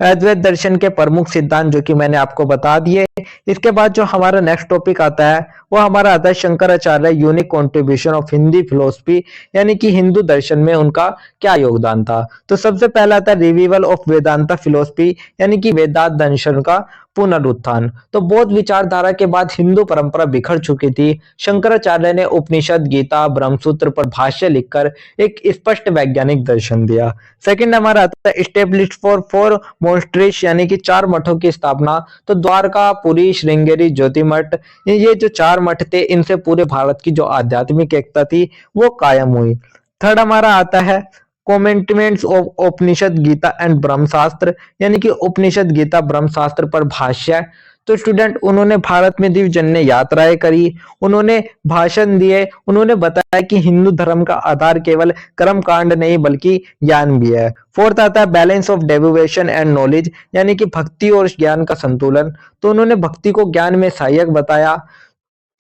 अद्वैत दर्शन के प्रमुख सिद्धांत जो कि मैंने आपको बता दिए। इसके बाद जो हमारा नेक्स्ट टॉपिक आता है वो हमारा आता है Shankaracharya unique contribution of Hindi philosophy, यानी कि हिंदू दर्शन में उनका क्या योगदान था। तो सबसे पहला आता है रिवीवल ऑफ वेदांता फिलोसफी, यानी कि वेदांत दर्शन का पुनरुत्थान। तो बौद्ध विचारधारा के बाद हिंदू परंपरा बिखर चुकी थी। शंकराचार्य ने उपनिषद, गीता, ब्रह्मसूत्र पर भाष्य लिखकर एक स्पष्ट वैज्ञानिक दर्शन दिया। सेकंड हमारा आता है स्टेब्लिश फॉर 4 मोनेस्ट्रीज, यानी कि 4 मठों की स्थापना। तो द्वारका, पुरी, श्रृंगेरी, ज्योतिमठ, ये जो 4 मठ थे इनसे पूरे भारत की जो आध्यात्मिक एकता थी वो कायम हुई। थर्ड हमारा आता है कमेंटमेंट्स ऑफ उपनिषद, गीता एंड ब्रह्मशास्त्र, यानी कि उपनिषद, गीता, ब्रह्मशास्त्र पर भाष्य। तो स्टूडेंट उन्होंने भारत में दिव्यजन्य यात्राएं करी, उन्होंने भाषण दिए, उन्होंने बताया कि हिंदू धर्म का आधार केवल कर्म कांड नहीं बल्कि ज्ञान भी है। फोर्थ आता है balance of deviation and knowledge, यानी कि भक्ति और ज्ञान का संतुलन। तो उन्होंने भक्ति को ज्ञान में सहायक बताया,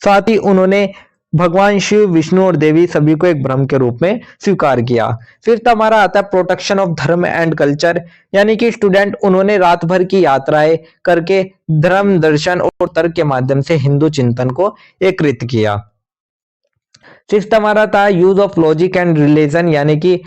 साथ ही उन्होंने भगवान शिव, विष्णु और देवी सभी को एक ब्रह्म के रूप में स्वीकार किया। फिर हमारा आता है प्रोटेक्शन ऑफ धर्म एंड कल्चर, यानी कि स्टूडेंट उन्होंने रात भर की यात्राएं करके धर्म, दर्शन और तर्क के माध्यम से हिंदू चिंतन को एकत्रित किया। सिक्स्थ हमारा था use of logic and religion, यानी कि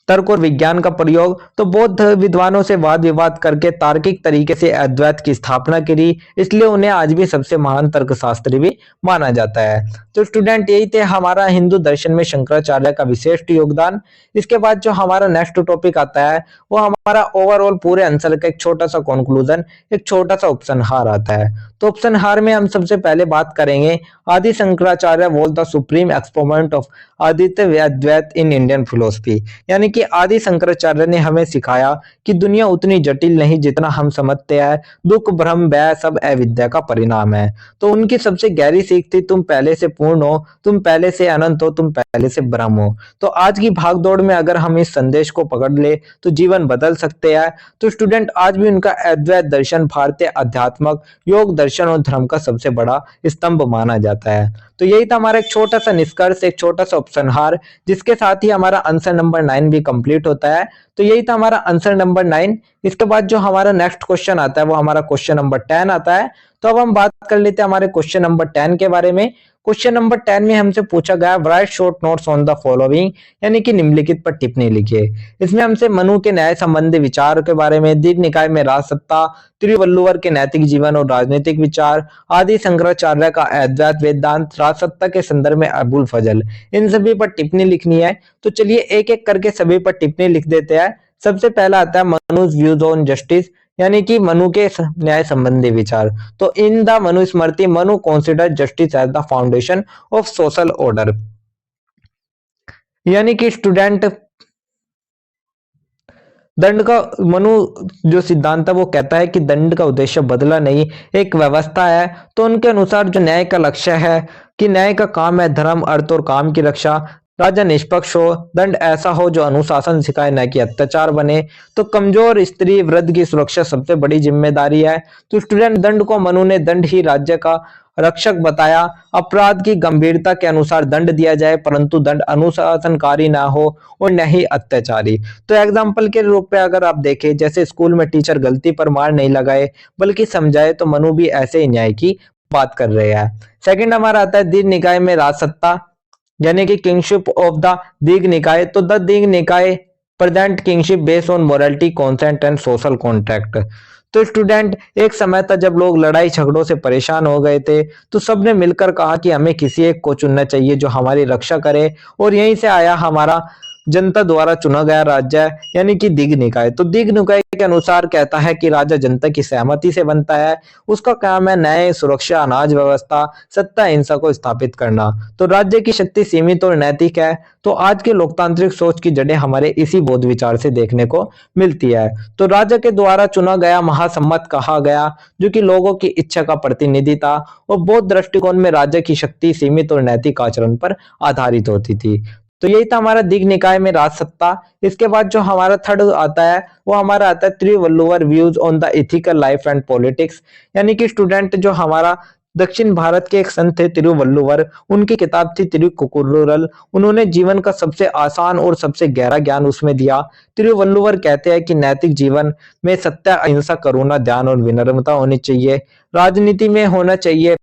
तर्क और विज्ञान का प्रयोग। तो बौद्ध विद्वानों से वाद विवाद करके तार्किक तरीके से अद्वैत की स्थापना करी, इसलिए उन्हें आज भी सबसे महान तर्कशास्त्री भी माना जाता है। तो स्टूडेंट यही थे हमारा हिंदू दर्शन में शंकराचार्य का विशिष्ट योगदान। इसके बाद जो हमारा नेक्स्ट टॉपिक आता है वो हमारा ओवरऑल पूरे आंसर का एक छोटा सा कंक्लूजन, एक छोटा सा उपसंहार आता है। तो उपसंहार में हम सबसे पहले बात करेंगे Adi Shankaracharya was the supreme exponent of Aditya Advaita in Indian philosophy, यानी कि आदि शंकराचार्य ने हमें सिखाया कि दुनिया उतनी जटिल नहीं जितना हम समझते हैं। दुख, भ्रम, भय सब अविद्या का परिणाम है। तो उनकी सबसे गहरी सीख थी तुम पहले से पूर्ण हो, तुम पहले से अनंत हो, तुम पहले से ब्रह्म हो। तो आज की भागदौड़ में अगर हम इस संदेश को पकड़ ले तो जीवन बदल सकते हैं। तो स्टूडेंट आज भी उनका अद्वैत दर्शन भारतीय अध्यात्मक, योग दर्शन और धर्म का सबसे बड़ा स्तंभ माना जाता है। तो यही था हमारा एक छोटा सा निष्कर्ष, एक छोटा सा उपसंहार, जिसके साथ ही हमारा आंसर नंबर 9 भी कंप्लीट होता है। तो यही था हमारा आंसर नंबर 9। इसके बाद जो हमारा नेक्स्ट क्वेश्चन आता है वो हमारा क्वेश्चन नंबर 10 आता है। तो अब हम बात कर लेते हैं हमारे क्वेश्चन नंबर 10 के बारे में। क्वेश्चन नंबर 10 में हमसे पूछा गया right short notes on the following, यानी कि निम्नलिखित पर टिप्पणी लिखिए। इसमें हमसे मनु के न्याय संबंधी विचार के बारे में, दीर्घ निकाय में राजसत्ता, तिरुवल्लुवर के नैतिक जीवन और राजनीतिक विचार, आदि शंकराचार्य का अद्वैत वेदांत, राजसत्ता के संदर्भ में अबुल फजल, इन सभी पर टिप्पणी लिखनी है। तो चलिए एक एक करके सभी पर टिप्पणी लिख देते हैं। सबसे पहला आता है मनुज व्यूज ऑन जस्टिस, यानी कि मनु के न्याय संबंधी विचार। तो in the Manusmriti Manu consider justice as the foundation of social order, यानी कि स्टूडेंट दंड का मनु जो सिद्धांत है वो कहता है कि दंड का उद्देश्य बदला नहीं, एक व्यवस्था है। तो उनके अनुसार जो न्याय का लक्ष्य है कि न्याय का काम है धर्म, अर्थ और काम की रक्षा, राजा निष्पक्ष हो, दंड ऐसा हो जो अनुशासन सिखाए न कि अत्याचार बने। तो कमजोर, स्त्री, वृद्ध की सुरक्षा सबसे बड़ी जिम्मेदारी है। तो स्टूडेंट दंड को मनु ने दंड ही राज्य का रक्षक बताया। अपराध की गंभीरता के अनुसार दंड दिया जाए परंतु दंड अनुशासनकारी ना हो और न ही अत्याचारी। तो एग्जाम्पल के रूप में अगर आप देखें, जैसे स्कूल में टीचर गलती पर मार नहीं लगाए बल्कि समझाए, तो मनु भी ऐसे ही न्याय की बात कर रहे हैं। सेकंड हमारा आता है दीर्घ निकाय में राजसत्ता, यानी कि किंगशिप ऑफ द दीर्घ निकाय। तो the Dirgha Nikaya present kingship based on morality, consent and social contract. तो स्टूडेंट एक समय था जब लोग लड़ाई झगड़ों से परेशान हो गए थे, तो सबने मिलकर कहा कि हमें किसी एक को चुनना चाहिए जो हमारी रक्षा करे, और यहीं से आया हमारा जनता द्वारा चुना गया राज्य है, यानी कि दिग निकाय। तो दिग निकाय के अनुसार कहता है कि राज्य जनता की सहमति से बनता है। उसका काम है न्याय, सुरक्षा, अनाज व्यवस्था, सत्ता, अहिंसा को स्थापित करना। तो राज्य की शक्ति सीमित और नैतिक है। तो आज के लोकतांत्रिक सोच की जड़ें हमारे इसी बोध विचार से देखने को मिलती है। तो राज्य के द्वारा चुना गया महासम्मत कहा गया, जो कि लोगों की इच्छा का प्रतिनिधि था। और बौद्ध दृष्टिकोण में राज्य की शक्ति सीमित और नैतिक आचरण पर आधारित होती थी। तो यही था हमारा दिग निकाय में राज सत्ता। इसके बाद जो हमारा थर्ड आता है वो हमारा आता है Thiruvalluvar views on the ethical life and politics. यानी कि स्टूडेंट जो हमारा दक्षिण भारत के एक संत थे तिरुवल्लुवर, उनकी किताब थी तिरुकुरुल। उन्होंने जीवन का सबसे आसान और सबसे गहरा ज्ञान उसमें दिया। तिरुवल्लुवर कहते हैं कि नैतिक जीवन में सत्य, अहिंसा, करुणा, ध्यान और विनम्रता होनी चाहिए। राजनीति में होना चाहिए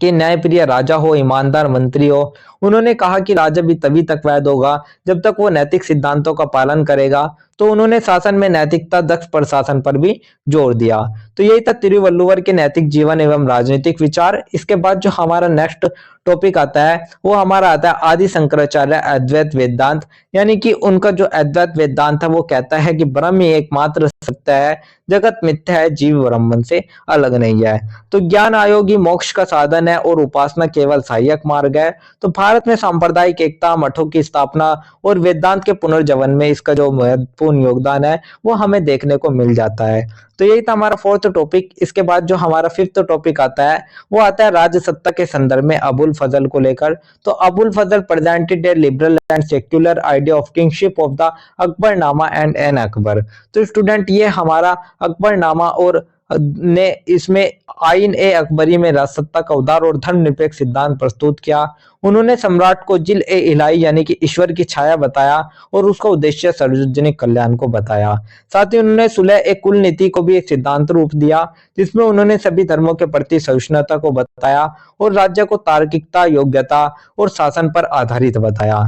कि न्यायप्रिय राजा हो, ईमानदार मंत्री हो। उन्होंने कहा कि राजा भी तभी तक वैध होगा जब तक वो नैतिक सिद्धांतों का पालन करेगा। तो उन्होंने शासन में नैतिकता, दक्ष प्रशासन पर भी जोर दिया। तो यही था तिरुवल्लुवर के नैतिक जीवन एवं राजनीतिक विचार। इसके बाद जो हमारा नेक्स्ट टॉपिक आता है वो हमारा आता है आदि शंकराचार्य अद्वैत वेदांत। यानी कि उनका जो अद्वैत वेदांत है वो कहता है कि ब्रह्म ही एकमात्र सत्य है, जगत मिथ्या है, जीव ब्रह्म से अलग नहीं है। तो ज्ञान आयोग ही मोक्ष का साधन है और उपासना केवल सहायक मार्ग है। तो भारत में सांप्रदायिक एकता, मठों की स्थापना और वेदांत के पुनर्जीवन में इसका जो महत्वपूर्ण योगदान है वो हमें देखने को मिल जाता है। तो यही था हमारा फोर्थ टॉपिक। इसके बाद जो हमारा फिफ्थ टॉपिक आता है वो आता है राज्य सत्ता के संदर्भ में अबुल फजल को लेकर। तो Abul Fazl presented a liberal and secular idea of kingship of the Akbarnama and Ain Akbar. तो स्टूडेंट ये हमारा अकबरनामा और ने इसमें आइन ए अकबरी में राजसत्ता का उदार और धर्मनिरपेक्ष सिद्धांत प्रस्तुत किया। उन्होंने सम्राट को जिल ए इलाही यानी कि ईश्वर की छाया बताया और उसका उद्देश्य सार्वजनिक कल्याण को बताया। साथ ही उन्होंने सुलह ए कुल नीति को भी एक सिद्धांत रूप दिया, जिसमें उन्होंने सभी धर्मों के प्रति सहिष्णुता को बताया और राज्य को तार्किकता, योग्यता और शासन पर आधारित बताया।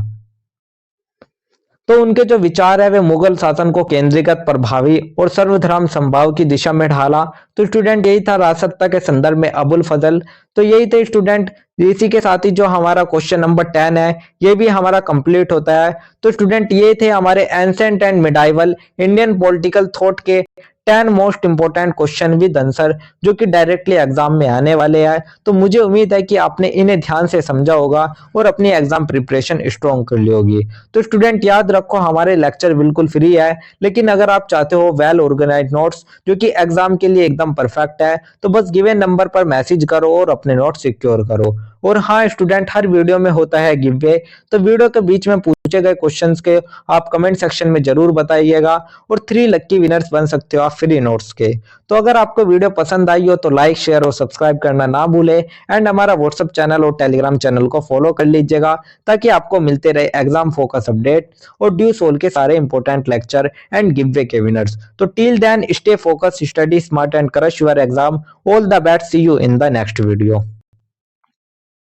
तो उनके जो विचार है वे मुगल शासन को केंद्रीकृत, प्रभावी और सर्वधर्म संभाव की दिशा में ढाला। तो स्टूडेंट यही था राजसत्ता के संदर्भ में अबुल फजल। तो यही थे स्टूडेंट। इसी के साथ ही जो हमारा क्वेश्चन नंबर 10 है ये भी हमारा कंप्लीट होता है। तो स्टूडेंट ये थे हमारे ancient and medieval Indian political thought के 10 most important question with answer, जो कि डायरेक्टली एग्जाम में आने वाले हैं। तो मुझे उम्मीद है कि आपने इन्हें ध्यान से समझा होगा और अपनी एग्जाम प्रिपरेशन स्ट्रॉन्ग कर ली होगी। तो स्टूडेंट याद रखो हमारे लेक्चर बिल्कुल फ्री है, लेकिन अगर आप चाहते हो वेल ऑर्गेनाइज्ड नोट्स जो कि एग्जाम के लिए एकदम परफेक्ट है, तो बस गिवन नंबर पर मैसेज करो और अपने नोट्स सिक्योर करो। और हाँ स्टूडेंट, हर वीडियो में होता है गिव वे। तो वीडियो के बीच में पूछे गए क्वेश्चंस के आप कमेंट सेक्शन में जरूर बताइएगा और 3 लक्की विनर्स बन सकते हो आप फ्री नोट्स के। तो अगर आपको वीडियो पसंद आई हो तो लाइक, शेयर और सब्सक्राइब करना ना भूले एंड हमारा व्हाट्सएप चैनल और टेलीग्राम चैनल को फॉलो कर लीजिएगा, ताकि आपको मिलते रहे एग्जाम फोकस अपडेट और ड्यू सोल के सारे important lecture and giveaway winners. तो till then stay focus, study smart and crush your exam. All the best, see you in the next video.